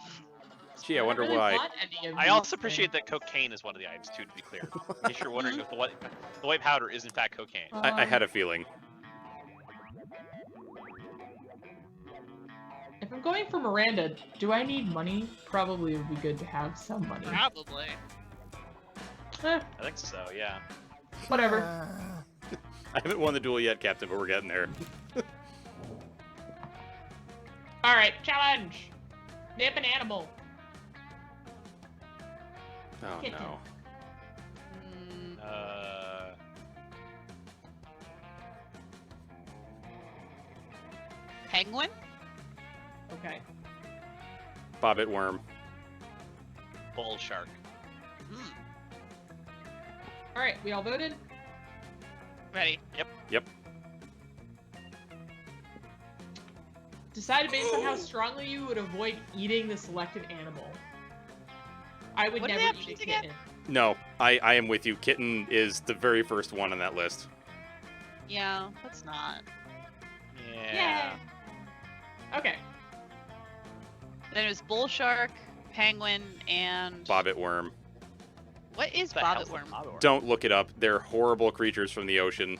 Gee, I wonder don't really why. want any of I these also appreciate things. that cocaine is one of the items too, to be clear. In case you're wondering if the white powder is in fact cocaine. I had a feeling. If I'm going for Miranda, do I need money? Probably it would be good to have some money. Probably. Eh, I think so, yeah. whatever. I haven't won the duel yet, Captain, but we're getting there. All right, challenge. Nip an animal. Oh Kitten. no. Mm, penguin? Okay. Bobbit worm. Bull shark. Hmm. All right, we all voted. Ready. Yep. Decided based on how strongly you would avoid eating the selected animal. I would What are the never eat a options again? kitten. No, I am with you. Kitten is the very first one on that list. Yeah, let's not. Yeah. Okay. Then it was bull shark, penguin, and Bobbit worm. what is What the bobbit hell's a worm? bobbit worm? Don't look it up. They're horrible creatures from the ocean.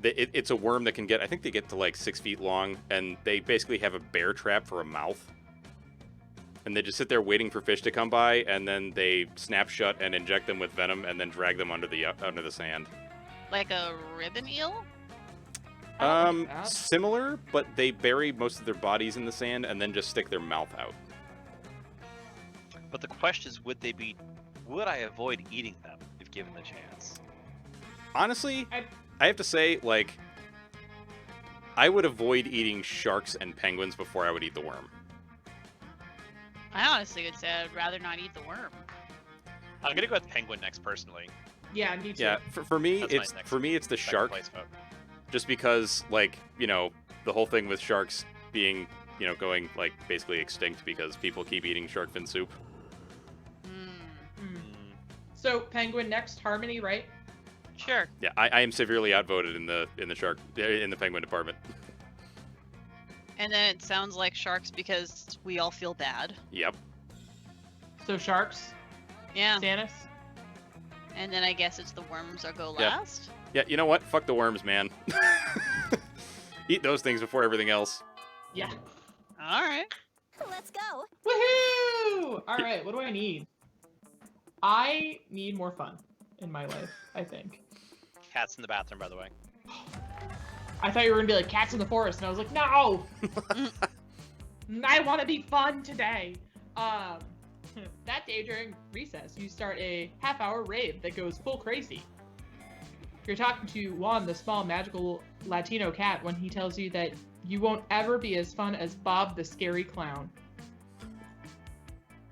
It's a worm that can get, I think they get to like 6 feet long, and they basically have a bear trap for a mouth. And they just sit there waiting for fish to come by, and then they snap shut and inject them with venom, and then drag them under the sand. Like a ribbon eel? I don't like that. Similar, but they bury most of their bodies in the sand and then just stick their mouth out. But the question is, would I avoid eating them if given the chance. Honestly, I have to say, like, I would avoid eating sharks and penguins before I would eat the worm. I honestly would say I'd rather not eat the worm. I'm gonna go with penguin next, personally. Yeah, me too. Yeah, for me, That's my it's next- for me it's the second shark, place vote. just because, like, you know, the whole thing with sharks being, you know, going like basically extinct because people keep eating shark fin soup. Mm. Mm. Mm, So penguin next, Harmony, right? Sure. Yeah, I am severely outvoted in the penguin department. And then it sounds like sharks because we all feel bad. Yep. So sharks, Yeah. Stannis. And then I guess it's the worms that go Yeah. last. Yeah, you know what? Fuck the worms, man. Eat those things before everything else. Yeah. All right. Let's go. Woohoo! All right, what do I need? I need more fun in my life, I think. Cats in the bathroom, by the way. I thought you were gonna be like cats in the forest, and I was like, no! I want to be fun today. That day during recess, you start a half-hour rave that goes full crazy. You're talking to Juan, the small magical Latino cat, when he tells you that you won't ever be as fun as Bob the scary clown.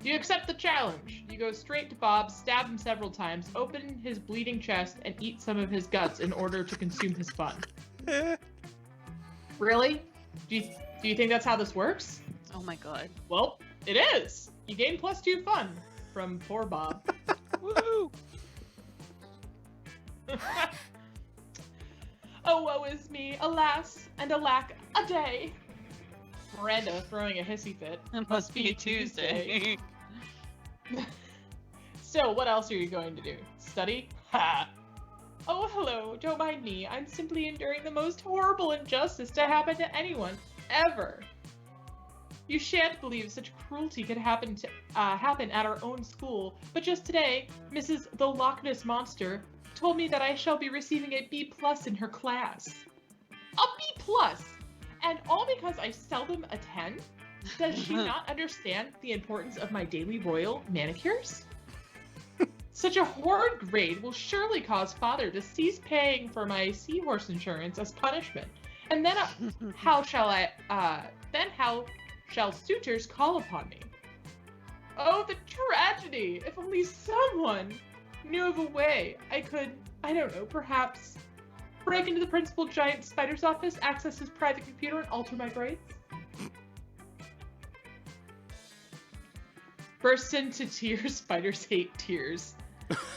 You accept the challenge. You go straight to Bob, stab him several times, open his bleeding chest, and eat some of his guts in order to consume his fun. Really? Do you think that's how this works? Oh my god. Well, it is. You gain +2 fun from poor Bob. Woo! Oh, woe is me, alas, and alack a day. Miranda throwing a hissy fit. It must be a Tuesday. So, what else are you going to do? Study? Ha! Oh, hello, don't mind me. I'm simply enduring the most horrible injustice to happen to anyone, ever. You shan't believe such cruelty could happen at our own school, but just today, Mrs. the Loch Ness Monster told me that I shall be receiving a B+ in her class. A B+! And all because I seldom attend? Does she not understand the importance of my daily royal manicures? Such a horrid grade will surely cause father to cease paying for my seahorse insurance as punishment. And then how shall suitors call upon me? Oh, the tragedy! If only someone knew of a way I could, I don't know, perhaps break into the principal giant spider's office, access his private computer, and alter my grades? Bursts into tears, spiders hate tears.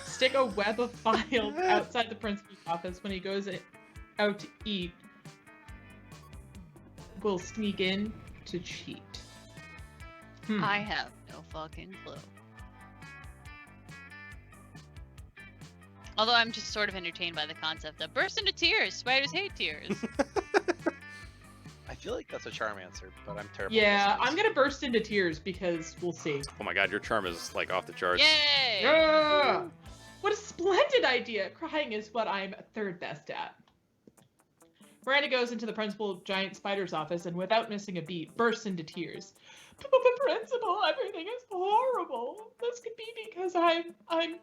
Stick a web of files outside the principal's office when he goes out to eat. Will sneak in to cheat. I have no fucking clue. Although I'm just sort of entertained by the concept of burst into tears. Spiders hate tears. I feel like that's a charm answer, but I'm terrible. Yeah, at this. I'm gonna burst into tears because we'll see. Oh my god, your charm is like off the charts. Yay! Yeah! What a splendid idea! Crying is what I'm third best at. Miranda goes into the principal giant spider's office and, without missing a beat, bursts into tears. Principal, everything is horrible. This could be because I'm having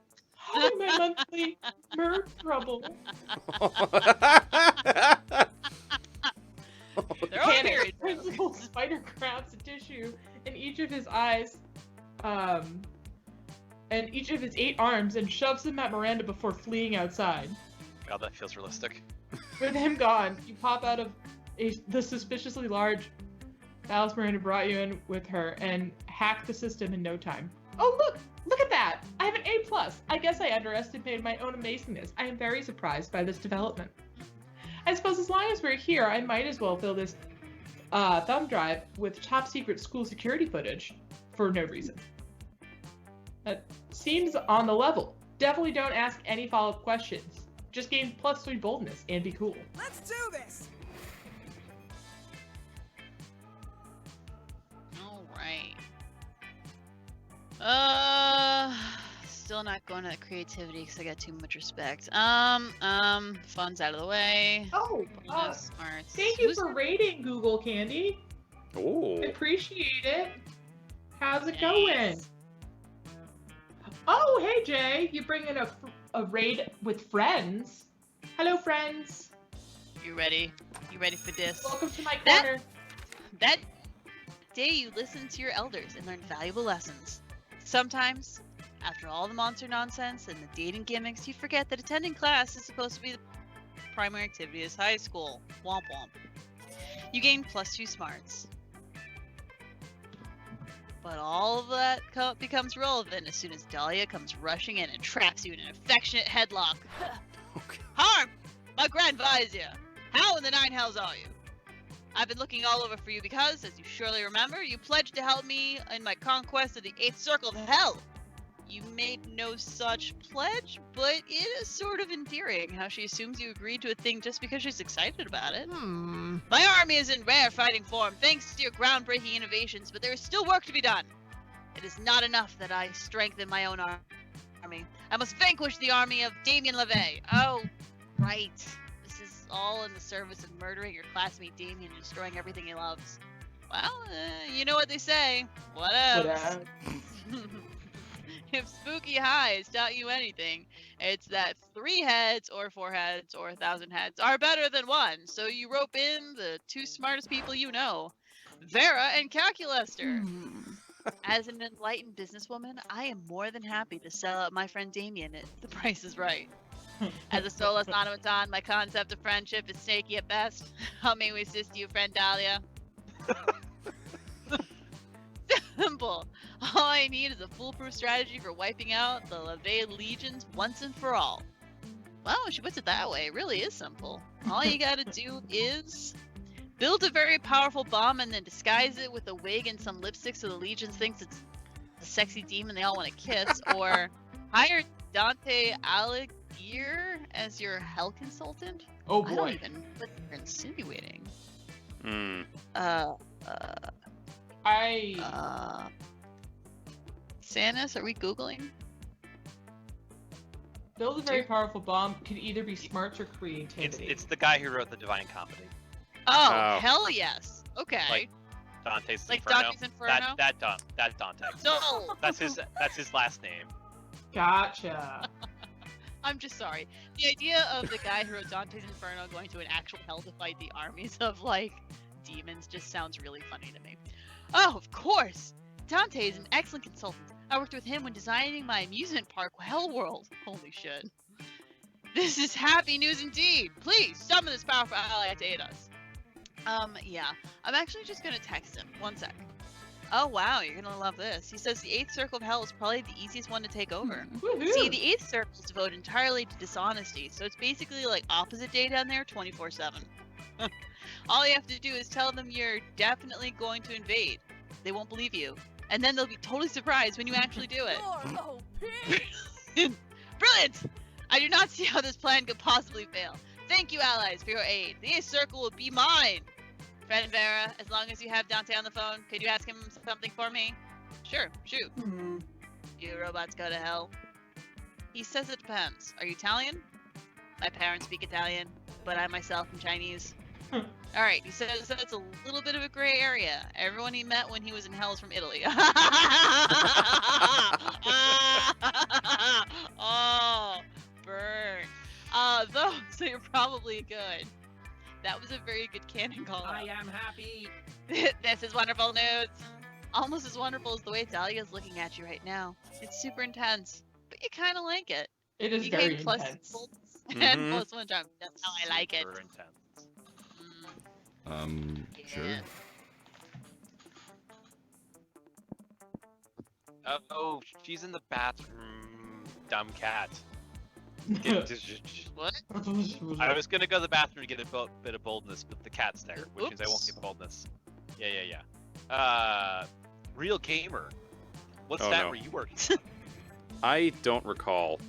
my monthly merc trouble. They're all Panic. married. Principal spider grabs a tissue in each of his eyes, and each of his 8 arms, and shoves them at Miranda before fleeing outside. God, that feels realistic. With him gone, you pop out of the suspiciously large Alice Miranda brought you in with her and hack the system in no time. Oh, look at that! I have an A+. I guess I underestimated my own amazingness. I am very surprised by this development. I suppose as long as we're here, I might as well fill this thumb drive with top secret school security footage for no reason. That seems on the level. Definitely don't ask any follow-up questions. Just gain +3 boldness and be cool. Let's do this! Alright. Still not going to creativity because I got too much respect. Fun's out of the way. Oh, Bonus, smarts. thank you Who's for rating, Google Candy. Oh. I appreciate it. How's it Nice. going? Oh, hey Jay, you bringing a raid with friends. Hello, friends. You ready? You ready for this? Welcome to my That- corner. That day you listened to your elders and learned valuable lessons. Sometimes, after all the monster nonsense and the dating gimmicks, you forget that attending class is supposed to be the primary activity of high school. Womp womp. You gain +2 smarts. But all of that becomes relevant as soon as Dahlia comes rushing in and traps you in an affectionate headlock. Okay. Harm! My grand vizier! How in the nine hells are you? I've been looking all over for you because, as you surely remember, you pledged to help me in my conquest of the 8th Circle of Hell. You made no such pledge, but it is sort of endearing how she assumes you agreed to a thing just because she's excited about it. My army is in rare fighting form thanks to your groundbreaking innovations, but there is still work to be done. It is not enough that I strengthen my own army. I must vanquish the army of Damien LeVay. Oh, right. This is all in the service of murdering your classmate Damien and destroying everything he loves. Well, you know what they say. What else? If Spooky High has taught you anything, it's that 3 heads or 4 heads or 1,000 heads are better than 1. So you rope in the 2 smartest people you know, Vera and Calculester. As an enlightened businesswoman, I am more than happy to sell out my friend Damien if the price is right. As a soulless automaton, my concept of friendship is snaky at best. Help me assist you, friend Dahlia. Simple. All I need is a foolproof strategy for wiping out the LeVay legions once and for all. Well, she puts it that way. It really is simple. All you gotta do is build a very powerful bomb and then disguise it with a wig and some lipstick so the legions thinks it's a sexy demon they all want to kiss, or hire Dante Alighieri as your hell consultant. Oh I don't boy. even know what you're insinuating. Hmm. Sanis, are we Googling? Build a very powerful bomb could either be smarts or creativity. It's the guy who wrote the Divine Comedy. Oh, Oh. hell yes. Okay. Like Dante's Like Inferno. Dante's Inferno? That Dante. So, That's his last name. Gotcha. I'm just sorry. The idea of the guy who wrote Dante's Inferno going to an actual hell to fight the armies of, like, demons just sounds really funny to me. Oh, of course! Dante is an excellent consultant. I worked with him when designing my amusement park, Hell World. Holy shit. This is happy news indeed! Please, summon this powerful ally to aid us. Yeah. I'm actually just gonna text him. One sec. Oh wow, you're gonna love this. He says the 8th Circle of Hell is probably the easiest one to take over. Woohoo! See, the 8th Circle is devoted entirely to dishonesty, so it's basically like opposite day down there 24/7. All you have to do is tell them you're definitely going to invade. They won't believe you. And then they'll be totally surprised when you actually do it. Brilliant! I do not see how this plan could possibly fail. Thank you, allies, for your aid. The 8th Circle will be mine! Friend Vera, as long as you have Dante on the phone, could you ask him something for me? Sure, shoot. You robots go to hell. He says it depends. Are you Italian? My parents speak Italian, but I myself am Chinese. Alright, he says that's a little bit of a gray area. Everyone he met when he was in hell is from Italy. Oh, burn. Though, so you're probably good. That was a very good canon call. I am happy. This is wonderful news. Almost as wonderful as the way Dahlia's looking at you right now. It's super intense, but you kind of like it. It is You very gain plus intense. bolts and Mhm. plus 1 charm. That's how I like it. Super intense. Sure. Yeah. Oh, she's in the bathroom. Dumb cat. What? I was gonna go to the bathroom to get a bit of boldness, but the cat's there, which means I won't Oops. get boldness. Yeah. Real gamer. What's Oh, that no. where you work? I don't recall.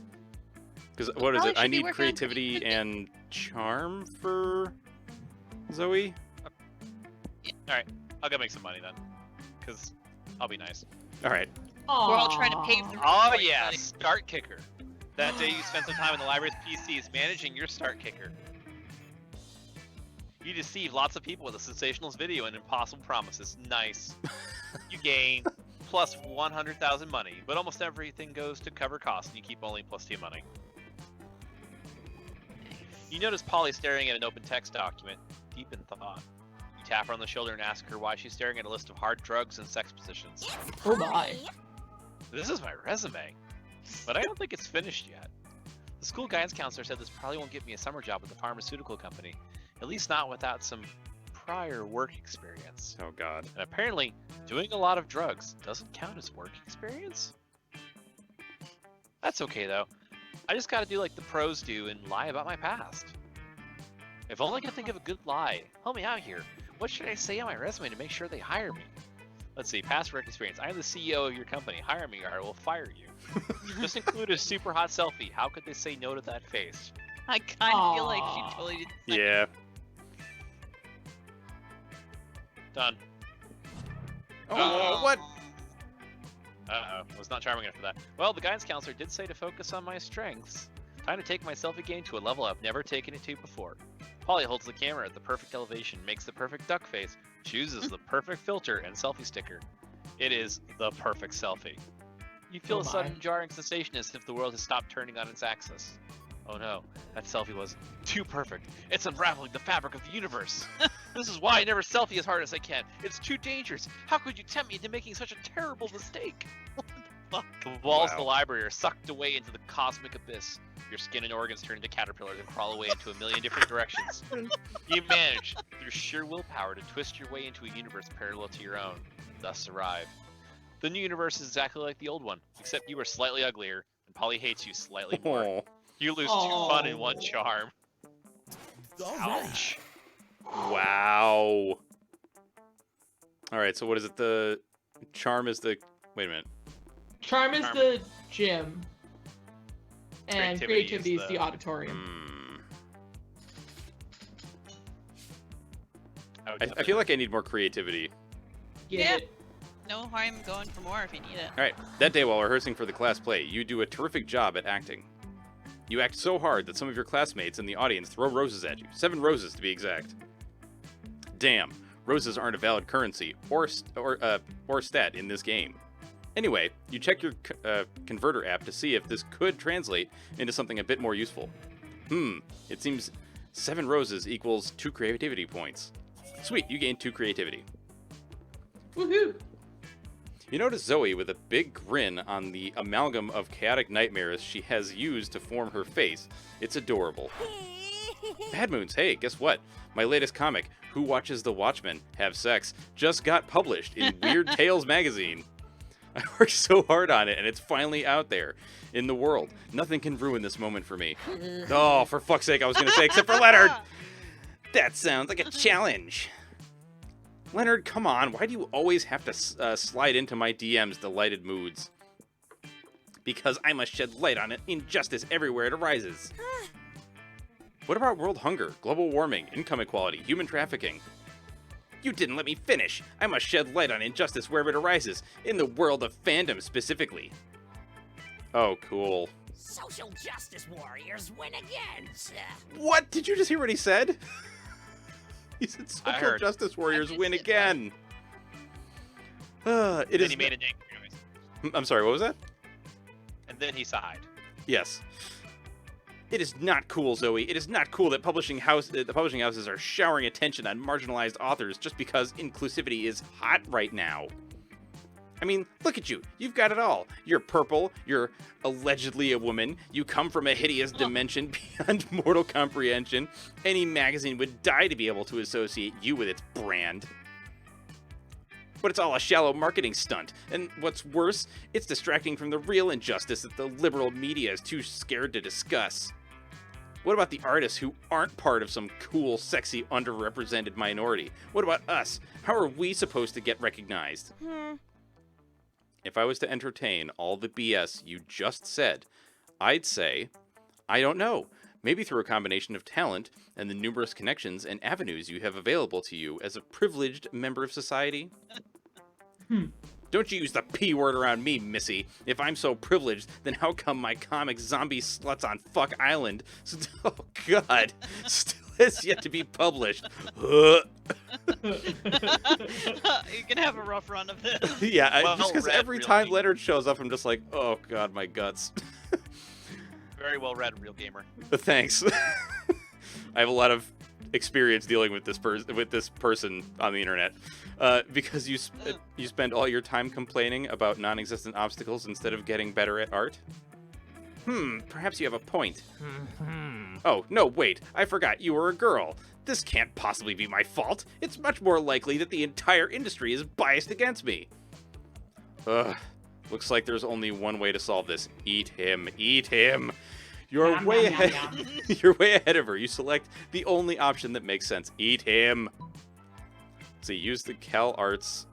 Because what is Probably it? I should be need working on creativity creativity. and charm for Zoe. I'll go make some money then, cause I'll be nice. All right. We're all trying to pave the road. Oh for you, yeah, buddy. start kicker. That day you spent some time in the library's PCs managing your start kicker. You deceive lots of people with a sensationalist video and impossible promises. Nice. You gain plus 100,000 money, but almost everything goes to cover costs. You keep only plus 2 money. You notice Polly staring at an open text document, deep in thought. You tap her on the shoulder and ask her why she's staring at a list of hard drugs and sex positions. It's Oh my. party. This is my resume, but I don't think it's finished yet. The school guidance counselor said this probably won't get me a summer job with a pharmaceutical company, at least not without some prior work experience. Oh God. And apparently, doing a lot of drugs doesn't count as work experience? That's okay though. I just gotta do like the pros do and lie about my past. If only I could think of a good lie. Help me out here. What should I say on my resume to make sure they hire me? Let's see, past work experience. I am the CEO of your company. Hire me or I will fire you. Just include a super hot selfie. How could they say no to that face? I kind of feel like Aw. she totally did. the same. Yeah. Done. Oh, what? Uh-oh, was not charming enough for that. Well, the guidance counselor did say to focus on my strengths. Time to take my selfie game to a level I've never taken it to before. Polly holds the camera at the perfect elevation, makes the perfect duck face, chooses the perfect filter and selfie sticker. It is the perfect selfie. You feel Oh a sudden my. jarring sensation as if the world has stopped turning on its axis. Oh no, that selfie was too perfect. It's unraveling the fabric of the universe. This is why I never selfie as hard as I can. It's too dangerous. How could you tempt me into making such a terrible mistake? What the fuck? The walls of the Wow. library are sucked away into the cosmic abyss. Your skin and organs turn into caterpillars and crawl away into a million different directions. You manage, through sheer willpower, to twist your way into a universe parallel to your own, thus arrive. The new universe is exactly like the old one, except you are slightly uglier, and Polly hates you slightly more. Oh. You lose 2 fun and 1 charm. Ouch. Wow. All right. So what is it? The charm is the. Wait a minute. Charm is Charm. the gym. And Creativity creativity is is the- the auditorium. Hmm. I would I definitely- feel like I need more creativity. Get Yeah. it? No harm going for more if you need it. All right. That day while rehearsing for the class play, you do a terrific job at acting. You act so hard that some of your classmates in the audience throw roses at you. 7 roses to be exact. Damn, roses aren't a valid currency or stat in this game. Anyway, you check your converter app to see if this could translate into something a bit more useful. It seems 7 roses equals 2 creativity points. Sweet, you gain 2 creativity. Woohoo! You notice Zoe with a big grin on the amalgam of chaotic nightmares she has used to form her face. It's adorable. Bad Moons, hey, guess what? My latest comic, Who Watches the Watchmen Have Sex, just got published in Weird Tales magazine. I worked so hard on it, and it's finally out there in the world. Nothing can ruin this moment for me. Oh, for fuck's sake, I was going to say, except for Leonard! That sounds like a challenge. Leonard, come on. Why do you always have to slide into my DM's delighted moods? Because I must shed light on injustice everywhere it arises. What about world hunger, global warming, income equality, human trafficking? You didn't let me finish. I must shed light on injustice wherever it arises, in the world of fandom specifically. Oh, cool. Social justice warriors win again, sir. What? Did you just hear what he said? He said I social heard. justice warriors missed win it, again. It Then is. he made an angry noise. I'm sorry, what was that? And then he sighed. Yes. It is not cool, Zoe. It is not cool that the publishing houses are showering attention on marginalized authors just because inclusivity is hot right now. I mean, look at you. You've got it all. You're purple. You're allegedly a woman. You come from a hideous dimension beyond mortal comprehension. Any magazine would die to be able to associate you with its brand. But it's all a shallow marketing stunt. And what's worse, it's distracting from the real injustice that the liberal media is too scared to discuss. What about the artists who aren't part of some cool, sexy, underrepresented minority? What about us? How are we supposed to get recognized? If I was to entertain all the BS you just said, I'd say, I don't know. Maybe through a combination of talent and the numerous connections and avenues you have available to you as a privileged member of society. Don't you use the P word around me, missy. If I'm so privileged, then how come my comic Zombie Sluts on Fuck Island, oh god, still has yet to be published? You're gonna have a rough run of this. Yeah, Well just because read, every really. time Leonard shows up, I'm just like, oh god, my guts. Very well read, real gamer. Thanks. I have a lot of experience dealing with this person on the internet. Because you spend all your time complaining about non-existent obstacles instead of getting better at art? Perhaps you have a point. Oh, no, wait. I forgot you were a girl. This can't possibly be my fault. It's much more likely that the entire industry is biased against me. Ugh. Looks like there's only one way to solve this. Eat him. Eat him. You're Yum, way yum, yum, ahead. You're way ahead of her. You select the only option that makes sense. Eat him. So use the CalArts,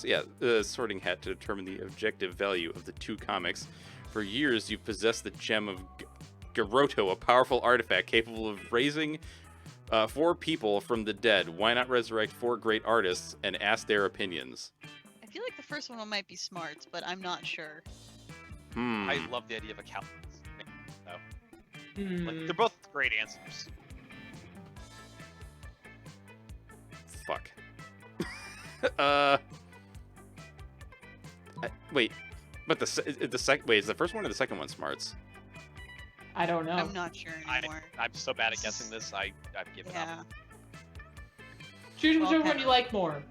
yeah, sorting hat to determine the objective value of the two comics. For years, you've possessed the gem of Garoto, a powerful artifact capable of raising 4 people from the dead. Why not resurrect 4 great artists and ask their opinions? I feel like the first one might be smart, but I'm not sure. I love the idea of a cow. So, like, Hmm. they're both great answers. Fuck. Wait, but the second, wait, is the first one or the second one smarts? I don't know. I'm not sure anymore. I'm so bad at guessing this. I've given Yeah. up. Choose Well, whichever one kinda. you like more.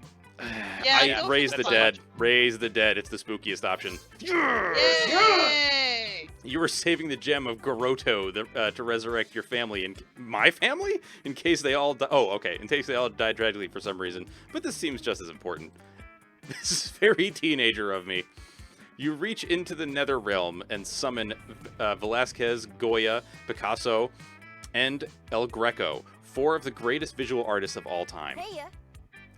Yeah, I go for raise the the fun. dead. Raise the dead. It's the spookiest option. Yay! You were saving the gem of Garoto to resurrect your family and my family in case they all die. Oh, okay. In case they all died tragically for some reason. But this seems just as important. This is very teenager of me. You reach into the nether realm and summon Velázquez, Goya, Picasso, and El Greco, 4 of the greatest visual artists of all time. Hey,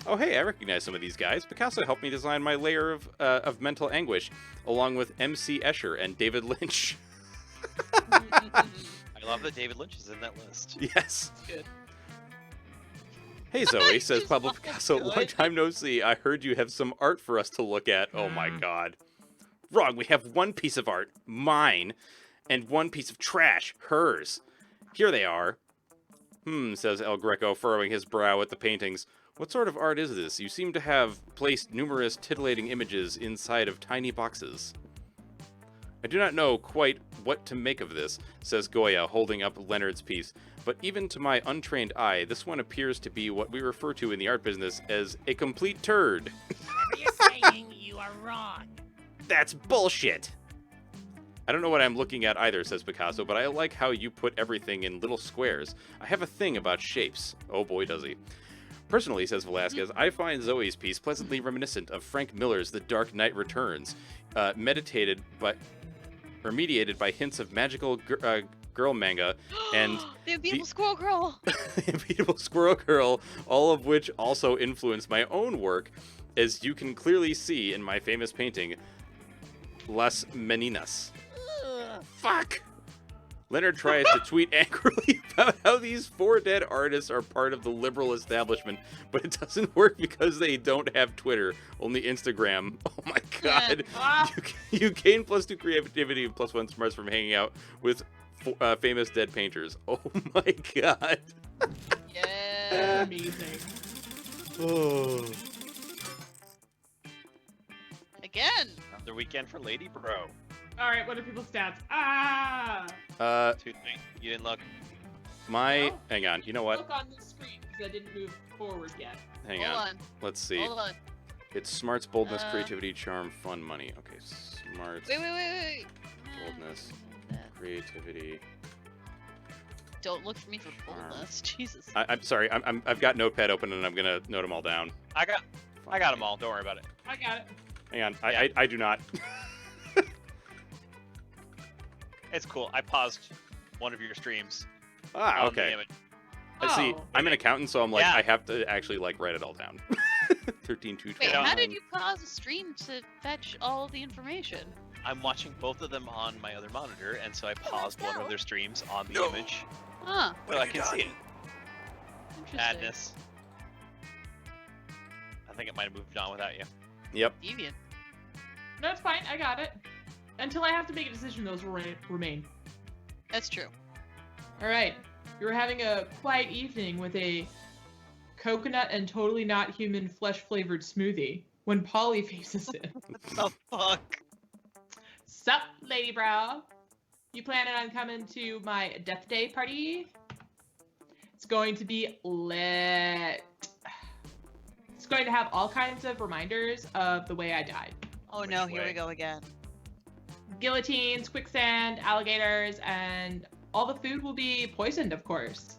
Oh, hey, I recognize some of these guys. Picasso helped me design my layer of mental anguish, along with M.C. Escher and David Lynch. I love that David Lynch is in that list. Yes. Good. Hey, Zoe, says Just Pablo so Picasso. good. Long time no see. I heard you have some art for us to look at. Oh my god. Wrong. We have one piece of art, mine, and one piece of trash, hers. Here they are. Says El Greco, furrowing his brow at the paintings. What sort of art is this? You seem to have placed numerous titillating images inside of tiny boxes. I do not know quite what to make of this, says Goya, holding up Leonard's piece. But even to my untrained eye, this one appears to be what we refer to in the art business as a complete turd. you're saying you are wrong. That's bullshit! I don't know what I'm looking at either, says Picasso, but I like how you put everything in little squares. I have a thing about shapes. Oh boy, does he. Personally, says Velázquez, I find Zoe's piece pleasantly reminiscent of Frank Miller's The Dark Knight Returns, mediated by hints of magical girl manga and The Unbeatable Squirrel Girl! Unbeatable Squirrel Girl, all of which also influenced my own work, as you can clearly see in my famous painting, Las Meninas. Fuck! Leonard tries to tweet angrily about how these 4 dead artists are part of the liberal establishment, but it doesn't work because they don't have Twitter, only Instagram. Oh my god. You gain +2 creativity and +1 smarts from hanging out with famous dead painters. Oh my god. Yeah. Amazing. Oh. Again. Another weekend for Lady Bro. All right, what are people's stats? 2 things. You didn't look. Oh. Hang on, you know what? Look on the screen because I didn't move forward yet. Hang Hold on. on. Let's see. Hold on. It's smarts, boldness, Uh, creativity, charm, fun, money. Okay, smarts, Wait. boldness, creativity. Don't look for me for boldness. Jesus. I'm sorry. I've got Notepad open and I'm gonna note them all down. I got them all. Don't worry about it. I got it. Hang on. I do not. It's cool. I paused one of your streams. Ah, on the okay. image. I see. Oh. I'm an accountant, so I'm like, Yeah. I have to actually like write it all down. 13, 2, Wait, 12. how did you pause a stream to fetch all the information? I'm watching both of them on my other monitor, and so I paused one of their streams on the No. image Huh. so I can see it. Interesting. Madness. I think it might have moved on without you. Yep. Deviant. No, it's fine. I got it. Until I have to make a decision, those will remain. That's true. All right. We were having a quiet evening with a coconut and totally not human flesh-flavored smoothie when Polly faces in. What the fuck? Sup, Lady Brow? You planning on coming to my Death Day party? It's going to be lit. It's going to have all kinds of reminders of the way I died. Oh no, here way? we go again. Guillotines, quicksand, alligators, and all the food will be poisoned, of course.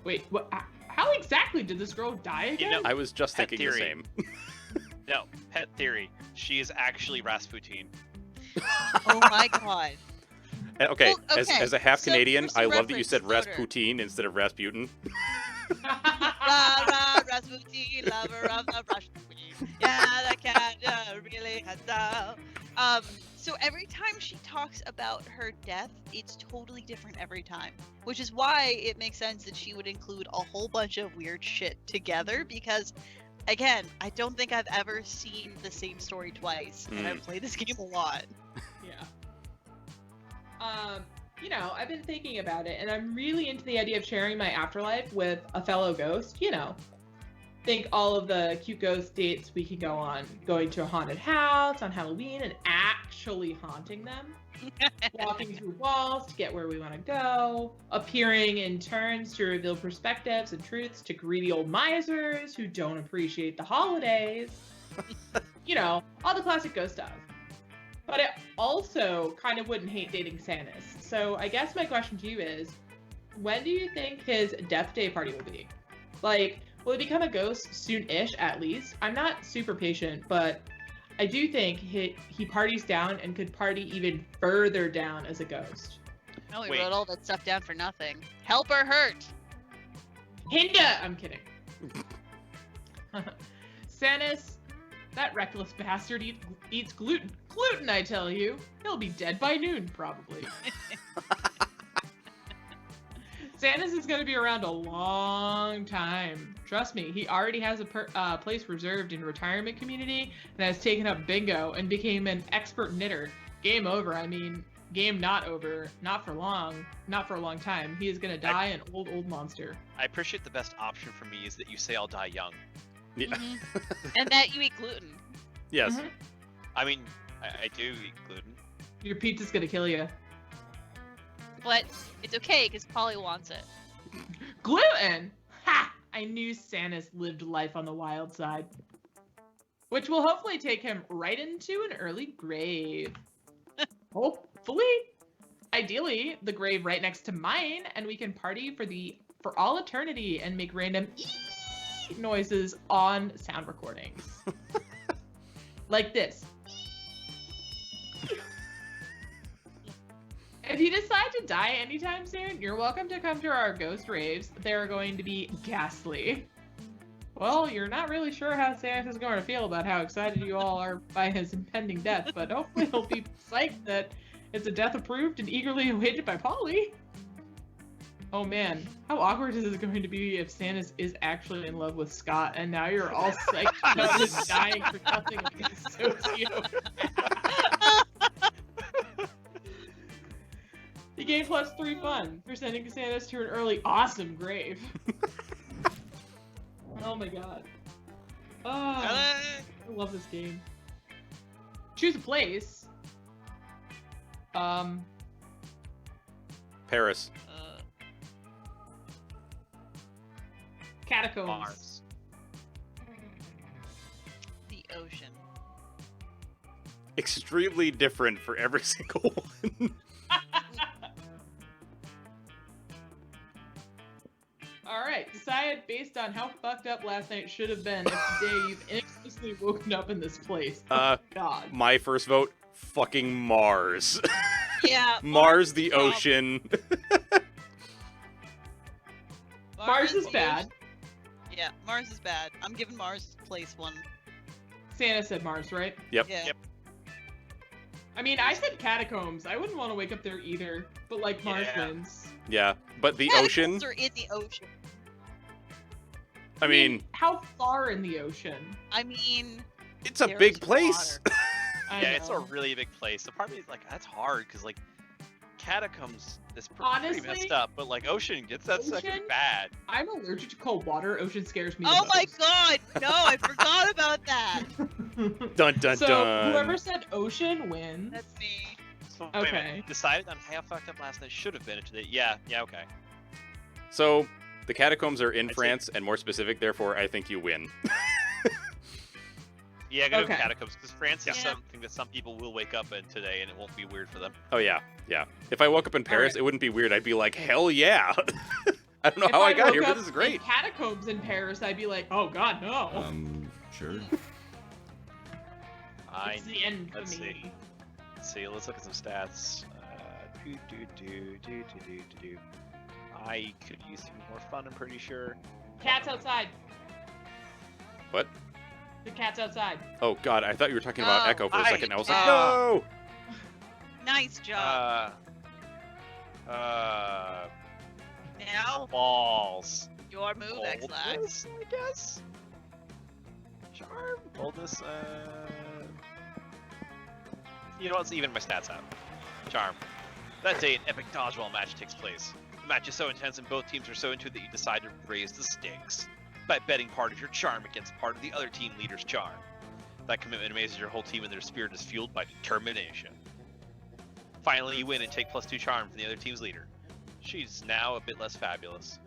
Wait, what? How exactly did this girl die again? know- I was just Pet thinking the theory. same. No, pet theory. She is actually Rasputin. Oh my god. Okay, Well, as okay, a half so Canadian, for some I love that you reference, said Stoner. Rasputin instead of Rasputin. Rah, Rasputin, lover of the Rasputin. Yeah, the cat really has down. So every time she talks about her death, it's totally different every time. Which is why it makes sense that she would include a whole bunch of weird shit together because, again, I don't think I've ever seen the same story twice, and I've played this game a lot. Yeah. You know, I've been thinking about it, and I'm really into the idea of sharing my afterlife with a fellow ghost. You know, think all of the cute ghost dates we could go on, going to a haunted house on Halloween and actually haunting them, walking through walls to get where we want to go, appearing in turns to reveal perspectives and truths to greedy old misers who don't appreciate the holidays. You know, all the classic ghost stuff. But I also kind of wouldn't hate dating Sanus. So I guess my question to you is, when do you think his death day party will be? Like, will he become a ghost soon-ish at least? I'm not super patient, but I do think he parties down and could party even further down as a ghost. No, we Wait. wrote all that stuff down for nothing. Help or hurt? Hinda! I'm kidding. Sanus, that reckless bastard eats gluten. Gluten, I tell you. He'll be dead by noon, probably. Sanus is going to be around a long time. Trust me, he already has a place reserved in retirement community and has taken up bingo and became an expert knitter. Game over, I mean, game not over. Not for long. Not for a long time. He is going to die an old monster. I appreciate the best option for me is that you say I'll die young. Yeah. Mhm. And that you eat gluten. Yes. Mhm. I mean, I do eat gluten. Your pizza's going to kill you. But it's okay because Polly wants it. Gluten! Ha! I knew Sanus lived life on the wild side. Which will hopefully take him right into an early grave. Hopefully. Ideally, the grave right next to mine, and we can party for all eternity and make random noises on sound recordings. Like this. If you decide to die anytime soon, you're welcome to come to our ghost raves. They're going to be ghastly. Well, you're not really sure how Sanus is going to feel about how excited you all are by his impending death, but hopefully he'll be psyched that it's a death approved and eagerly awaited by Polly. Oh man, how awkward is this going to be if Sanus is actually in love with Scott and now you're all psyched about his dying for nothing like a sociopath? You gain +3 fun for sending Sanus to an early awesome grave. Oh my god. Oh, I love this game. Choose a place. Paris. Catacombs. Mars. The ocean. Extremely different for every single one. Alright, decide based on how fucked up last night should have been if today you've inexplicably woken up in this place. Oh, God. My first vote, fucking Mars. Yeah. Mars, the Mars ocean. Mars is the bad. ocean. Yeah, Mars is bad. I'm giving Mars place 1. Santa said Mars, right? Yep. Yeah. Yep. I mean, I said catacombs. I wouldn't want to wake up there either. But, like, Mars Yeah. wins. Yeah, but the Yeah, ocean. Are in the ocean. I mean, how far in the ocean? I mean, it's a there's big place. water. I Yeah, it's a know. really big place. The part of me is like, that's hard because like catacombs is pretty Honestly, messed up, but like ocean gets that second ocean? bad. I'm allergic to cold water. Ocean scares me. Oh the my most. god! No, I forgot about that. Dun dun So dun. whoever said ocean wins. That's me. So, wait a minute. Okay. Decided on how fucked up last night should have been today. Yeah, okay. So, the catacombs are in I'd say- France, and more specific, therefore, I think you win. Yeah, go to Okay. catacombs because France is Yeah. something that some people will wake up in today, and it won't be weird for them. Oh, yeah, yeah. If I woke up in Paris, Alright. it wouldn't be weird. I'd be like, hell yeah! I don't know If how I got woke here, but up this is in great. catacombs in Paris, I'd be like, oh god, no. Sure. It's the end for let's me. see. Let's look at some stats. I could use some more fun. I'm pretty sure. Cat's outside. What? The cat's outside. Oh, God, I thought you were talking about Oh, Echo for a second. I was like, oh. no! Nice job. Now, Balls. your move, X-Lax. Boldness, I guess. Charm. Boldness. You know what? Let's even my stats out. Charm. That day, an epic dodgeball match takes place. The match is so intense and both teams are so into it that you decide to raise the stakes by betting part of your charm against part of the other team leader's charm. That commitment amazes your whole team and their spirit is fueled by determination. Finally, you win and take +2 charm from the other team's leader. She's now a bit less fabulous.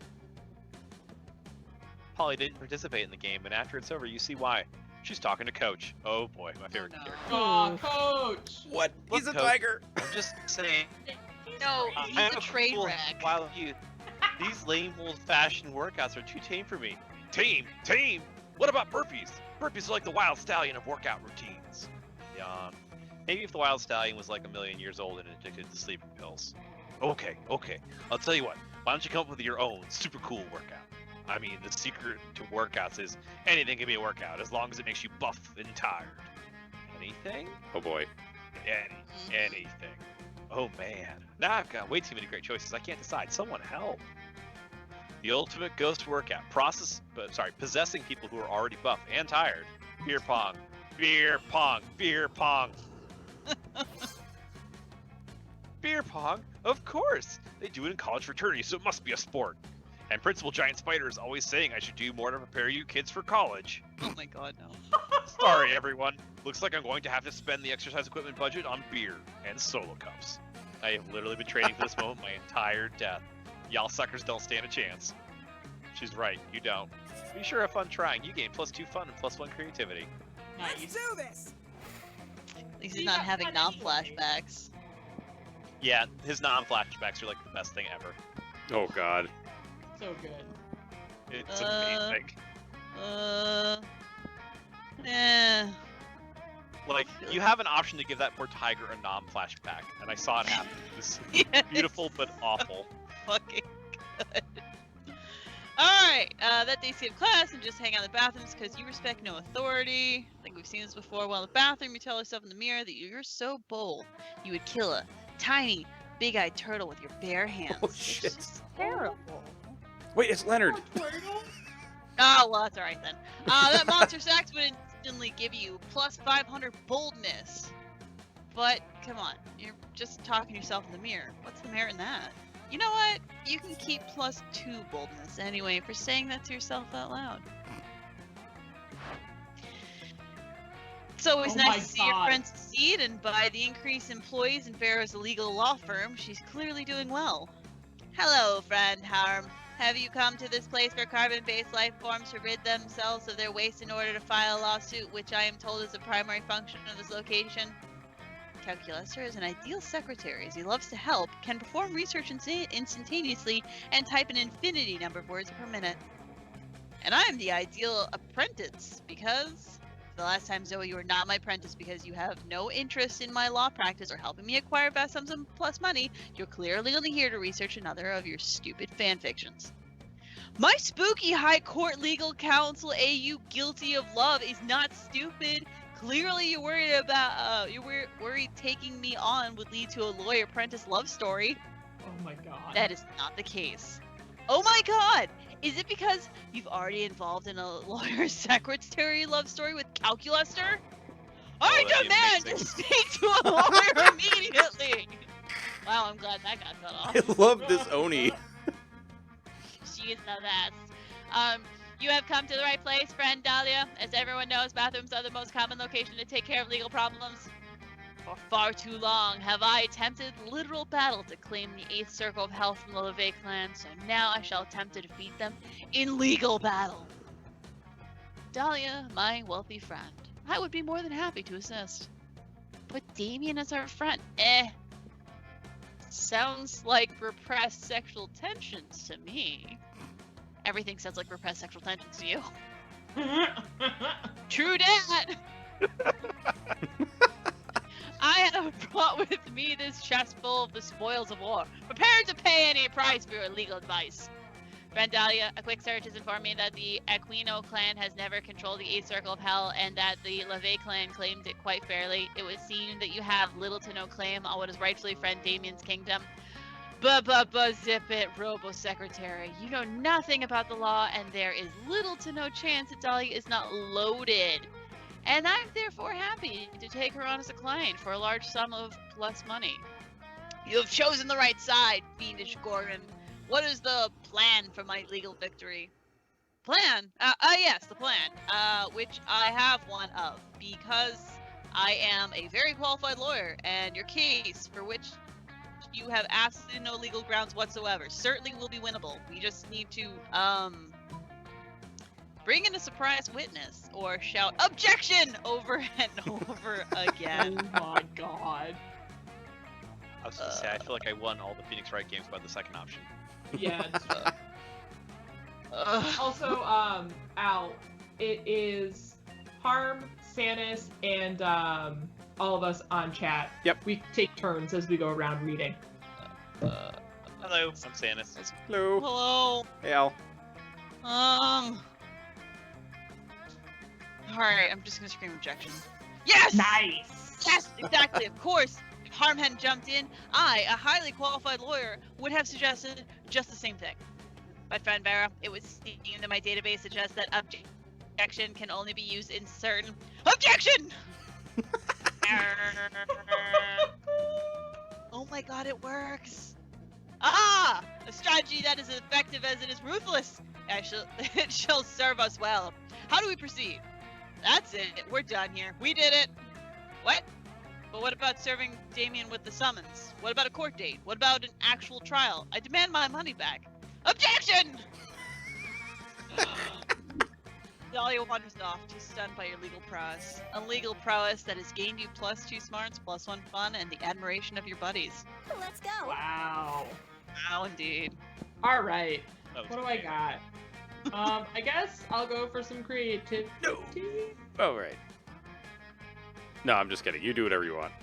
Polly didn't participate in the game, and after it's over, you see why. She's talking to Coach. Oh boy, my favorite no. character. Aw, coach. What? Look, He's a Coach. tiger! I'm just saying. No, he's I'm a train cool wreck. Wild youth. These lame old-fashioned workouts are too tame for me. Tame? What about burpees? Burpees are like the wild stallion of workout routines. Yawn. Maybe if the wild stallion was like 1,000,000 years old and addicted to sleeping pills. Okay. I'll tell you what. Why don't you come up with your own super cool workout? I mean, the secret to workouts is anything can be a workout as long as it makes you buff and tired. Anything? Oh, boy. Anything. Oh man. Now I've got way too many great choices. I can't decide. Someone help. The ultimate ghost workout. Possessing people who are already buff and tired. Beer pong. Beer pong. Beer pong? Of course! They do it in college fraternities, so it must be a sport. And Principal Giant Spider is always saying I should do more to prepare you kids for college. Oh my god, no. Sorry, everyone. Looks like I'm going to have to spend the exercise equipment budget on beer and solo cups. I have literally been training for this moment my entire death. Y'all suckers don't stand a chance. She's right, you don't. But you sure have fun trying. You gain +2 fun and +1 creativity. Nice. do this! At least You he's not got having fun non-flashbacks. Yeah, his non-flashbacks are like the best thing ever. Oh, God. So good. It's amazing. Like, you have an option to give that poor tiger a non-flashback, and I saw it happen. It was Yes. beautiful but awful. Fucking good. Alright, that day skip class and just hang out in the bathrooms because you respect no authority. I think we've seen this before. While in the bathroom, you tell yourself in the mirror that you're so bold. You would kill a tiny, big-eyed turtle with your bare hands. Oh, It's shit. just terrible. Wait, it's Leonard! Oh, well, that's alright then. That monster sax would instantly give you +500 boldness. But, come on, you're just talking to yourself in the mirror. What's the merit in that? You know what? You can keep +2 boldness anyway for saying that to yourself out loud. It's always Oh my nice to see your God. friend succeed, and by the increased employees in Farrah's illegal law firm, she's clearly doing well. Hello, friend Harm. Have you come to this place where carbon-based life forms to rid themselves of their waste in order to file a lawsuit, which I am told is the primary function of this location? Calculator is an ideal secretary as he loves to help, can perform research instantaneously, and type an infinity number of words per minute. And I am the ideal apprentice because the last time, Zoe, you were not my apprentice because you have no interest in my law practice or helping me acquire vast sums of plus money. You're clearly only here to research another of your stupid fan fictions. My spooky high court legal counsel, AU guilty of love, is not stupid. Clearly you're worried about, worried taking me on would lead to a lawyer apprentice love story. Oh my god. That is not the case. Oh my god! Is it because you've already involved in a lawyer secretary love story with Calculaster? I that'd be demand to amazing. speak to a lawyer immediately! Wow, I'm glad that got cut off. I love this Oni. She is the best. You have come to the right place, friend Dahlia. As everyone knows, bathrooms are the most common location to take care of legal problems. For far too long have I attempted literal battle to claim the 8th Circle of Health from the LeVay clan, so now I shall attempt to defeat them in legal battle. Dahlia, my wealthy friend, I would be more than happy to assist. But Damien as our friend, sounds like repressed sexual tensions to me. Everything sounds like repressed sexual tensions to you. True dat! I have brought with me this chest full of the spoils of war, prepared to pay any price for your legal advice. Friend Dahlia, a quick search has informed me that the Aquino clan has never controlled the 8th Circle of Hell, and that the LeVay clan claimed it quite fairly. It would seem that you have little to no claim on what is rightfully friend Damien's kingdom. Zip it, Robo-Secretary. You know nothing about the law, and there is little to no chance that Dahlia is not loaded. And I'm therefore happy to take her on as a client for a large sum of plus money. You have chosen the right side, fiendish Gorgon. What is the plan for my legal victory? Plan? Yes, the plan. Which I have one of, because I am a very qualified lawyer, and your case, for which you have absolutely no legal grounds whatsoever, certainly will be winnable. We just need to, bring in a surprise witness, or shout objection over and over again. Oh my god. I was gonna say, I feel like I won all the Phoenix Wright games by the second option. Yeah. Also, Al, it is Harm, Sanis, and all of us on chat. Yep. We take turns as we go around reading. Hello, I'm Sanis. Hello. Hello. Hey, Al. Alright, I'm just gonna scream objection. Yes! Nice! Yes, exactly, of course! If Harm hadn't jumped in, I, a highly qualified lawyer, would have suggested just the same thing. But friend Vera, it would seem that my database suggests that objection can only be used in certain— OBJECTION! Oh my god, it works! Ah! A strategy that is as effective as it is ruthless! It shall serve us well. How do we proceed? That's it. We're done here. We did it. What? But what about serving Damien with the summons? What about a court date? What about an actual trial? I demand my money back. Objection! Dahlia wanders off, too stunned by your legal prowess. A legal prowess that has gained you +2 smarts, +1 fun, and the admiration of your buddies. Let's go. Wow. Wow, indeed. Alright. That was What do I great. got? I guess I'll go for some creativity. No. Oh, right. No, I'm just kidding. You do whatever you want.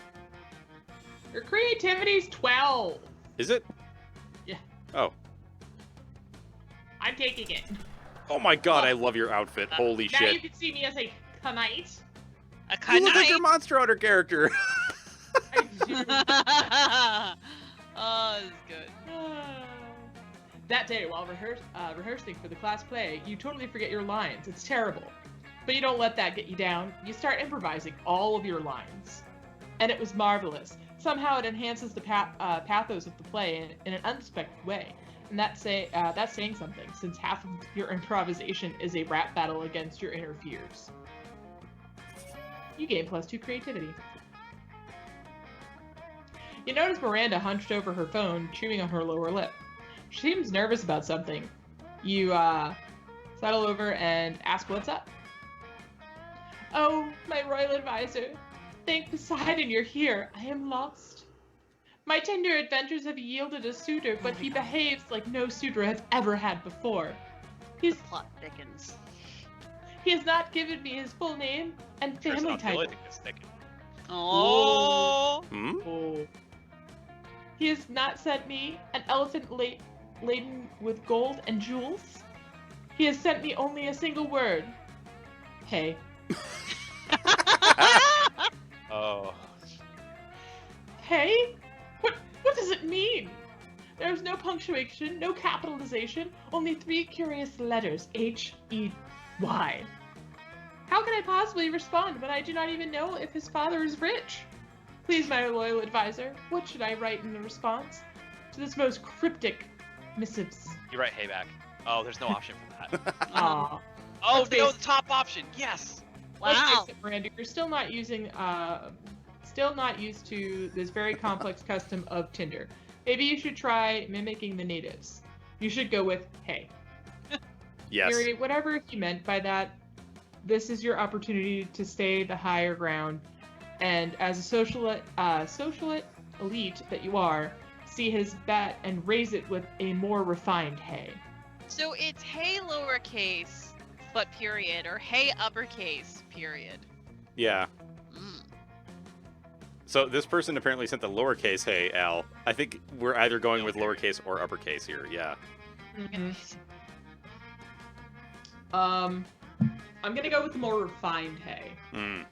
Your creativity's 12. Is it? Yeah. Oh. I'm taking it. Oh my god, I love your outfit. Holy Now you shit. can see me as a knight. A You look like knight? your Monster Hunter character. I do. Oh, this is good. That day, while rehearsing for the class play, you totally forget your lines. It's terrible. But you don't let that get you down. You start improvising all of your lines. And it was marvelous. Somehow it enhances the pathos of the play in an unexpected way. And that's saying something, since half of your improvisation is a rap battle against your inner fears. You gain +2 creativity. You notice Miranda hunched over her phone, chewing on her lower lip. She seems nervous about something. You, settle over and ask what's up. Oh, my royal advisor. Thank Poseidon you're here. I am lost. My tender adventures have yielded a suitor, but he behaves like no suitor I've ever had before. The plot thickens. He has not given me his full name and Sure, it's family not the title. only thing that's sticking. Oh. Hmm? Oh. He has not sent me an elephant laden with gold and jewels. He has sent me only a single word. Hey. Oh. Hey? What does it mean? There's no punctuation, no capitalization, only 3 curious letters, H-E-Y. How can I possibly respond when I do not even know if his father is rich? Please, my loyal advisor, what should I write in the response to this most cryptic missives? You write hey back. Oh, there's no option for that. Aw. Oh, Let's no, face the top option. Yes. Let's Wow. face it, Miranda, you're still not using still not used to this very complex custom of Tinder. Maybe you should try mimicking the natives. You should go with hey. Yes. Yuri, whatever he meant by that, this is your opportunity to stay the higher ground, and as a social elite that you are, see his bet and raise it with a more refined hey. So it's hey lowercase, but period, or hey uppercase, period. Yeah. Mm. So this person apparently sent the lowercase hey, Al. I think we're either going with Okay. lowercase or uppercase here. Yeah. I'm gonna go with the more refined hey. Mm.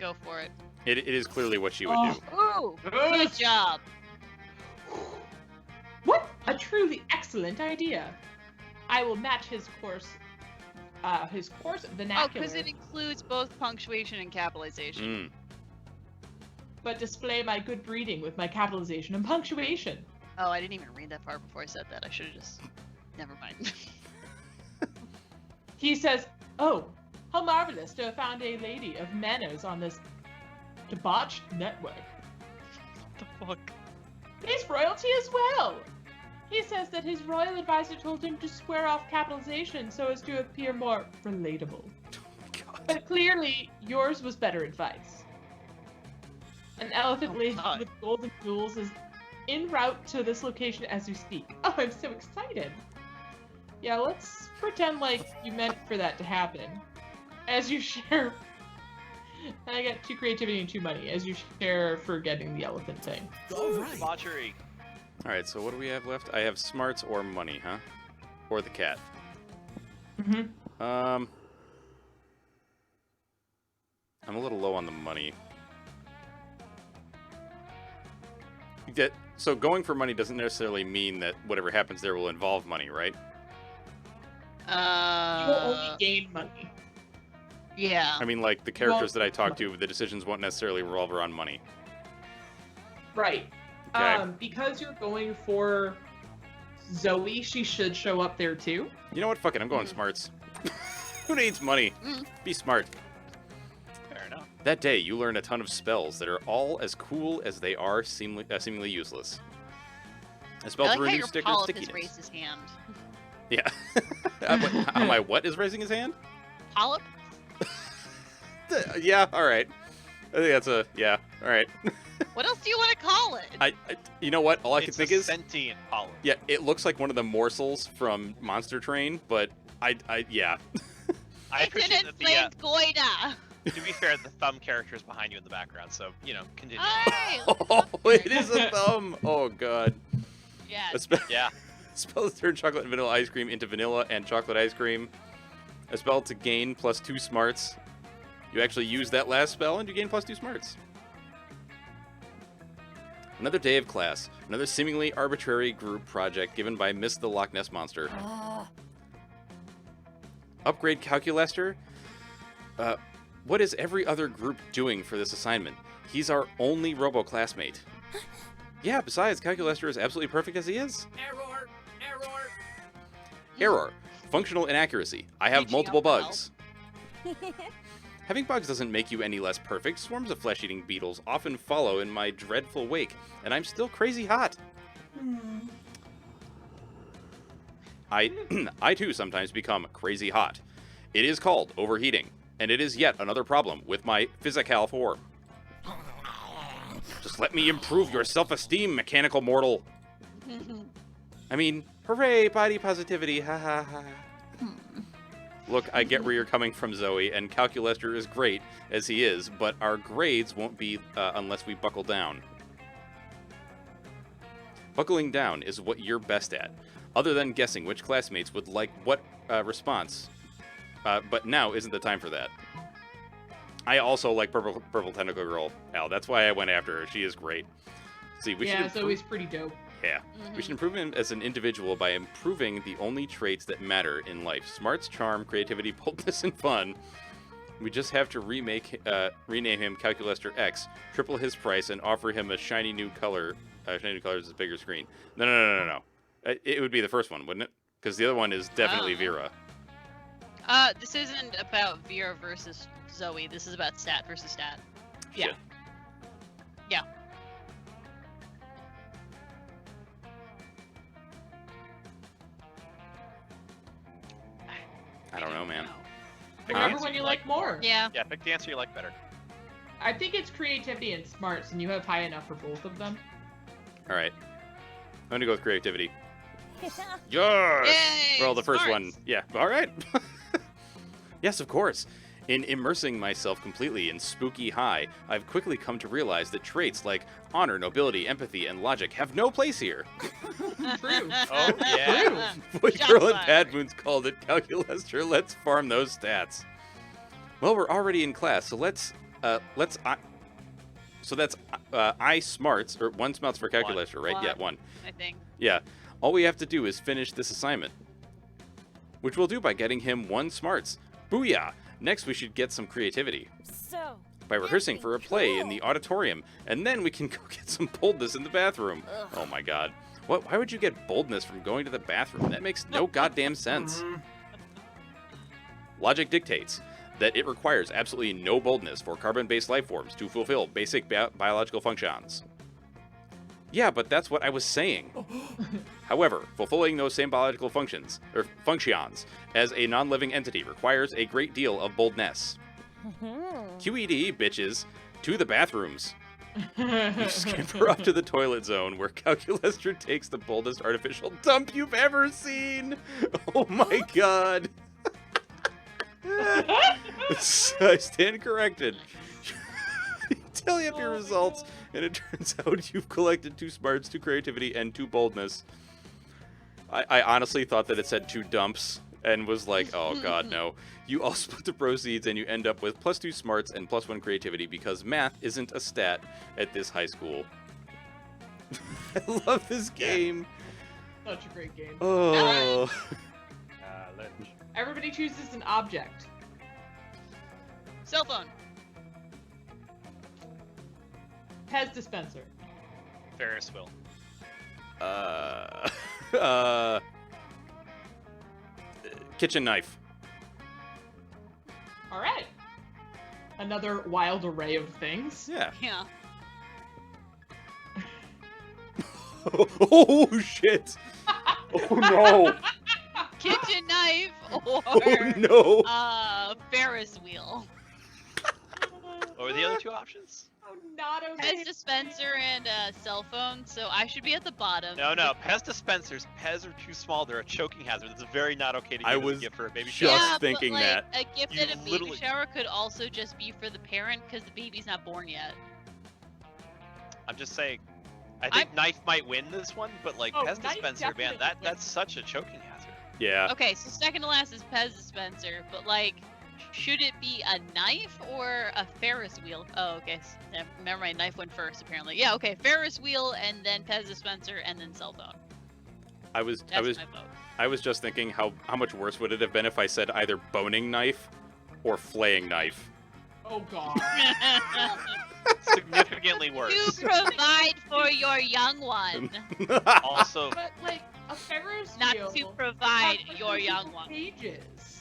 Go for it. It is clearly what she would Oh. do. Ooh, good job. What a truly excellent idea! I will match his course Oh, vernacular, because it includes both punctuation and capitalization. Mm. but display my good breeding with my capitalization and punctuation. Oh, I didn't even read that part before I said that. I should have just. Never mind. He says, "Oh, how marvelous to have found a lady of manners on this debauched network. the fuck? He's royalty as well. He says that his royal advisor told him to square off capitalization so as to appear more relatable. But clearly, yours was better advice. An elephant Oh, lady God. with golden jewels is en route to this location as we speak. Oh, I'm so excited. Yeah, let's pretend like you meant for that to happen. As you share... And I get 2 creativity and 2 money, as you share for getting the elephant thing. All right. Debauchery. All right. So what do we have left? I have smarts or money, huh? Or the cat. Mm-hmm. I'm a little low on the money. So going for money doesn't necessarily mean that whatever happens there will involve money, right? You will only gain money. Yeah. I mean, like, the characters that I talk to, the decisions won't necessarily revolve around money. Right. Okay. Because you're going for Zoe, she should show up there too. You know what? Fuck it. I'm going smarts. Who needs money? Mm. Be smart. Fair enough. That day, you learn a ton of spells that are all as cool as they are seemingly useless. A spell I like to how renew your sticker polyp has stickiness. raised his hand. Yeah. How my what is raising his hand? Polyp? Yeah, alright. I think that's a... Yeah, alright. What else do you want to call it? I you know what? All I can It's think a is... sentient polyp. Yeah, it looks like one of the morsels from Monster Train, but yeah. I It's an appreciate that the, inflamed goida. to be fair, the thumb character is behind you in the background, so, you know, continue. Hey! Oh, it is a thumb! Oh, God. Yeah. A spell, Yeah. spell to turn chocolate and vanilla ice cream into vanilla and chocolate ice cream. A spell to gain plus 2 smarts. You actually use that last spell and you gain plus 2 smarts. Another day of class. Another seemingly arbitrary group project given by Miss the Loch Ness Monster. Upgrade Calculester? What is every other group doing for this assignment? He's our only robo-classmate. Yeah, besides, Calculester is absolutely perfect as he is. Error. Error. Error. Functional inaccuracy. I have Reaching multiple up for help. bugs. Having bugs doesn't make you any less perfect. Swarms of flesh-eating beetles often follow in my dreadful wake, and I'm still crazy hot. I too sometimes become crazy hot. It is called overheating, and it is yet another problem with my physical form. Just let me improve your self-esteem, mechanical mortal. I mean, hooray, body positivity, ha ha ha. Look, I get where you're coming from, Zoe, and Calculester is great, as he is, but our grades won't be unless we buckle down. Buckling down is what you're best at, other than guessing which classmates would like what response. But now isn't the time for that. I also like Purple Tentacle Girl, Al. That's why I went after her. She is great. See, we Yeah, should Zoe's pretty dope. yeah. We should improve him as an individual by improving the only traits that matter in life. Smarts, charm, creativity, boldness, and fun. We just have to rename him Calculester X, triple his price, and offer him a shiny new color. Shiny new color is a bigger screen. No. It would be the first one, wouldn't it? Because the other one is definitely Oh. Vera. This isn't about Vera versus Zoe. This is about stat versus stat. Yeah. Shit. one you like more. Yeah. Yeah, pick the answer you like better. I think it's creativity and smarts, and you have high enough for both of them. All right. I'm gonna go with creativity. Yes. Yay! Well, the first Smarts. one. Yeah. All right. Yes, of course. In immersing myself completely in Spooky High, I've quickly come to realize that traits like honor, nobility, empathy, and logic have no place here. True. Oh, yeah. What Shots Girl and fired. Bad Moons called it, Calculester. Let's farm those stats. Well, we're already in class, so that's I smarts, or one smarts for calculator, right? One. Yeah, one. I think. Yeah. All we have to do is finish this assignment, which we'll do by getting him one smarts. Booyah! Next, we should get some creativity So, by rehearsing for a play in the cool. auditorium, and then we can go get some boldness in the bathroom. Ugh. Oh my god. What? Why would you get boldness from going to the bathroom? That makes no goddamn sense. Logic dictates that it requires absolutely no boldness for carbon-based life forms to fulfill basic biological functions. Yeah, but that's what I was saying. However, fulfilling those same biological functions as a non-living entity requires a great deal of boldness. QED, bitches, to the bathrooms. You scamper up to the toilet zone where Calculester takes the boldest artificial dump you've ever seen. Oh my god. I stand corrected. You tally up your results, and it turns out you've collected 2 smarts, 2 creativity, and 2 boldness. I honestly thought that it said 2 dumps, and was like, oh god, no. You all split the proceeds, and you end up with +2 smarts and +1 creativity, because math isn't a stat at this high school. I love this game. Such a great game. Oh. Lynch. Everybody chooses an object. Cell phone. Pez dispenser. Ferris wheel. Kitchen knife. All right. Another wild array of things. Yeah. Yeah. Oh shit! Oh no! Kitchen knife or Oh no! Ferris wheel. What were the other 2 options? Oh, not okay. Pez dispenser and cell phone, so I should be at the bottom. No, Pez dispensers. Pez are too small. They're a choking hazard. It's very not okay to I give as a was gift for a baby just shower. Yeah, thinking but, like, that. a gift You at a baby literally- shower could also just be for the parent because the baby's not born yet. I'm just saying. I think knife might win this one, but like Oh, Pez knife dispenser, man, definitely that's such a choking hazard. Yeah. Okay, so second to last is Pez dispenser, but like, should it be a knife or a Ferris wheel? Oh, okay. Never mind, knife went first apparently. Yeah, okay, Ferris wheel and then Pez dispenser and then cell phone. I was That's my vote. I was just thinking how much worse would it have been if I said either boning knife or flaying knife. Oh god. Significantly To worse. provide for your young one, Also, But like a Ferris not wheel to provide has your young little one. Cages.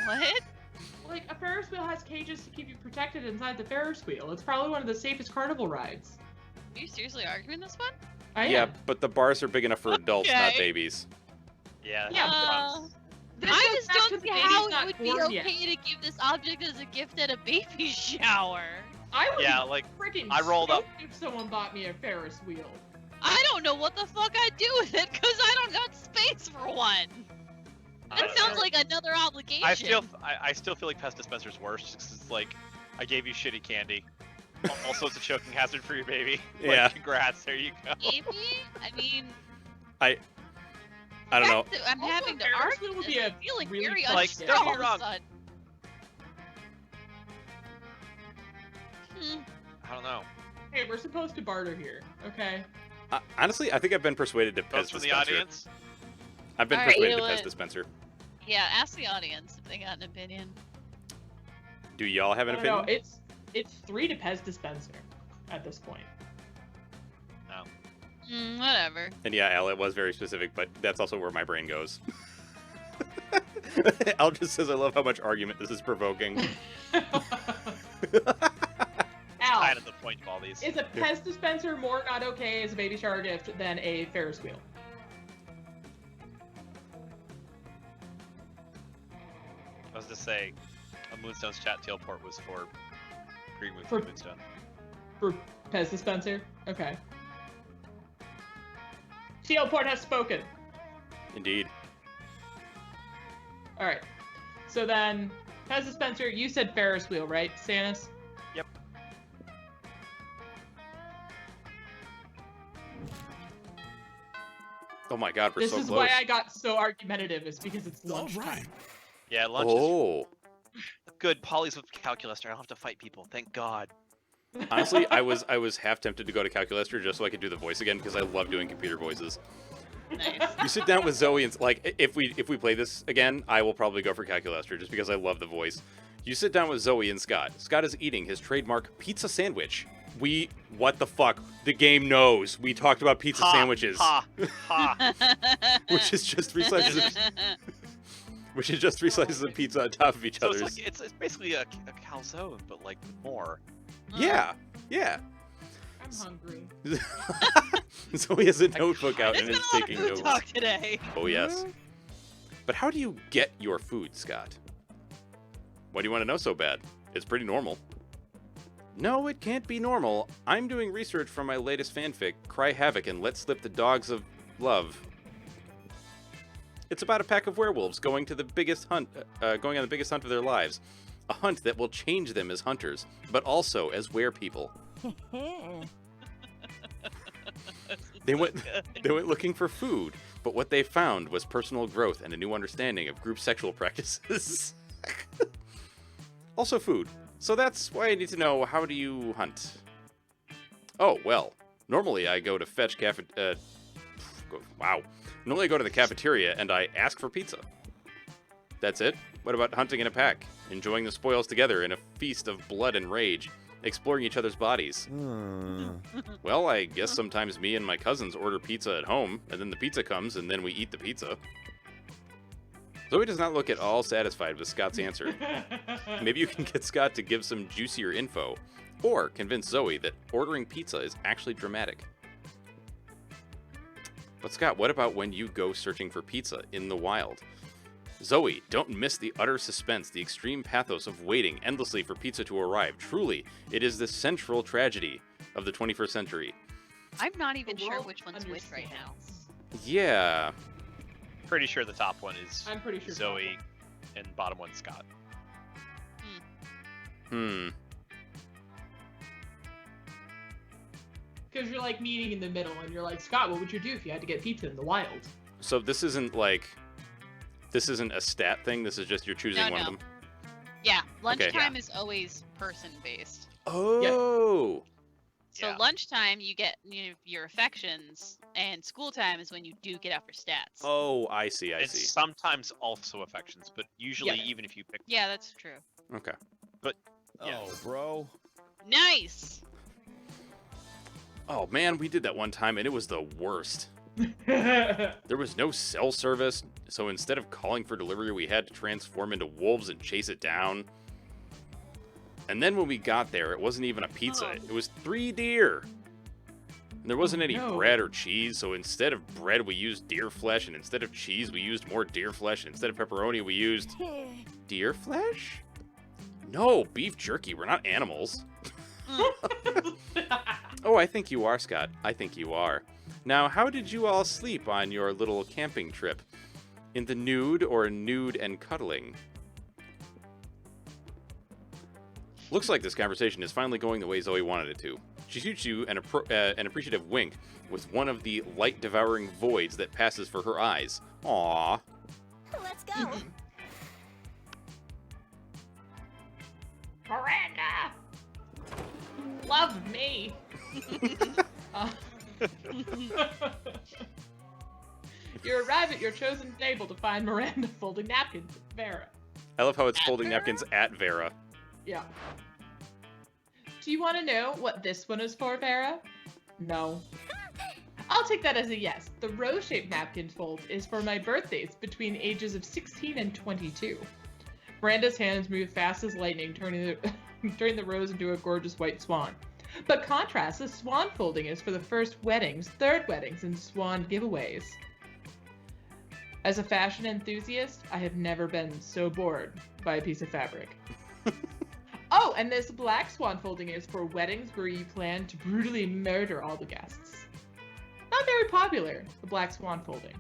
What? Like a Ferris wheel has cages to keep you protected inside the Ferris wheel. It's probably one of the safest carnival rides. Are you seriously arguing this one? I Yeah, am. but the bars are big enough for adults, not Okay. babies. yeah. Yeah, that's- This I goes just back to don't the see baby's how it not would be born okay yet. to give this object as a gift at a baby shower. I would Yeah, like, freaking I rolled up- stoked if someone bought me a Ferris wheel. I don't know what the fuck I'd do with it because I don't got space for one. I That don't sounds know. like another obligation. I still feel like Pez dispenser's worse because it's like I gave you shitty candy. Also, it's a choking hazard for your baby. Like, Yeah. Congrats. There you go. Maybe? I mean, I don't know. I'm Also, having to Ferris argue wheel would this. be a I'm feeling really very fun Like, unsure don't all get of me a wrong. sudden. I don't know. Hey, we're supposed to barter here, okay? Honestly, I think I've been persuaded to Votes Pez from the dispenser. audience. I've been All right, persuaded you to know Pez what? dispenser. Yeah, ask the audience if they got an opinion. Do y'all have an No, opinion? it's 3 to Pez dispenser at this point. No. Whatever. And yeah, Al, it was very specific, but that's also where my brain goes. Al just says, I love how much argument this is provoking. Al, Kind of the point of all these. is a Pez dispenser more not okay as a baby shower gift than a Ferris wheel? say Moonstone's chat teleport was for Green Moon For- Moonstone. For Pez dispenser? Okay. Teleport has spoken. Indeed. Alright. So then, Pez dispenser, you said Ferris wheel, right, Stannis? Yep. Oh my god, we're This so is close. why I got so argumentative, is because it's All lunchtime. right. Yeah, lunch is Oh. good. Polly's with Calculus. I don't have to fight people. Thank God. Honestly, I was half tempted to go to Calculaster just so I could do the voice again because I love doing computer voices. Nice. You sit down with Zoe and like if we play this again, I will probably go for Calculaster just because I love the voice. You sit down with Zoe and Scott. Scott is eating his trademark pizza sandwich. What the fuck? The game knows. We talked about pizza sandwiches, Ha! Ha! which is just three slices of pizza on top of each So other's. it's basically a calzone, but like more. Yeah. I'm hungry. Zoe has a notebook out There's and been is a lot of taking food notes. talk today. Oh yes. But how do you get your food, Scott? Why do you want to know so bad? It's pretty normal. No, it can't be normal. I'm doing research for my latest fanfic, Cry Havoc and Let Slip the Dogs of Love. It's about a pack of werewolves going on the biggest hunt of their lives. A hunt that will change them as hunters, but also as werepeople. They went looking for food, but what they found was personal growth and a new understanding of group sexual practices. Also food. So that's why I need to know, how do you hunt? Oh, well, normally I go to fetch Normally I go to the cafeteria and I ask for pizza. That's it. What about hunting in a pack? Enjoying the spoils together in a feast of blood and rage, exploring each other's bodies. Well, I guess sometimes me and my cousins order pizza at home, and then the pizza comes, and then we eat the pizza. Zoe does not look at all satisfied with Scott's answer. Maybe you can get Scott to give some juicier info, or convince Zoe that ordering pizza is actually dramatic. But Scott, what about when you go searching for pizza in the wild? Zoe, don't miss the utter suspense, the extreme pathos of waiting endlessly for pizza to arrive. Truly, it is the central tragedy of the 21st century. I'm not even The sure world which one's which right now. understands. Yeah. Pretty sure the top one is I'm pretty sure. Zoe, and bottom one Scott. Because you're like meeting in the middle, and you're like, Scott, what would you do if you had to get pizza in the wild? So this isn't a stat thing, this is just you're choosing one of them? Yeah, lunchtime is always person-based. Oh! So Yeah. lunchtime, you get your affections, and school time is when you do get out for stats. Oh, I see. It's sometimes also affections, but usually Yeah. even if you pick. Yeah, that's true. Okay. Yeah. Oh, bro. Nice! Oh man, we did that one time and it was the worst. There was no cell service, so instead of calling for delivery, we had to transform into wolves and chase it down. And then when we got there, it wasn't even a pizza, Oh. it was 3 deer. And there wasn't Oh, any no. bread or cheese, so instead of bread, we used deer flesh, and instead of cheese, we used more deer flesh, and instead of pepperoni, we used deer flesh? No, beef jerky, we're not animals. Oh, I think you are, Scott. I think you are. Now, how did you all sleep on your little camping trip? In the nude or nude and cuddling? Looks like this conversation is finally going the way Zoe wanted it to. She shoots you an appreciative wink with one of the light-devouring voids that passes for her eyes. Aww. Let's go. Miranda! Love me! You arrive at your chosen table to find Miranda folding napkins with Vera. I love how it's folding napkins at Vera. Yeah. Do you want to know what this one is for, Vera? No. I'll take that as a yes. The rose-shaped napkin fold is for my birthdays between ages of 16 and 22. Miranda's hands move fast as lightning, turning the rose into a gorgeous white swan. But contrast, the swan folding is for the first weddings, third weddings, and swan giveaways. As a fashion enthusiast, I have never been so bored by a piece of fabric. Oh, and this black swan folding is for weddings where you plan to brutally murder all the guests. Not very popular, the black swan folding.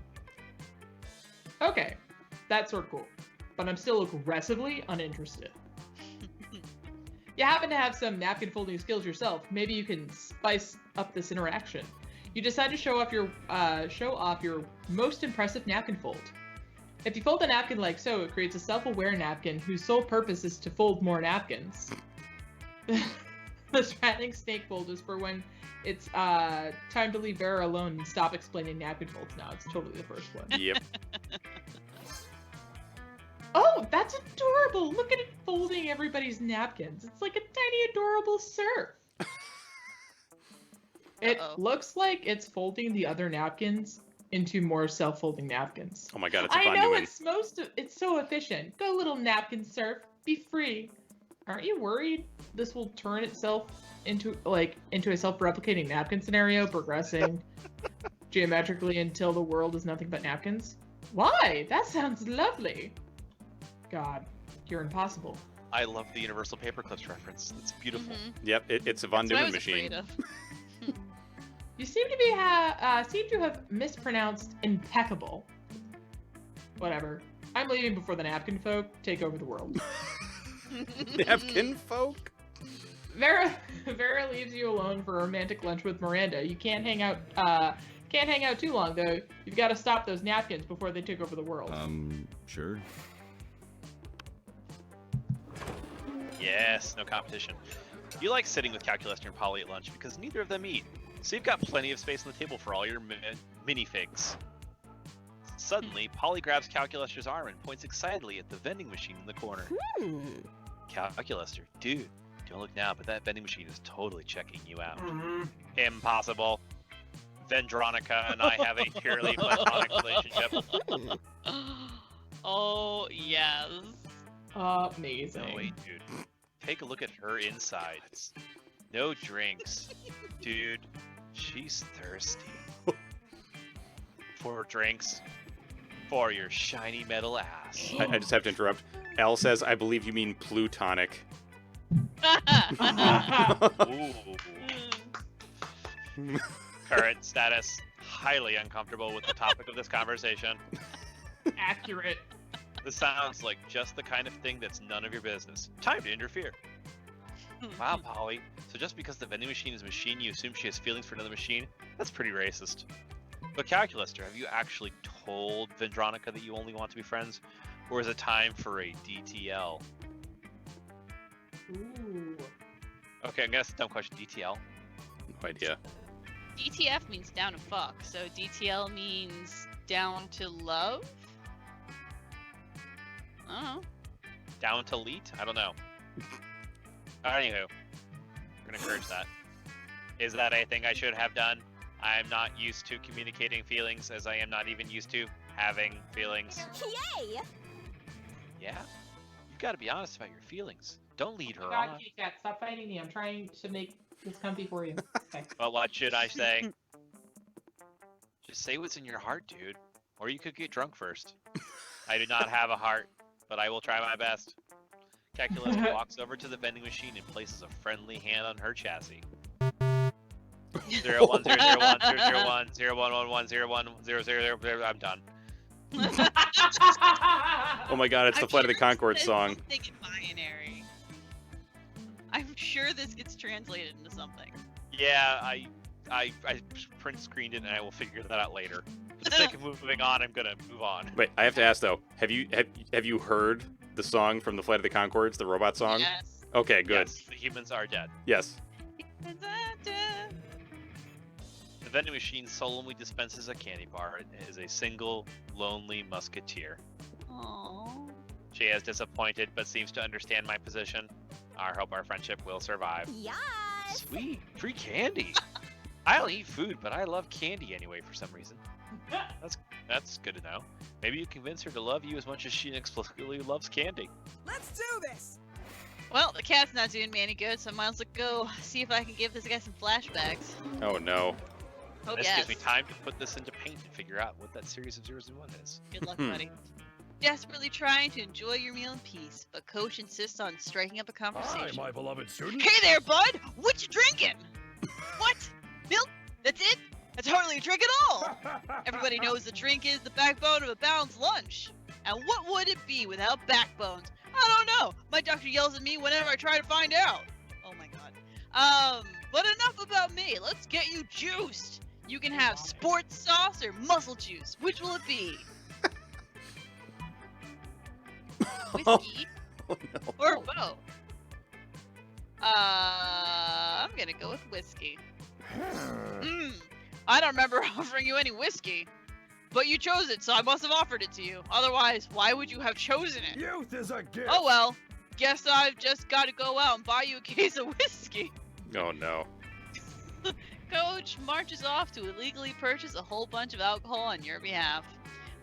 Okay, that's sort of cool, but I'm still aggressively uninterested. You happen to have some napkin folding skills yourself. Maybe you can spice up this interaction. You decide to show off your most impressive napkin fold. If you fold a napkin like so, it creates a self-aware napkin whose sole purpose is to fold more napkins. The straddling snake fold is for when it's time to leave Vera alone and stop explaining napkin folds now. It's totally the first one. Yep. Oh, that's adorable! Look at it folding everybody's napkins. It's like a tiny, adorable serf. It looks like it's folding the other napkins into more self-folding napkins. Oh my god, it's a I Von know Neumann. it's so efficient. Go little napkin serf, be free. Aren't you worried this will turn itself into a self-replicating napkin scenario, progressing geometrically until the world is nothing but napkins? Why? That sounds lovely. God, you're impossible. I love the Universal Paperclips reference. It's beautiful. Yep, it's a Von That's what I Neumann was machine. afraid of. You seem to have mispronounced impeccable. Whatever. I'm leaving before the napkin folk take over the world. Napkin folk? Vera leaves you alone for a romantic lunch with Miranda. You can't hang out too long though. You've got to stop those napkins before they take over the world. Sure. Yes, no competition. You like sitting with Calculester and Polly at lunch because neither of them eat, so you've got plenty of space on the table for all your minifigs. Suddenly, Polly grabs Calculester's arm and points excitedly at the vending machine in the corner. Calculester, dude, don't look now, but that vending machine is totally checking you out. Impossible. Vendronica and I have a purely platonic relationship. Oh, yes. Amazing. No, wait, dude. Take a look at her insides. No drinks. Dude, she's thirsty. For drinks. For your shiny metal ass. I just have to interrupt. Al says, I believe you mean plutonic. Ooh. Current status. Highly uncomfortable with the topic of this conversation. Accurate. This sounds like just the kind of thing that's none of your business. Time to interfere. Wow, Polly. So just because the vending machine is a machine, you assume she has feelings for another machine? That's pretty racist. But Calculester, have you actually told Vendronica that you only want to be friends? Or is it time for a DTL? Ooh. Okay, I'm gonna ask a dumb question. DTL? No idea. DTF means down to fuck, so DTL means down to love? I don't know. Down to leet? I don't know. Anywho, we're gonna encourage that. Is that a thing I should have done? I'm not used to communicating feelings, as I am not even used to having feelings. Yay! Yeah? You've got to be honest about your feelings. Don't lead her God, on. Kitty Cat, stop fighting me. I'm trying to make this comfy for you. Okay. But what should I say? Just say what's in your heart, dude. Or you could get drunk first. I do not have a heart, but I will try my best. Calculus walks over to the vending machine and places a friendly hand on her chassis. 0 1 0 0 1 0 0 1 0 1 1 1 0 1 0 0 0. I'm done. Oh my god, it's the I'm Flight of the sure Conchords this song. is something in binary. I'm sure this gets translated into something. Yeah, I print screened it and I will figure that out later. For the sake of moving on, I'm gonna move on. Wait, I have to ask though. Have you heard the song from the Flight of the Conchords, the robot song? Yes. Okay, good. Yes, the humans are dead. Yes. The vending machine solemnly dispenses a candy bar and is a single, lonely musketeer. Aww. She is disappointed, but seems to understand my position. I hope our friendship will survive. Yes! Sweet, free candy. I'll eat food, but I love candy anyway for some reason. That's good to know. Maybe you convince her to love you as much as she inexplicably loves candy. Let's do this! Well, the cat's not doing me any good, so I might as well go see if I can give this guy some flashbacks. Oh no. Oh, This yes. gives me time to put this into paint and figure out what that series of zeros and one is. Good luck, buddy. Desperately trying to enjoy your meal in peace, but Coach insists on striking up a conversation. Hi, my beloved student. Hey there, bud! What you drinking? What? Milk? That's it? That's hardly a drink at all! Everybody knows the drink is the backbone of a balanced lunch. And what would it be without backbones? I don't know. My doctor yells at me whenever I try to find out. Oh my god. But enough about me. Let's get you juiced. You can have sports sauce or muscle juice. Which will it be? Whiskey Oh, no. or both? I'm gonna go with whiskey. I don't remember offering you any whiskey. But you chose it, so I must have offered it to you. Otherwise, why would you have chosen it? Youth is a gift. Oh well. Guess I've just got to go out and buy you a case of whiskey. Oh no. Coach marches off to illegally purchase a whole bunch of alcohol on your behalf.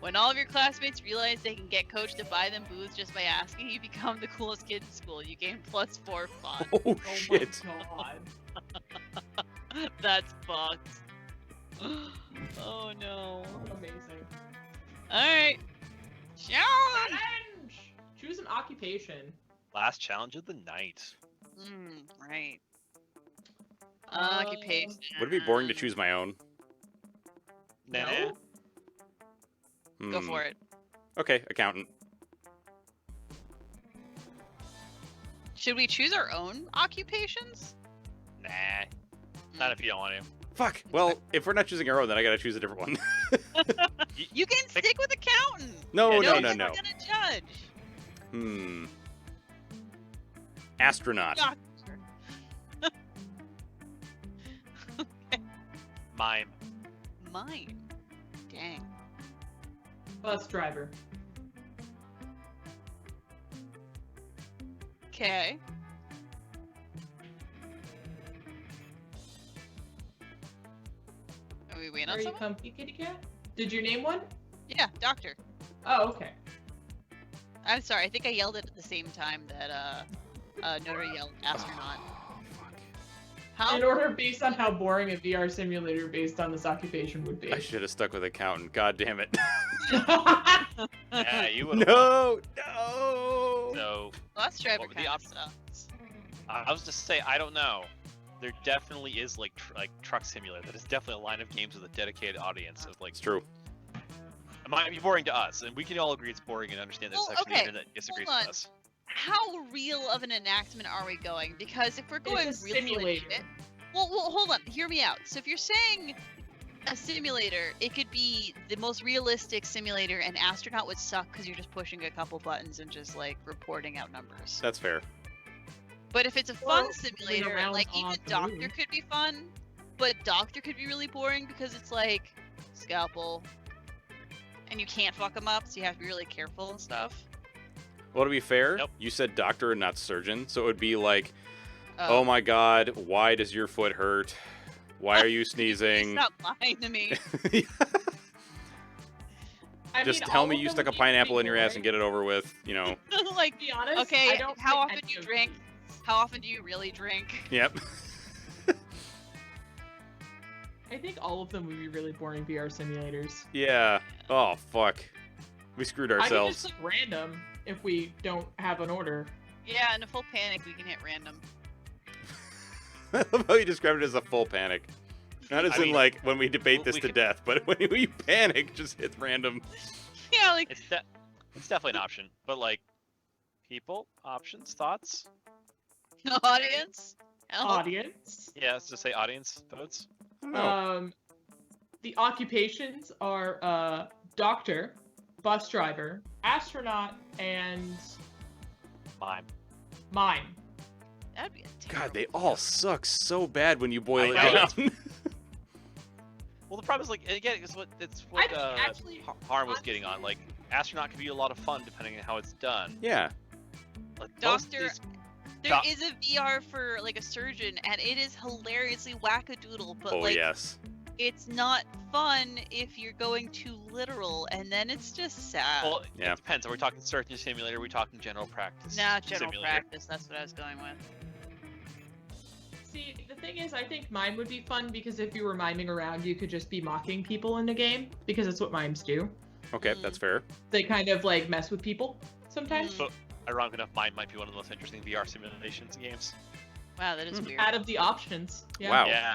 When all of your classmates realize they can get Coach to buy them booze just by asking, you become the coolest kid in school. You gain +4 fun. Oh Oh shit. my god. That's fucked. Oh no. Amazing. Alright. Sean! Challenge! Choose an occupation. Last challenge of the night. Right. Occupation. Would it be boring to choose my own? Nah. Go for it. Okay, accountant. Should we choose our own occupations? Nah. Not if you don't want to. Fuck. Well, if we're not choosing our own, then I gotta choose a different one. You can stick with accountant. No, Yeah, no, No no, one's no. gonna judge. Astronaut. Doctor. Mime. Mine. Dang. Bus driver. Okay. Are we waiting Are on you someone? comfy, kitty cat? Did you name one? Yeah, doctor. Oh, okay. I'm sorry. I think I yelled it at the same time that Nora yelled astronaut. Oh, fuck. How? In order based on how boring a VR simulator based on this occupation would be. I should have stuck with accountant. God damn it. Yeah, you would. No, no. So Bus driver What would the kind of op- sucks. I was just say I don't know. There definitely is like truck simulator. That is definitely a line of games with a dedicated audience of like. It's true. It might be boring to us, and we can all agree it's boring and understand there's Well, section okay, here that disagrees hold with on. us. How real of an enactment are we going? Because if we're going It's a really simulator. legit, well, hold on. Hear me out. So if you're saying a simulator, it could be the most realistic simulator, and astronaut would suck because you're just pushing a couple buttons and just like reporting out numbers. That's fair. But if it's a Well, fun simulator, around like even on the doctor moon. could be fun, but doctor could be really boring because it's like scalpel, and you can't fuck them up, so you have to be really careful and stuff. Well, to be fair, Nope. you said doctor and not surgeon, so it would be like, oh my god, why does your foot hurt? Why are you sneezing? Stop lying to me. I Just mean, tell all me of you them stuck a would be pineapple pretty in your ass and boring. get it over with, you know. Like, To be honest, okay, I don't how think often any do you of drink? these- How often do you really drink? Yep. I think all of them would be really boring VR simulators. Yeah. Oh, fuck. We screwed I can ourselves. just click random if we don't have an order. Yeah, in a full panic, we can hit random. I love how you described it as a full panic. Not as I in, mean, like, when we debate this we to can- death, but when you panic, just hit random. Yeah, like It's definitely an option, but like, people, options, thoughts. audience. Help. Audience. Yeah, let's just say audience votes. No. The occupations are doctor, bus driver, astronaut, and Mime. mime. That'd be a God, terrible they all suck so bad when you boil it I know. down. Well, the problem is like again, it's what I what think actually, Harm was getting on. Like, astronaut can be a lot of fun depending on how it's done. Yeah. Like, most of Doctor- these- There Doc- is a VR for like a surgeon, and it is hilariously wackadoodle, but Oh, like yes. it's not fun if you're going too literal, and then it's just sad. Well, Yeah. it depends. Are we talking surgeon simulator? Are we talking general practice? Nah, general simulator? practice. That's what I was going with. see, the thing is, I think mime would be fun because if you were miming around, you could just be mocking people in the game because it's what mimes do. Okay, that's fair. They kind of like mess with people sometimes. So, ironic enough, mine might be one of the most interesting VR simulations games. Wow, that is weird. Out of the options. Yeah. Wow. Yeah.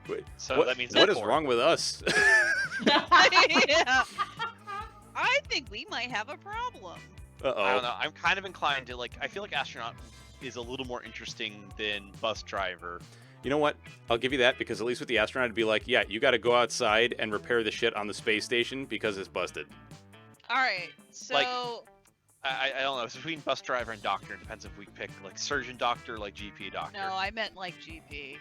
Wait, So what, that means what is four. wrong with us? Yeah. I think we might have a problem. Uh I don't oh. know. I'm kind of inclined to I feel like astronaut is a little more interesting than bus driver. You know what? I'll give you that because at least with the astronaut, it'd be like, yeah, you got to go outside and repair the shit on the space station because it's busted. All right, so Like- I don't know. It's between bus driver and doctor. It depends if we pick like surgeon doctor, like GP doctor. no, I meant like GP.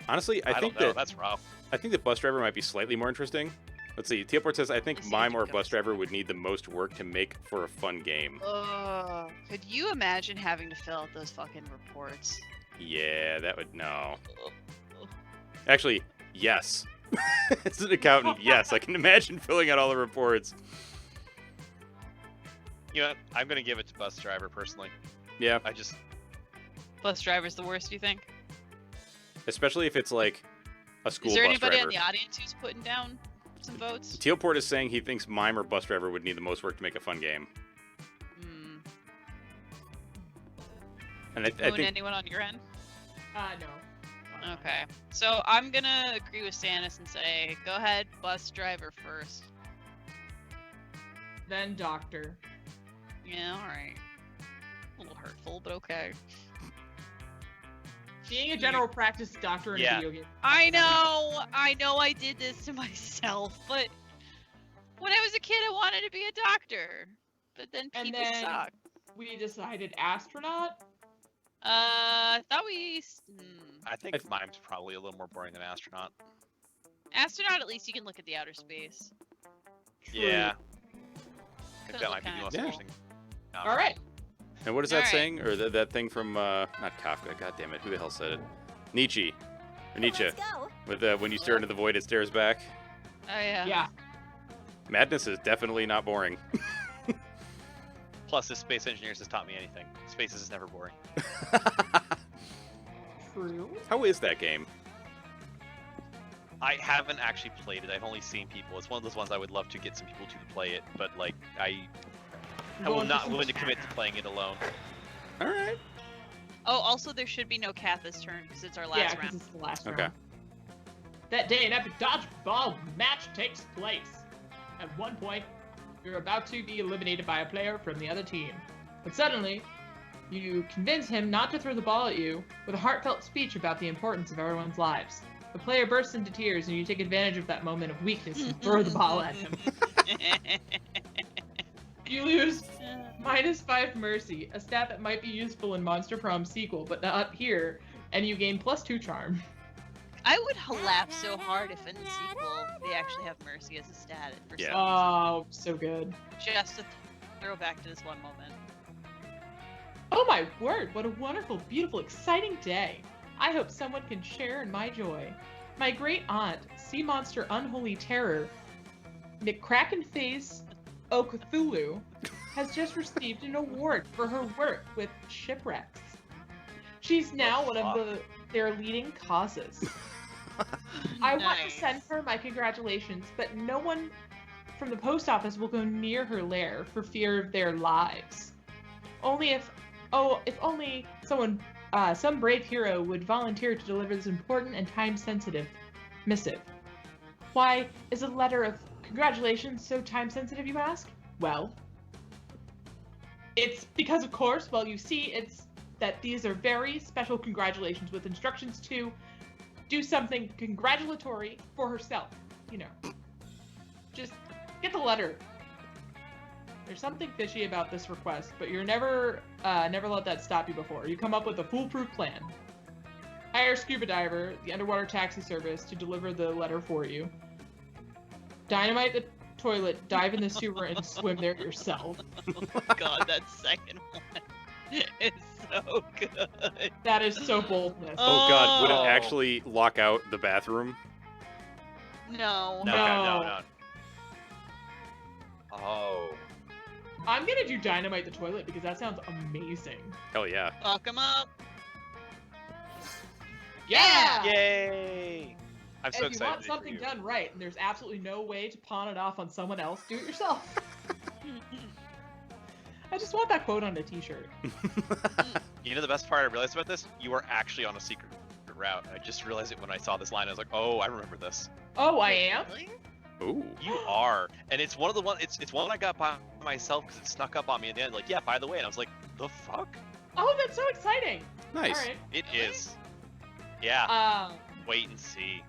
Honestly, I think don't know. that That's rough. I think the bus driver might be slightly more interesting. Let's see. Teleport says I think Let's see mime what or it bus goes. driver would need the most work to make for a fun game. Could you imagine having to fill out those fucking reports? Yeah, that would no. Actually, yes. As an accountant, yes, I can imagine filling out all the reports. You know, what? I'm gonna give it to bus driver personally. Yeah, I just Bus driver's the worst, you think? especially if it's like a school Is there bus anybody driver. in the audience who's putting down some votes? Teleport is saying he thinks mime or bus driver would need the most work to make a fun game. Hmm. And I Moon, think anyone on your end? No. Okay. So I'm gonna agree with Stannis and say, go ahead, bus driver first. Then doctor. Yeah, alright. A little hurtful, but okay. Being a general practice doctor in Yeah. a video game. I know I did this to myself, but when I was a kid I wanted to be a doctor. But then And people then- suck. We decided astronaut. I thought we... I think mime's probably a little more boring than astronaut. Astronaut, at least you can look at the outer space. Yeah. I Could think that look might be the kinda most cool. interesting. All right. and what is that Alright. saying? Or that thing from not Kafka? God damn it! Who the hell said it? Nietzsche. Or Nietzsche. Let's go. With when you stare into the void, it stares back. Oh yeah. Yeah. Madness is definitely not boring. Plus, if space engineers has taught me anything, space is never boring. True. How is that game? I haven't actually played it. I've only seen people. It's one of those ones I would love to get some people to play it, but like I will Going not for some willing to commit to chat. playing it alone. All right. Oh, also there should be no cat this turn because it's our last Yeah, because round. it's the last Okay. round. That day, an epic dodgeball match takes place. At one point, you're about to be eliminated by a player from the other team. But suddenly, you convince him not to throw the ball at you with a heartfelt speech about the importance of everyone's lives. The player bursts into tears, and you take advantage of that moment of weakness and throw the ball at him. You lose -5 mercy, a stat that might be useful in Monster Prom sequel, but not here, and you gain +2 charm. I would laugh so hard if in the sequel they actually have mercy as a stat for Yeah. some Oh, so good. reason. Just to throw back to this one moment. Oh my word, what a wonderful, beautiful, exciting day. I hope someone can share in my joy. My great aunt, sea monster unholy terror, McCrackenface O'Cthulhu, has just received an award for her work with shipwrecks. She's now one of their leading causes. I want to Nice. send her my congratulations, but no one from the post office will go near her lair for fear of their lives. If only someone, some brave hero would volunteer to deliver this important and time-sensitive missive. Why is a letter of congratulations so time-sensitive, you ask? Well, it's because, of course, well, you see, it's that these are very special congratulations with instructions to do something congratulatory for herself. You know, just get the letter. There's something fishy about this request, but you're never let that stop you before. You come up with a foolproof plan. Hire a scuba diver, the underwater taxi service, to deliver the letter for you. Dynamite the toilet, dive in the sewer, and swim there yourself. Oh God, that second one is so good. That is so boldness. Oh god, would Oh. it actually lock out the bathroom? No. No, No. no. Oh. I'm gonna do dynamite the toilet because that sounds amazing. Hell yeah. Fuck him up. Yeah! Yay! I'm so If you excited want for something you. done right and there's absolutely no way to pawn it off on someone else, do it yourself. I just want that quote on a t-shirt. You know the best part I realized about this? You are actually on a secret route. I just realized it when I saw this line. I was like, oh, I remember this. Oh, I am? Really? Ooh. You are, and it's one of the one. It's one I got by myself because it snuck up on me at the end. Like, yeah, by the way, and I was like, the fuck? Oh, that's so exciting. Nice. All right. It Really? is. Yeah. Wait and see.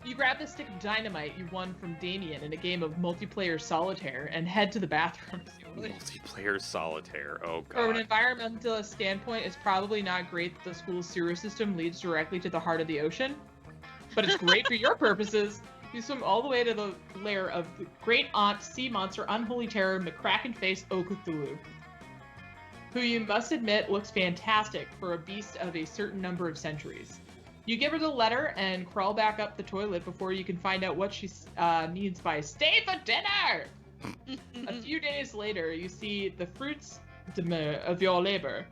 You grab the stick of dynamite you won from Damien in a game of multiplayer solitaire and head to the bathroom. Multiplayer solitaire. Oh From an god. environmentalist standpoint, it's probably not great that the school's sewer system leads directly to the heart of the ocean, but it's great for your purposes. You swim all the way to the lair of the great aunt sea monster unholy terror McCracken-faced Okuthulu, who you must admit looks fantastic for a beast of a certain number of centuries. You give her the letter and crawl back up the toilet before you can find out what she needs by stay for dinner! A few days later, you see the fruits of your labor.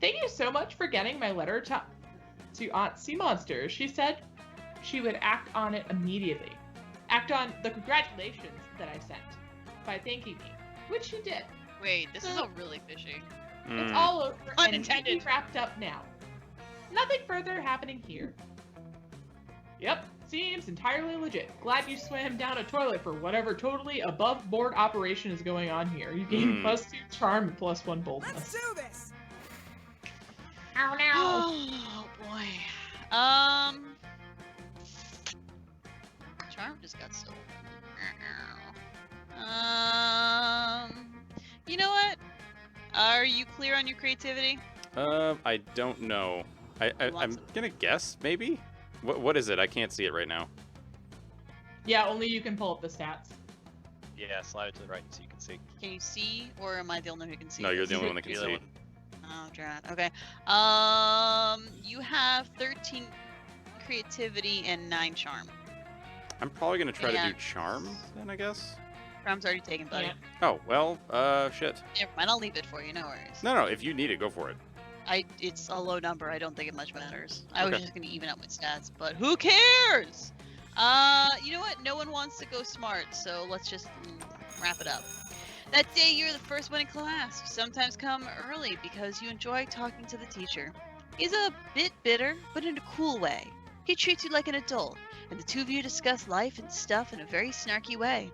Thank you so much for getting my letter to Aunt Sea Monster. She said she would act on it immediately. Act on the congratulations that I sent by thanking me, which she did. Wait, this is all really fishy. It's Mm. all over and Unintended. neatly wrapped up now. Nothing further happening here. Yep, seems entirely legit. Glad you swam down a toilet for whatever totally above board operation is going on here. You gain +2 charm and +1 boldness. Let's do this! Ow, now. Oh boy. Charm just got stolen. You know what? Are you clear on your creativity? I don't know. I'm Lots of- gonna guess, maybe? What is it? I can't see it right now. Yeah, only you can pull up the stats. Yeah, slide it to the right so you can see. Can you see, or am I the only one who can see? No, you're this? the only one that can You're the see. one. Oh, drat. Okay. You have 13 creativity and 9 charm. I'm probably gonna try to Yeah. do charm then, I guess. Charm's already taken, buddy. Yeah. Oh, well, shit. Never mind, I'll leave it for you, no worries. No, if you need it, go for it. It's a low number, I don't think it much matters. I was Okay. just gonna even up my stats, but who cares? You know what? No one wants to go smart, so let's just wrap it up. That day, you're the first one in class. You sometimes come early because you enjoy talking to the teacher. He's a bit bitter, but in a cool way. He treats you like an adult, and the two of you discuss life and stuff in a very snarky way.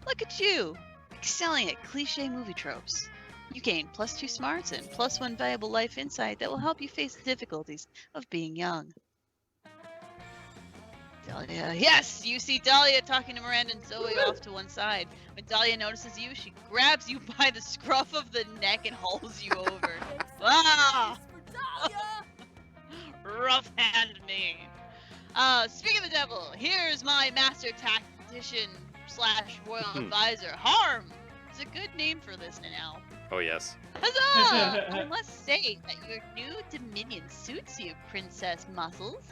Look at you, excelling at cliche movie tropes. You gain +2 smarts and +1 valuable life insight that will help you face the difficulties of being young. Dahlia. Yes, you see Dahlia talking to Miranda and Zoe off to one side. When Dahlia notices you, she grabs you by the scruff of the neck and hauls you over. Ah! Rough hand me. Speaking of the devil, here's my master tactician / royal advisor, Harm. It's a good name for this now. Oh, yes. Huzzah! I must say that your new dominion suits you, Princess Muscles.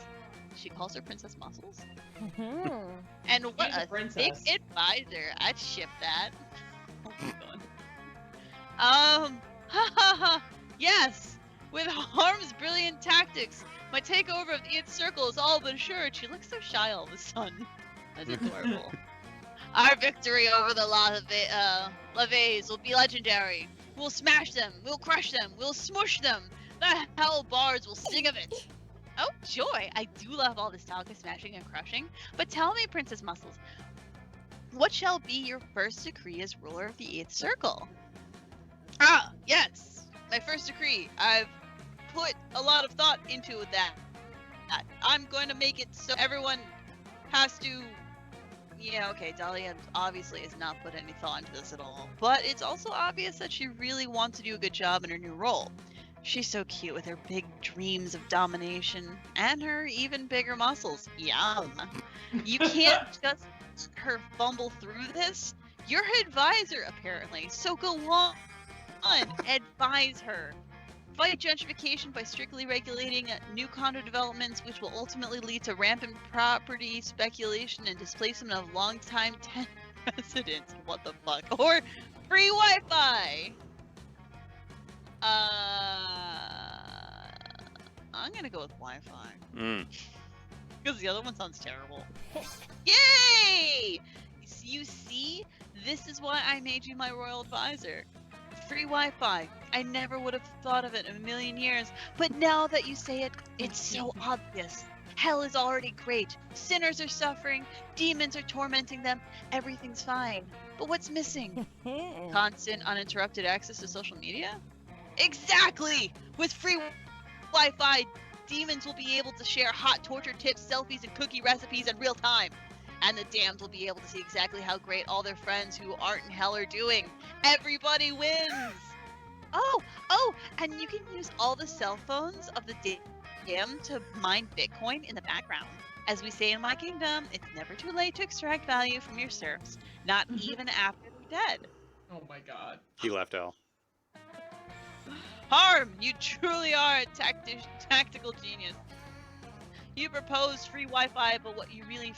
She calls her Princess Muscles. And what She's a a thick princess. advisor. I'd ship that. Oh my god. Yes! With Harm's brilliant tactics, my takeover of the 8th Circle is all but assured. She looks so shy all of a sudden. That's adorable. Our victory over the Laves will be legendary. We'll smash them, we'll crush them, we'll smush them. The hell bards will sing of it. Oh, joy! I do love all this talk of smashing and crushing. But tell me, Princess Muscles, what shall be your first decree as ruler of the 8th Circle? Ah, yes! My first decree. I've put a lot of thought into that. I'm going to make it so everyone has to... Yeah, okay, Dahlia obviously has not put any thought into this at all. But it's also obvious that she really wants to do a good job in her new role. She's so cute with her big dreams of domination and her even bigger muscles. Yum. You can't just let her fumble through this. You're her advisor, apparently. So go on. Advise her. Fight gentrification by strictly regulating new condo developments, which will ultimately lead to rampant property speculation and displacement of long-time tenant residents. What the fuck? Or free Wi-Fi. I'm gonna go with Wi-Fi. Mm. Because the other one sounds terrible. Yay! You see? This is why I made you my royal advisor. Free Wi-Fi. I never would have thought of it in a million years. But now that you say it, it's so obvious. Hell is already great. Sinners are suffering. Demons are tormenting them. Everything's fine. But what's missing? Constant, uninterrupted access to social media? Exactly! With free Wi-Fi, demons will be able to share hot torture tips, selfies, and cookie recipes in real time. And the damned will be able to see exactly how great all their friends who aren't in hell are doing. Everybody wins! Oh, and you can use all the cell phones of the damned to mine Bitcoin in the background. As we say in my kingdom, it's never too late to extract value from your serfs, not even after they're dead. Oh my god. He left Al. Harm, you truly are a tactical genius. You proposed free Wi-Fi, but what you really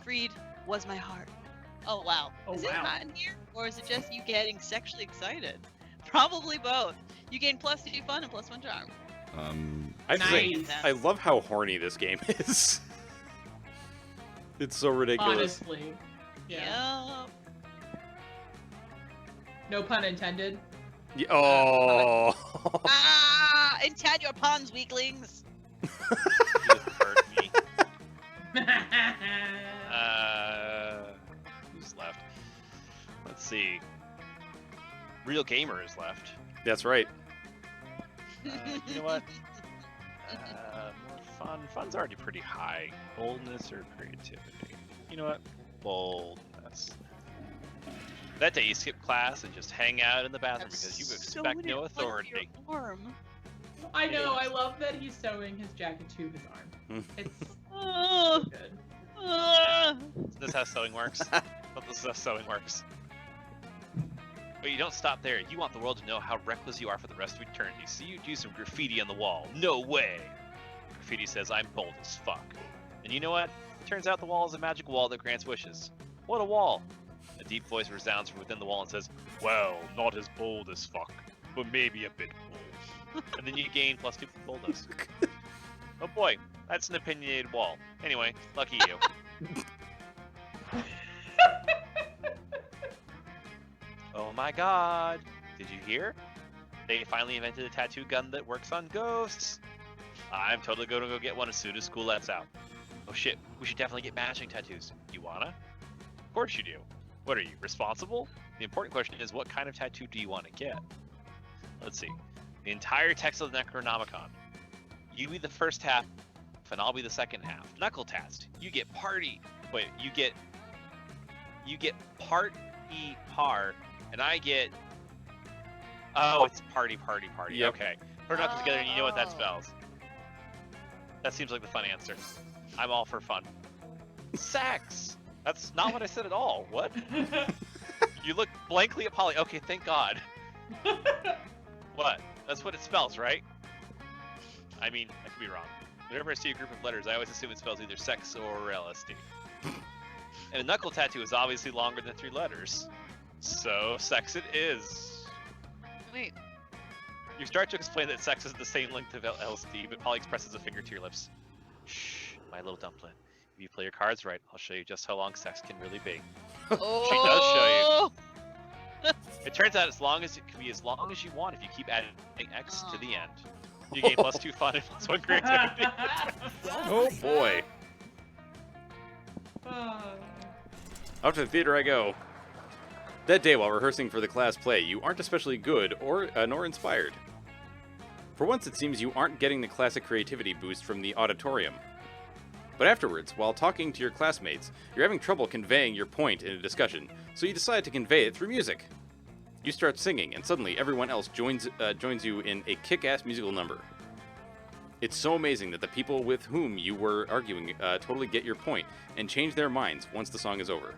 freed was my heart. Oh wow. Oh, Is it wow. hot in here? Or is it just you getting sexually excited? Probably both. You gain +2 fun and +1 charm. I have to say, Nice. I love how horny this game is. It's so ridiculous. Honestly. Yeah. Yep. No pun intended. Oh. Intend your puns, weaklings. You just heard me. Who's left? Let's see. Real Gamer is left. That's right. You know what? More fun. Fun's already pretty high. Boldness or creativity? You know what? Boldness. That day you skip class and just hang out in the bathroom because you expect no authority. I know, I love that he's sewing his jacket to his arm. It's Oh, good. Is this how sewing works? But this is how sewing works. But you don't stop there. You want the world to know how reckless you are for the rest of eternity, so you do some graffiti on the wall. No way! Graffiti says, I'm bold as fuck. And you know what? It turns out the wall is a magic wall that grants wishes. What a wall! A deep voice resounds from within the wall and says, well, not as bold as fuck, but maybe a bit bold. And then you gain +2 boldness. Oh boy, that's an opinionated wall. Anyway, lucky you. Oh my god! Did you hear? They finally invented a tattoo gun that works on ghosts! I'm totally gonna go get one as soon as school lets out. Oh shit, we should definitely get matching tattoos. You wanna? Of course you do. What are you, responsible? The important question is, what kind of tattoo do you want to get? Let's see. The entire text of the Necronomicon. You be the first half, and I'll be the second half. Knuckle tats. You get party. Wait, you get part-y-par, and I get... Oh, it's party. Yep. Okay. Put knuckles together and you know what that spells. That seems like the fun answer. I'm all for fun. Sex! That's not what I said at all. What? You look blankly at Polly. Okay, thank God. What? That's what it spells, right? I mean, I could be wrong. Whenever I see a group of letters, I always assume it spells either sex or LSD. And a knuckle tattoo is obviously longer than 3 letters. So, sex it is. Wait. You start to explain that sex is the same length of LSD, but Polly presses a finger to your lips. Shh, my little dumpling. If you play your cards right, I'll show you just how long sex can really be. Oh. She does show you. It turns out it can be as long as you want if you keep adding X to the end. You gain +2 fun and +1 creativity. Oh boy. Out to the theater I go. That day while rehearsing for the class play, you aren't especially good or nor inspired. For once it seems you aren't getting the classic creativity boost from the auditorium. But afterwards, while talking to your classmates, you're having trouble conveying your point in a discussion, so you decide to convey it through music. You start singing, and suddenly everyone else joins you in a kick-ass musical number. It's so amazing that the people with whom you were arguing totally get your point and change their minds once the song is over.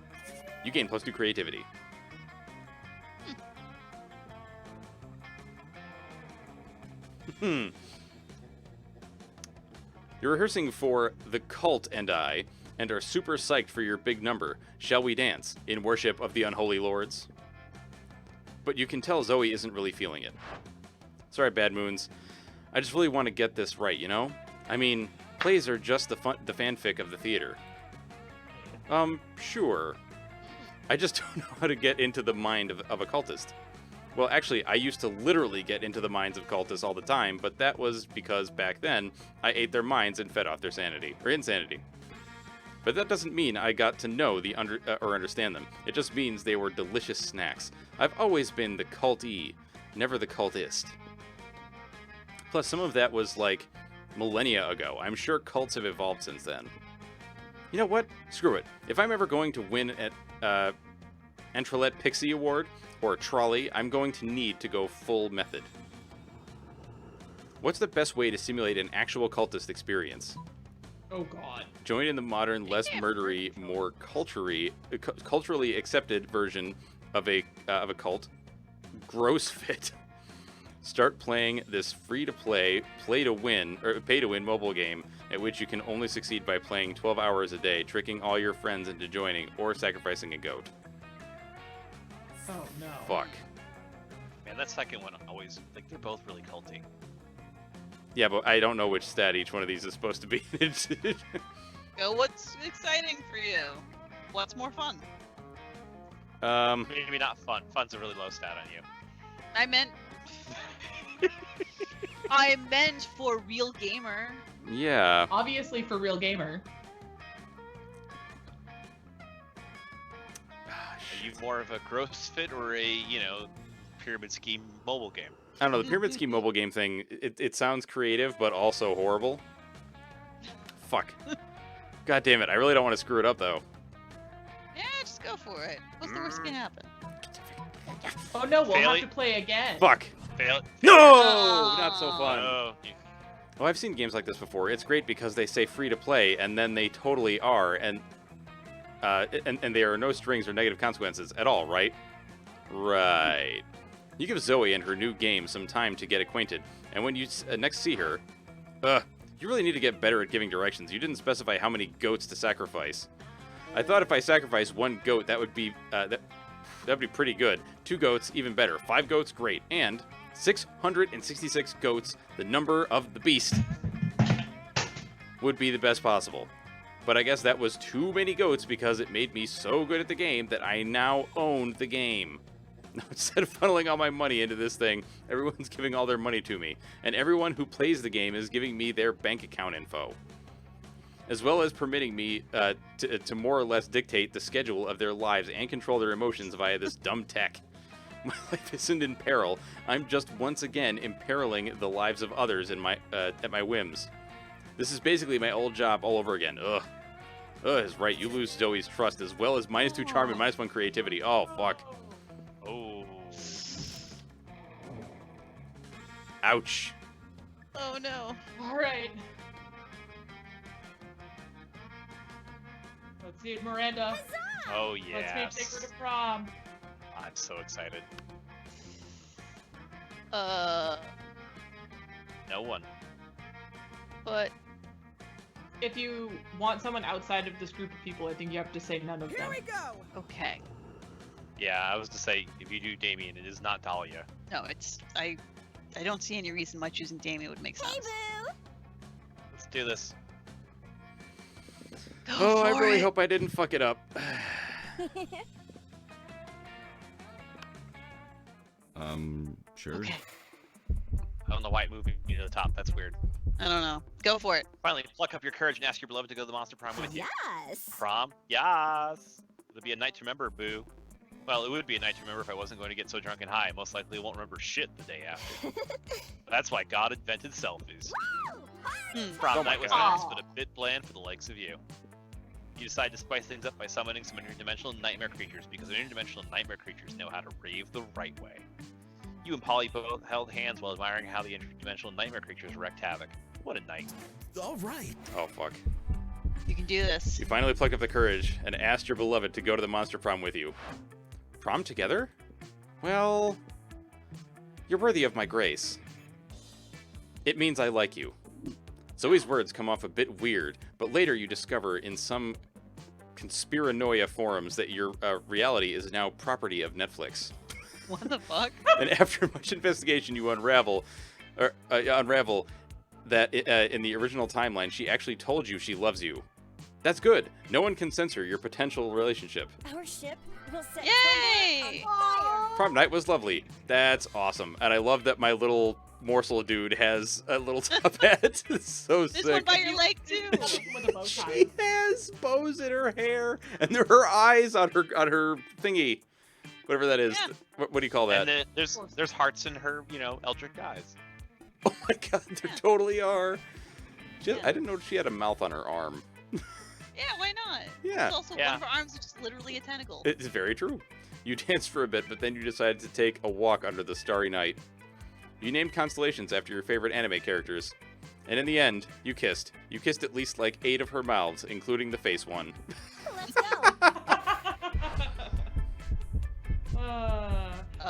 You gain +2 creativity. You're rehearsing for The Cult and I, and are super psyched for your big number, Shall We Dance, in worship of the unholy lords. But you can tell Zoe isn't really feeling it. Sorry, Bad Moons. I just really want to get this right, you know? I mean, plays are just the fanfic of the theater. Sure. I just don't know how to get into the mind of a cultist. Well, actually, I used to literally get into the minds of cultists all the time, but that was because back then, I ate their minds and fed off their sanity, or insanity. But that doesn't mean I got to know or understand them. It just means they were delicious snacks. I've always been the cultee, never the cultist. Plus, some of that was like millennia ago. I'm sure cults have evolved since then. You know what? Screw it. If I'm ever going to win at Entrelet Pixie Award or a trolley, I'm going to need to go full method. What's the best way to simulate an actual cultist experience? Oh God. Join in the modern, less murdery, more culturally accepted version of a cult. Gross fit. Start playing this free-to-play, pay-to-win mobile game at which you can only succeed by playing 12 hours a day, tricking all your friends into joining, or sacrificing a goat. Oh no. Fuck. Man, that second one always, like, they're both really culty. Yeah, but I don't know which stat each one of these is supposed to be. Go, what's exciting for you? What's more fun? Maybe not fun. Fun's a really low stat on you. I meant... I meant for real gamer. Yeah. Obviously for real gamer. Are you more of a gross fit or a, pyramid scheme mobile game? I don't know, the Pyramid Scheme mobile game thing, it sounds creative, but also horrible. Fuck. God damn it, I really don't want to screw it up, though. Yeah, just go for it. What's the worst that can happen? Oh no, we'll Fail have it. to play again. Fuck. Fail. No! Oh. Not so fun. Oh, Oh, I've seen games like this before. It's great because they say free to play, and then they totally are, and there are no strings or negative consequences at all, right? Right. You give Zoe and her new game some time to get acquainted, and when you next see her, you really need to get better at giving directions. You didn't specify how many goats to sacrifice. I thought if I sacrificed one goat, that would be that'd be pretty good. 2 goats, even better. 5 goats, great. And 666 goats, the number of the beast, would be the best possible. But I guess that was too many goats because it made me so good at the game that I now own the game. Now, instead of funneling all my money into this thing, everyone's giving all their money to me. And everyone who plays the game is giving me their bank account info. As well as permitting me to more or less dictate the schedule of their lives and control their emotions via this dumb tech. My life isn't in peril. I'm just once again imperiling the lives of others in at my whims. This is basically my old job all over again. Ugh. Is right. You lose Zoe's trust as well as -2 charm and -1 creativity. Oh, fuck. Oh. Ouch. Oh no. Alright. Let's see it, Miranda. Oh, Let's yes. take her to prom. I'm so excited. No one. But If you want someone outside of this group of people, I think you have to say none of them. okay. Yeah, I was to say, if you do Damien, it is not Dahlia. No, it's I don't see any reason why choosing Damien would make sense. Let's do this. Go Oh, I for really it. hope I didn't fuck it up. Sure. Okay. On the white moving to the top, that's weird. I don't know. Go for it. Finally, pluck up your courage and ask your beloved to go to the Monster Prom with you. Yes. Prom? Yes! It'll be a night to remember, boo. Well, it would be a night to remember if I wasn't going to get so drunk and high. Most likely won't remember shit the day after. That's why God invented selfies. Prom Oh my night was God. nice, but a bit bland for the likes of you. You decide to spice things up by summoning some interdimensional nightmare creatures, because interdimensional nightmare creatures know how to rave the right way. You and Polly both held hands while admiring how the interdimensional nightmare creatures wreaked havoc. What a night. All right. Oh, fuck. You can do this. You finally plucked up the courage and asked your beloved to go to the Monster Prom with you. Prom together? Well, you're worthy of my grace. It means I like you. Zoe's words come off a bit weird, but later you discover in some conspiranoia forums that your reality is now property of Netflix. What the fuck? And after much investigation, you unravel or unravel that in the original timeline, she actually told you she loves you. That's good. No one can censor your potential relationship. Our ship will set Yay! Tomorrow on fire. Prom night was lovely. That's awesome. And I love that my little morsel dude has a little top hat. It's so This sick. one by your leg too. With a bow tie. She has bows in her hair, and there are eyes on her thingy, whatever that is. Yeah. What do you call that? And then there's hearts in her, eldritch eyes. Oh my god, there Yeah. totally are. Yeah. I didn't know she had a mouth on her arm. Yeah, why not? Yeah. It's also Yeah. one of her arms is just literally a tentacle. It's very true. You danced for a bit, but then you decided to take a walk under the starry night. You named constellations after your favorite anime characters. And in the end, you kissed. You kissed at least like 8 of her mouths, including the face one. Let's go.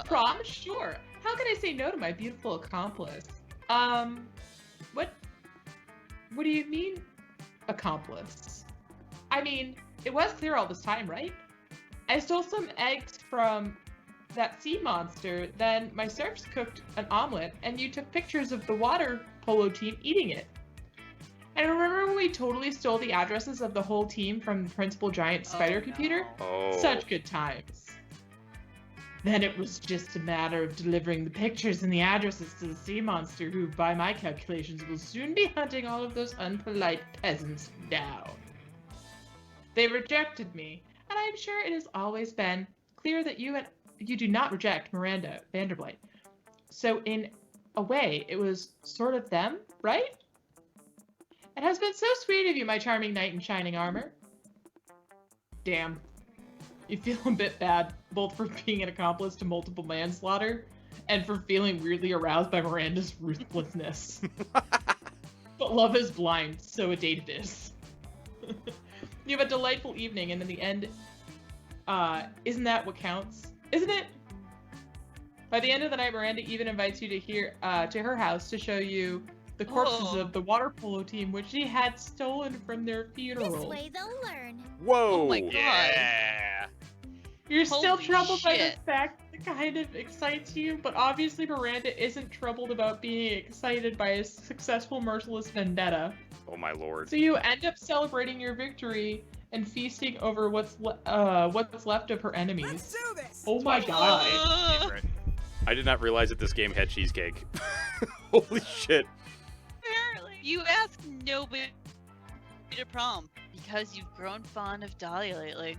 Prom? Sure. How can I say no to my beautiful accomplice? What do you mean, accomplice? I mean, it was clear all this time, right? I stole some eggs from that sea monster, then my serfs cooked an omelet, and you took pictures of the water polo team eating it. And remember when we totally stole the addresses of the whole team from the principal giant spider computer? Oh. Such good times. Then it was just a matter of delivering the pictures and the addresses to the sea monster, who, by my calculations, will soon be hunting all of those unpolite peasants down. They rejected me, and I'm sure it has always been clear that you do not reject Miranda Vanderblight. So in a way, it was sort of them, right? It has been so sweet of you, my charming knight in shining armor. Damn. You feel a bit bad, both for being an accomplice to multiple manslaughter, and for feeling weirdly aroused by Miranda's ruthlessness. But love is blind, so a date it is. You have a delightful evening, and in the end, isn't that what counts? Isn't it? By the end of the night, Miranda even invites you to her house to show you the corpses Oh. of the water polo team, which she had stolen from their funeral. This way they'll learn. Whoa! Oh my God. Yeah. You're still Holy troubled by the shit. fact that kind of excites you, but obviously Miranda isn't troubled about being excited by a successful merciless vendetta. Oh my lord. So you end up celebrating your victory and feasting over what's left of her enemies. do this. Oh my god. Favorite. I did not realize that this game had cheesecake. Holy shit. Apparently. You ask nobody to prom because you've grown fond of Dahlia lately.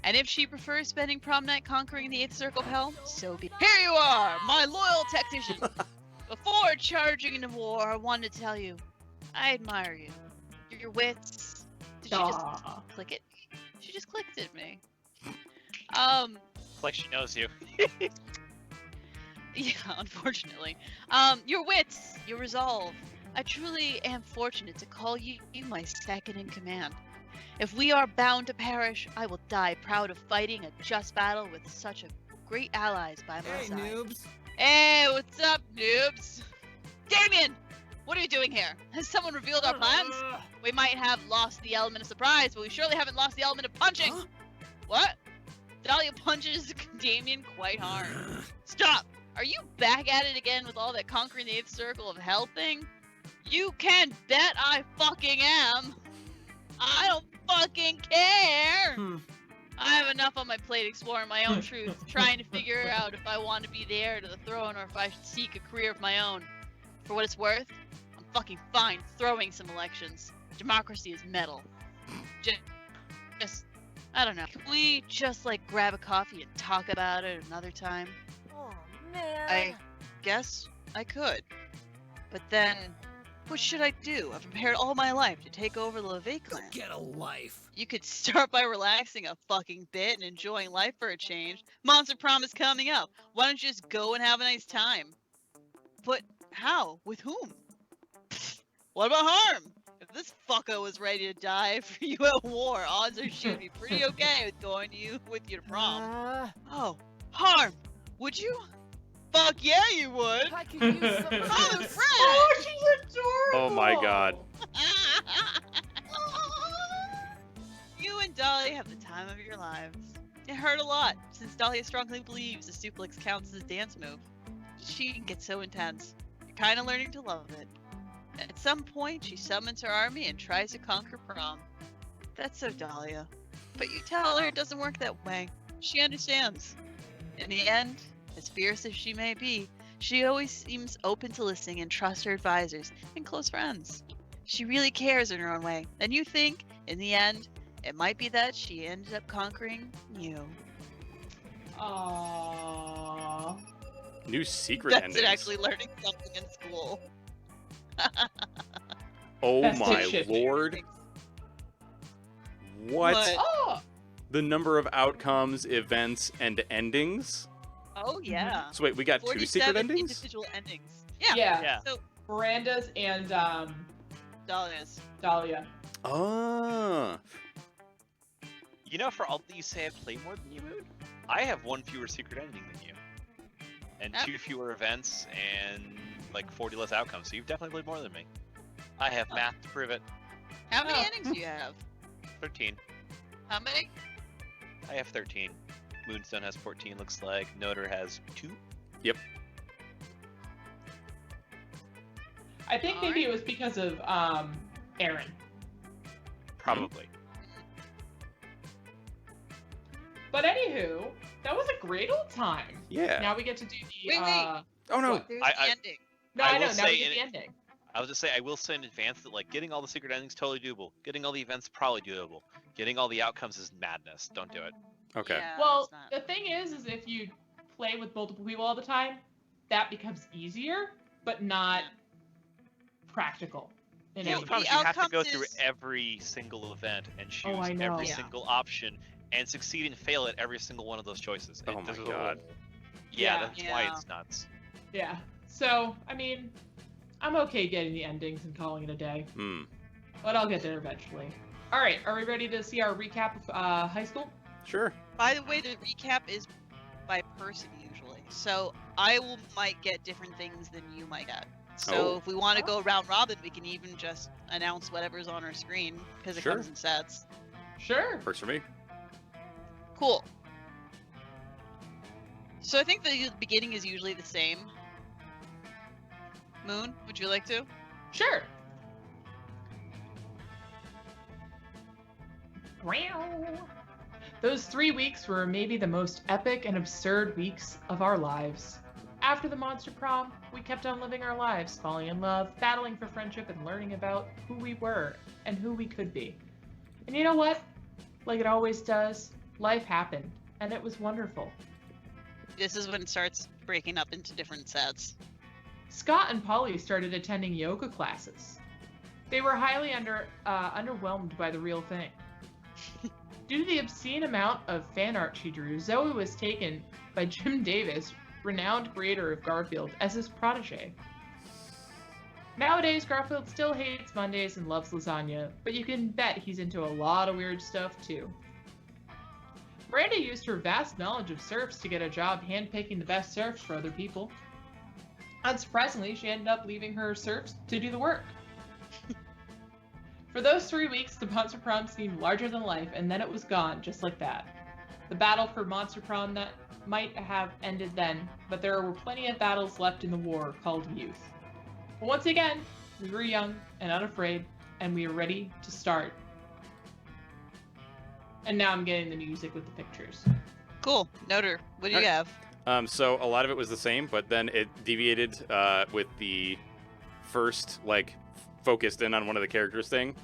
And if she prefers spending prom night conquering the 8th circle of hell, so be it. Here you are, my loyal tactician. Before charging into war, I wanted to tell you, I admire you. Your wits. Did she just Aw. click it? She just clicked at me. It's like she knows you. Yeah, unfortunately. Your wits, your resolve. I truly am fortunate to call you my second in command. If we are bound to perish, I will die proud of fighting a just battle with such a great allies by my Hey, side. noobs. Hey, what's up, noobs? Damien! What are you doing here? Has someone revealed our plans? We might have lost the element of surprise, but we surely haven't lost the element of punching! Huh? What? Dahlia punches Damien quite hard. Stop! Are you back at it again with all that conquering the 8th circle of hell thing? You can bet I fucking am! I don't fucking care! Hmm. I have enough on my plate exploring my own truth, trying to figure out if I want to be the heir to the throne or if I should seek a career of my own. For what it's worth, I'm fucking fine throwing some elections. Democracy is metal. Just, I don't know. Can we just like grab a coffee and talk about it another time? Oh man. I guess I could. But then, what should I do? I've prepared all my life to take over the LeVay clan. Get a life. You could start by relaxing a fucking bit and enjoying life for a change. Monster Prom is coming up. Why don't you just go and have a nice time? But how? With whom? What about harm? If this fucko was ready to die for you at war, odds are she'd be pretty okay with going with you to prom. Oh, harm! Would you? Fuck yeah, you would! I could use some I'm Oh, impressed! she's adorable! Oh my god. You and Dahlia have the time of your lives. It hurt a lot, since Dahlia strongly believes the suplex counts as a dance move. She can get so intense. It kind of learning to love it. At some point, she summons her army and tries to conquer Prom. That's so Dahlia. But you tell her it doesn't work that way. She understands. In the end, as fierce as she may be, she always seems open to listening and trust her advisors and close friends. She really cares in her own way. And you think, in the end, it might be that she ended up conquering you. Aww. New secret That's endings. it, actually learning something in school. Oh That's my shifting. lord. What? What? Oh! The number of outcomes, events, and endings? Oh yeah. So wait, we got 2 secret 47 endings? individual endings. Yeah. Yeah. So Miranda's and Dahlia's. Dahlia. Ah. You know, for all that you say I play more than you, Moon, I have 1 fewer secret ending than you. And Yep. 2 fewer events and like 40 less outcomes, so you've definitely played more than me. I have math to prove it. How many Oh. endings do you have? 13. How many? I have 13. Moonstone has 14, looks like. Noder has 2. I think maybe it was because of Aaron. Probably. But anywho, that was a great old time. Yeah. Now we get to do the Wait. Oh no. What? There's I- the ending. No, I I know. will Now we say get in the it- ending. I was just say I will say in advance that like getting all the secret endings totally doable. Getting all the events probably doable. Getting all the outcomes is madness. Don't do it. Okay. Yeah, Well, it's not- the thing is if you play with multiple people all the time, that becomes easier, but not practical. In Yeah, any the problem The is you have to go outcomes through is- every single event and choose I know. every Yeah. single option and succeed and fail at every single one of those choices. Oh my God. Yeah, Yeah. that's why Yeah. it's nuts. Yeah. So, I mean, I'm okay getting the endings and calling it a day, Hmm. but I'll get there eventually. All right, are we ready to see our recap of high school? Sure. By the way, the recap is by person usually, so might get different things than you might get. So Oh. if we want to go round robin, we can even just announce whatever's on our screen because it Sure. comes in sets. Sure. Works for me. Cool. So I think the beginning is usually the same. Moon, would you like to? Sure. Wow. Those 3 weeks were maybe the most epic and absurd weeks of our lives. After the Monster Prom, we kept on living our lives, falling in love, battling for friendship, and learning about who we were and who we could be. And you know what? Like it always does, life happened, and it was wonderful. This is when it starts breaking up into different sets. Scott and Polly started attending yoga classes. They were highly underwhelmed by the real thing. Due to the obscene amount of fan art she drew, Zoe was taken by Jim Davis, renowned creator of Garfield, as his protege. Nowadays, Garfield still hates Mondays and loves lasagna, but you can bet he's into a lot of weird stuff too. Miranda used her vast knowledge of surfs to get a job handpicking the best surfs for other people. Unsurprisingly, she ended up leaving her surfs to do the work. For those 3 weeks, the Monster Prom seemed larger than life, and then it was gone, just like that. The battle for Monster Prom that might have ended then, but there were plenty of battles left in the war called youth. But once again, we were young and unafraid, and we were ready to start. And now I'm getting the music with the pictures. Cool. Noter, what do you Alright. have? So a lot of it was the same, but then it deviated with the first, like, focused in on one of the characters thing.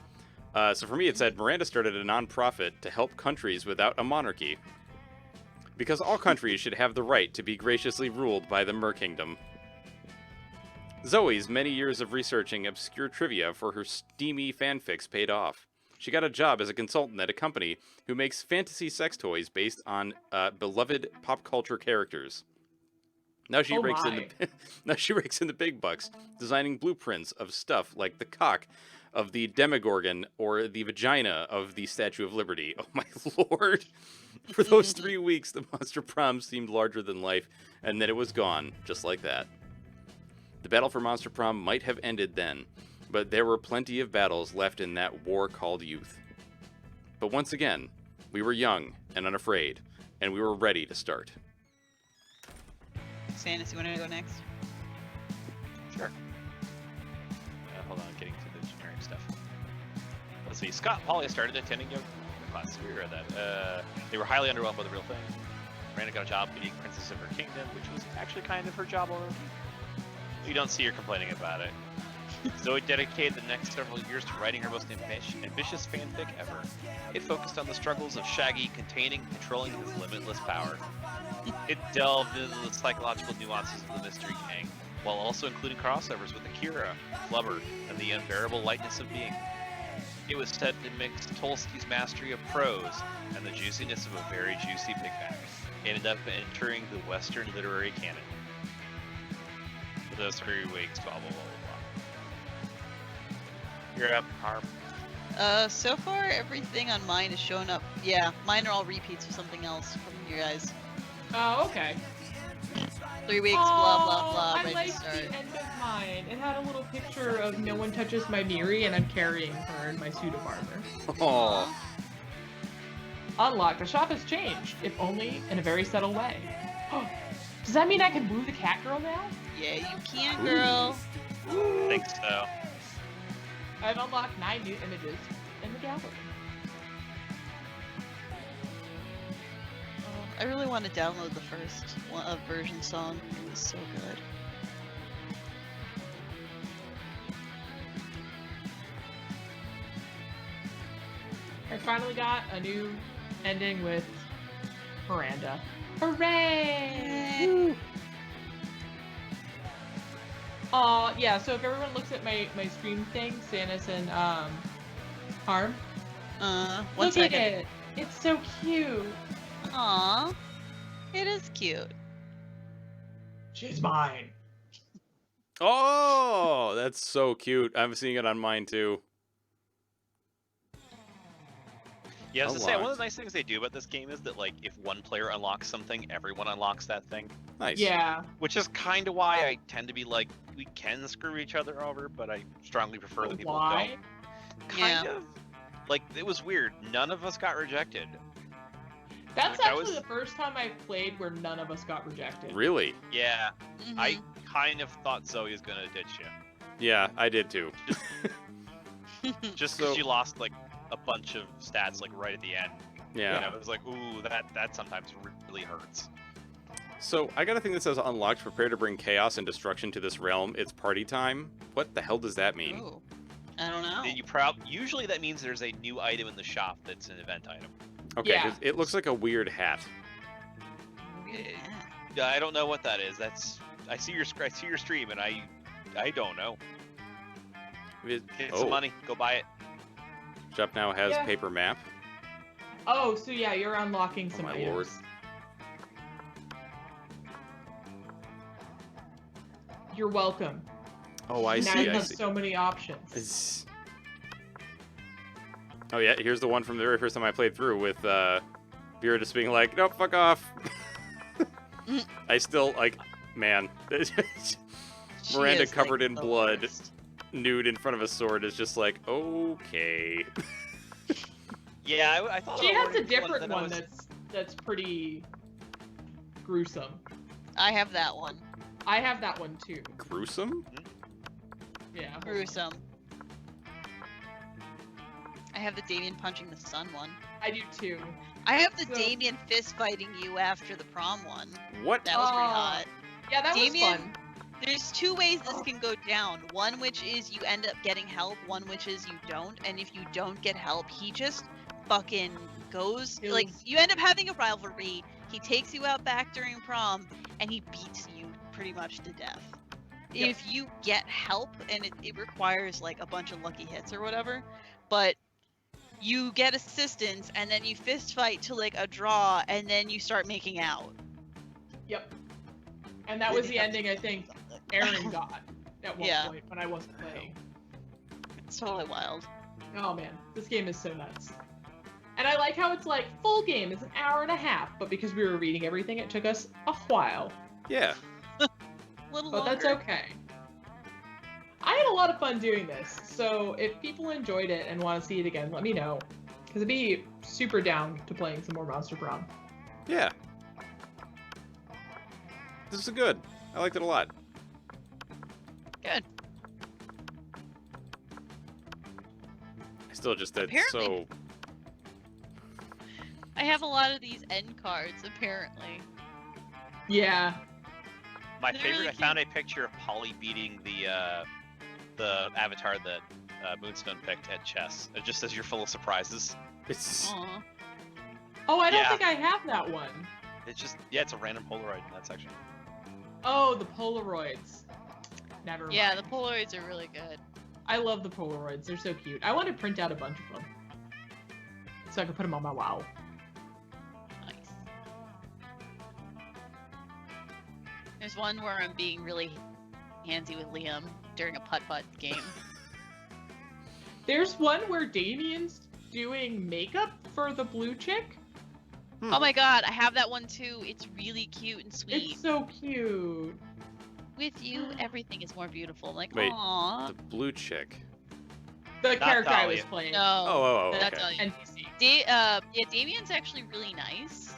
So for me, it said Miranda started a non-profit to help countries without a monarchy. Because all countries should have the right to be graciously ruled by the Mer Kingdom. Zoe's many years of researching obscure trivia for her steamy fanfics paid off. She got a job as a consultant at a company who makes fantasy sex toys based on beloved pop culture characters. Now she Oh rakes in my. the now she rakes in the big bucks, designing blueprints of stuff like the cock of the Demogorgon or the vagina of the Statue of Liberty. Oh my lord! For those 3 weeks, the Monster Prom seemed larger than life, and then it was gone, just like that. The battle for Monster Prom might have ended then, but there were plenty of battles left in that war called youth. But once again, we were young and unafraid, and we were ready to start. Sanus, you want to go next? Sure. hold on, getting to the generic stuff. Let's see. Scott Polly started attending yoga classes. We heard that. They were highly underwhelmed by the real thing. Miranda got a job being princess of her kingdom, which was actually kind of her job already. You don't see her complaining about it. Zoe dedicated the next several years to writing her most ambitious fanfic ever. It focused on the struggles of Shaggy containing and controlling his limitless power. It delved into the psychological nuances of the Mystery Gang, while also including crossovers with Akira, Flubber, and the unbearable lightness of being. It was said to mix Tolsky's mastery of prose and the juiciness of a very juicy Big Bang. It ended up entering the Western literary canon. For those 3 weeks, blah blah blah blah blah. You're up, Harm. So far everything on mine is showing up. Yeah, mine are all repeats of something else from you guys. Oh, okay. 3 weeks, blah blah blah. I Ready like to start. the end of mine. It had a little picture of no one touches my Miri, and I'm carrying her in my suit of armor. Oh, Unlock. The shop has changed, if only in a very subtle way. Does that mean I can woo the cat girl now? Yeah, you can, girl. I think so. I've unlocked 9 new images in the gallery. I really want to download the first version song. It was so good. I finally got a new ending with Miranda. Hooray! Yeah, so if everyone looks at my stream thing, Sanis and Harm, One look second. at it. It's so cute. Aww. It is cute. She's mine. oh, that's so cute. I'm seeing it on mine too. Yeah, I was to say, one of Unlocked. the nice things they do about this game is that, like, if one player unlocks something, everyone unlocks that thing. Nice. Yeah. Which is kind of why I tend to be like, we can screw each other over, but I strongly prefer that people Why? don't. Kind of. Like, it was weird. None of us got rejected. That's Like, I actually was- the first time I played where none of us got rejected. Really? Yeah, Mhm. I kind of thought Zoe was gonna ditch you. Yeah, I did too. Just So- because you lost, like, a bunch of stats, like, right at the end. Yeah. You know, it was like, ooh, that sometimes really hurts. So I got a thing that says unlocked. Prepare to bring chaos and destruction to this realm. It's party time. What the hell does that mean? Ooh. I don't know. You usually that means there's a new item in the shop that's an event item. Okay, Yeah. 'cause it looks like a weird hat. Yeah, I don't know what that is. I see your stream and I don't know. It- Get oh, some money, go buy it. shop now has Yeah. paper map. Oh, so yeah, you're unlocking Oh some my items. lord. You're welcome. Oh, I now see. you I have see. so many options. It's- Oh yeah, here's the one from the very first time I played through with Vera just being like, "Nope, fuck off." I still like, man, She Miranda is, covered like, in the blood. worst. nude in front of a sword is just like, okay. Yeah, I thought She about has a ordering different then I one was- that's pretty gruesome. I have that one. I have that one too. Gruesome? Yeah. Gruesome. I have the Damien punching the sun one. I do too. I have the So- Damien fist fighting you after the prom one. What? That was pretty Oh. hot. Yeah, that Damien- was fun. There's two ways this can go down. One which is you end up getting help, one which is you don't. And if you don't get help, he just fucking goes. Kills. Like, you end up having a rivalry. He takes you out back during prom, and he beats you pretty much to death. Yep. If you get help, and it requires like a bunch of lucky hits or whatever, but you get assistance, and then you fist fight to like a draw, and then you start making out. Yep. And that was the ending I think Aaron got at one Yeah. point when I wasn't playing. It's totally wild. Oh man, this game is so nuts. And I like how it's like full game is an hour and a half, but because we were reading everything, it took us a while. Yeah. A little But that's longer. okay. I had a lot of fun doing this, so if people enjoyed it and want to see it again, let me know. Because I'd be super down to playing some more Monster Prom. Yeah. This is good. I liked it a lot. Good. Still just that Apparently- so. I have a lot of these end cards, apparently. Yeah. My They're favorite, really I found a picture of Polly beating the avatar that Moonstone picked at chess. It just says you're full of surprises. It's Aw. Oh, I don't Yeah. think I have that one. It's just, yeah, it's a random Polaroid in that section. Oh, the Polaroids. Never mind. Yeah, the Polaroids are really good. I love the Polaroids. They're so cute. I want to print out a bunch of them. So I can put them on my WoW. Nice. There's one where I'm being really handsy with Liam during a putt-putt game. There's one where Damien's doing makeup for the blue chick. Oh my god, I have that one too. It's really cute and sweet. It's so cute. With you, everything is more beautiful. I'm like, Wait, aww. the blue chick. The character I was Dahlia. playing. No. Oh, That's okay. all you- NPC. Yeah, Damien's actually really nice.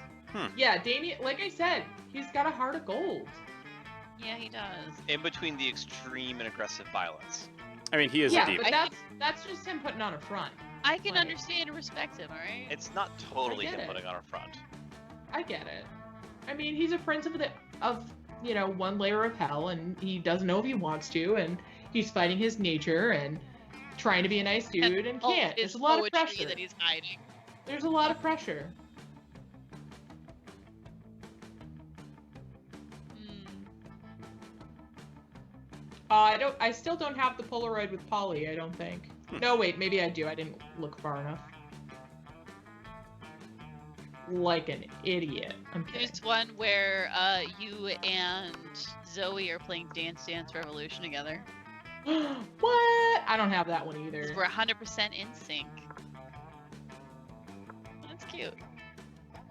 Yeah, Damien, like I said, he's got a heart of gold. Yeah, he does. In between the extreme and aggressive violence. I mean, he is Yeah, a demon. but that's just him putting on a front. I can Like- understand and respect him, alright? It's not totally I get him it. putting on a front. I get it. I mean, he's a prince of one layer of hell, and he doesn't know if he wants to, and he's fighting his nature and trying to be a nice dude and all can't. his There's a lot of poetry pressure. that he's hiding. There's a lot of pressure. Hmm. I still don't have the Polaroid with Polly, I don't think. No, wait, maybe I do. I didn't look far enough. Like an idiot. I'm kidding. There's one where you and Zoe are playing Dance Dance Revolution together. What? I don't have that one either. We're 100% in sync. That's cute.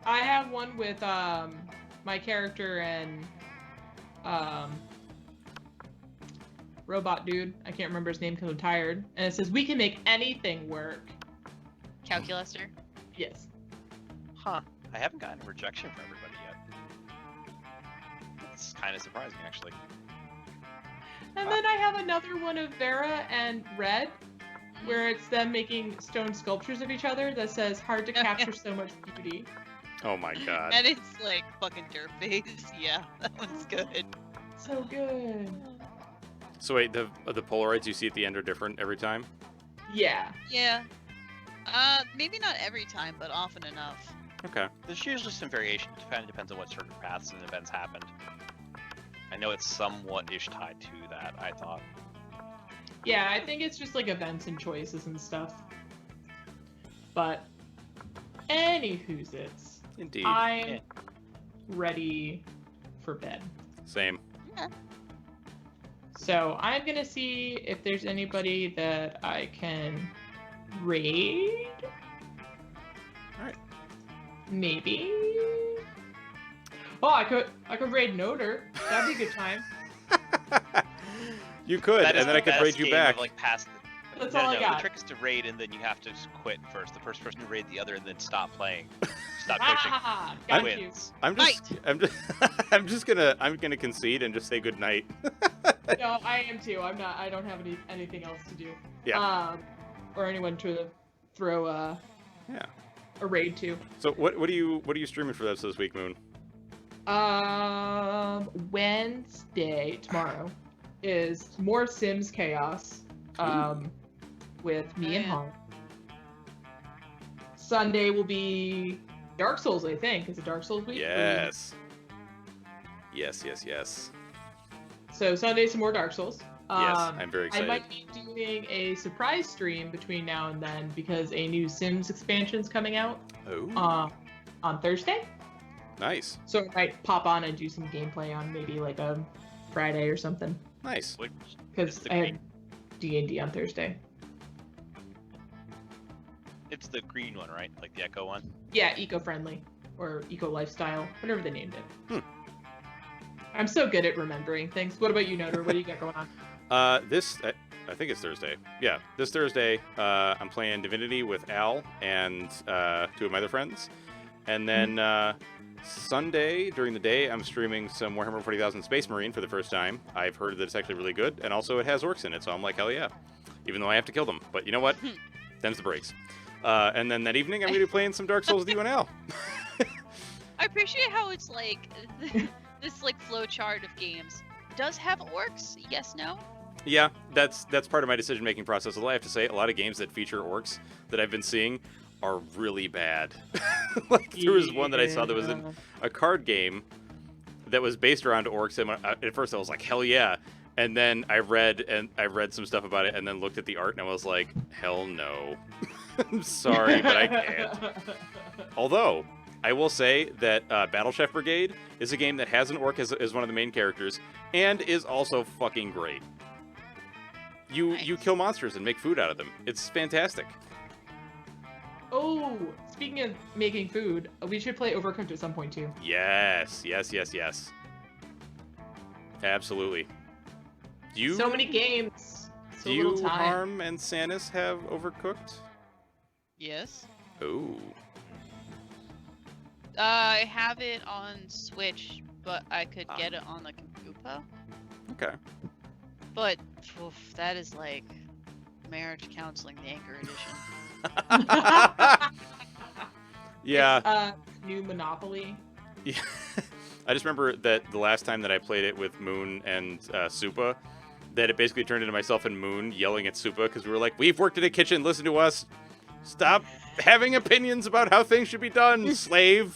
I have one with my character and robot dude. I can't remember his name because I'm tired. And it says we can make anything work. Calculuster. Yes. Huh. I haven't gotten a rejection for everybody yet. It's kind of surprising, actually. And then I have another one of Vera and Red, where it's them making stone sculptures of each other that says hard to capture so much beauty. Oh my god. And it's like fucking dirt face. Yeah, that one's good. So good. So wait, the Polaroids you see at the end are different every time? Yeah. Yeah. Maybe not every time, but often enough. Okay. There's usually some variation. It kind of depends on what certain paths and events happened. I know it's somewhat-ish tied to that, I thought. Yeah, I think it's just like events and choices and stuff. But anywho's it's. Indeed. I'm ready for bed. Same. So I'm gonna see if there's anybody that I can raid. Alright. Maybe. Oh, I could raid Noder. That'd be a good time. You could, That is and then the I could best raid you game back. Of, like, past That's no, all I no, got. The trick is to raid, and then you have to just quit first. The first person to raid the other, and then stop playing. Stop coaching. Ah, got you. Wins. I'm just gonna concede and just say good night. No, I am too. I'm not. I don't have anything else to do. Yeah. Or anyone to throw Yeah. a raid to. So what are you streaming for this week, Moon? Wednesday, tomorrow, is more Sims Chaos, with me and Yeah. Hong. Sunday will be Dark Souls, I think. Is it Dark Souls week? Yes. Yes. So Sunday, some more Dark Souls. Yes, I'm very I excited. might be doing a surprise stream between now and then because a new Sims expansion's coming out Oh, on Thursday. nice. So I might pop on and do some gameplay on maybe like a Friday or something. Nice. Which Because is the I have green? D&D on Thursday. It's the green one, right? Like the Echo one. Yeah, eco-friendly or eco-lifestyle, whatever they named it. Hmm. I'm so good at remembering things. What about you, Noder? What do you got going on? I think it's Thursday. Yeah, this Thursday, I'm playing Divinity with Al and two of my other friends. And then Sunday, during the day, I'm streaming some Warhammer 40,000 Space Marine for the first time. I've heard that it's actually really good, and also it has orcs in it, so I'm like, hell yeah. Even though I have to kill them. But you know what? them's the breaks. And then that evening, I'm going to be playing some Dark Souls with you and Al. I appreciate how it's like this like flow chart of games. Does have orcs? Yes, no. Yeah, that's part of my decision-making process. Although I have to say, a lot of games that feature orcs that I've been seeing are really bad. Like, there was one that I saw that was in a card game that was based around orcs, and at first I was like, hell yeah. And then I read some stuff about it, and then looked at the art, and I was like, hell no. I'm sorry, but I can't. Although, I will say that Battle Chef Brigade is a game that has an orc as one of the main characters, and is also fucking great. You kill monsters and make food out of them. It's fantastic. Oh, speaking of making food, we should play Overcooked at some point too. Yes. Absolutely. So many games. So Do you, little time. Harm and Sanis, have Overcooked? Yes. Oh. I have it on Switch, but I could get it on the Koopa. Okay. But oof, that is like marriage counseling, the Anchor Edition. Yeah. New Monopoly. Yeah. I just remember that the last time that I played it with Moon and Supa, that it basically turned into myself and Moon yelling at Supa because we were like, we've worked in a kitchen, listen to us. Stop having opinions about how things should be done, slave.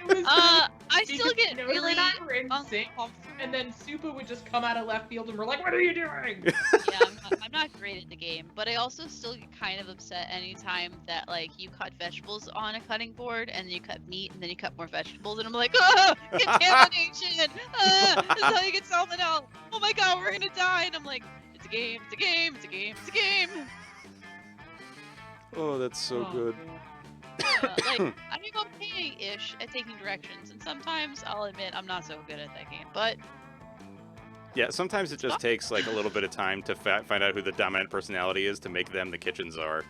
I still get really uncomfortable. And then Supa would just come out of left field and we're like, what are you doing? Yeah, I'm not great at the game, but I also still get kind of upset anytime that like you cut vegetables on a cutting board and then you cut meat and then you cut more vegetables and I'm like, oh, contamination! This is how you get salmonella. Oh my god, we're gonna die! And I'm like, it's a game, it's a game, it's a game, it's a game. Oh, that's so good. Like, I'm okay-ish at taking directions, and sometimes I'll admit I'm not so good at that game, but... Yeah, sometimes it just takes like a little bit of time to find out who the dominant personality is to make them the kitchen czar.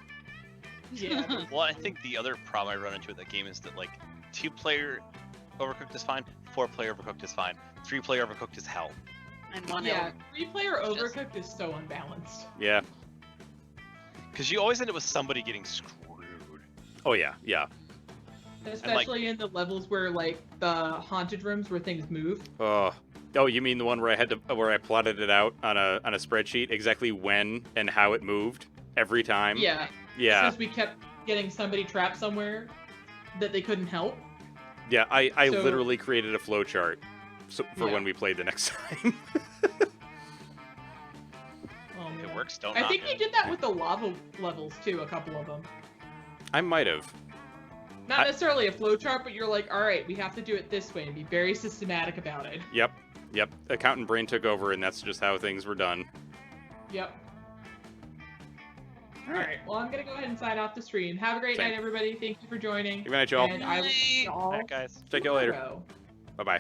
Yeah. Well, I think the other problem I run into with that game is that, like, 2-player Overcooked is fine, 4-player Overcooked is fine, 3-player Overcooked is hell. And one Yeah, 3-player Overcooked is so unbalanced. Yeah. Because you always end up with somebody getting screwed. Oh, yeah, yeah. Especially in the levels where, like, the haunted rooms where things move. Oh, you mean the one where I plotted it out on a spreadsheet exactly when and how it moved every time? Yeah. Yeah. Since we kept getting somebody trapped somewhere that they couldn't help. Yeah, I So- literally created a flowchart for Yeah. when we played the next time. Oh, If it man. works, don't I knock think it. you did that with the lava levels too, a couple of them. I might have. Not necessarily a flowchart, but you're like, all right, we have to do it this way and be very systematic about it. Yep. Accountant brain took over, and that's just how things were done. Yep. All right. Well, I'm gonna go ahead and sign off the stream. Have a great Same. night, everybody. Thank you for joining. Good night, y'all. And I will see you all Alright, guys. Check you later. tomorrow. Bye-bye.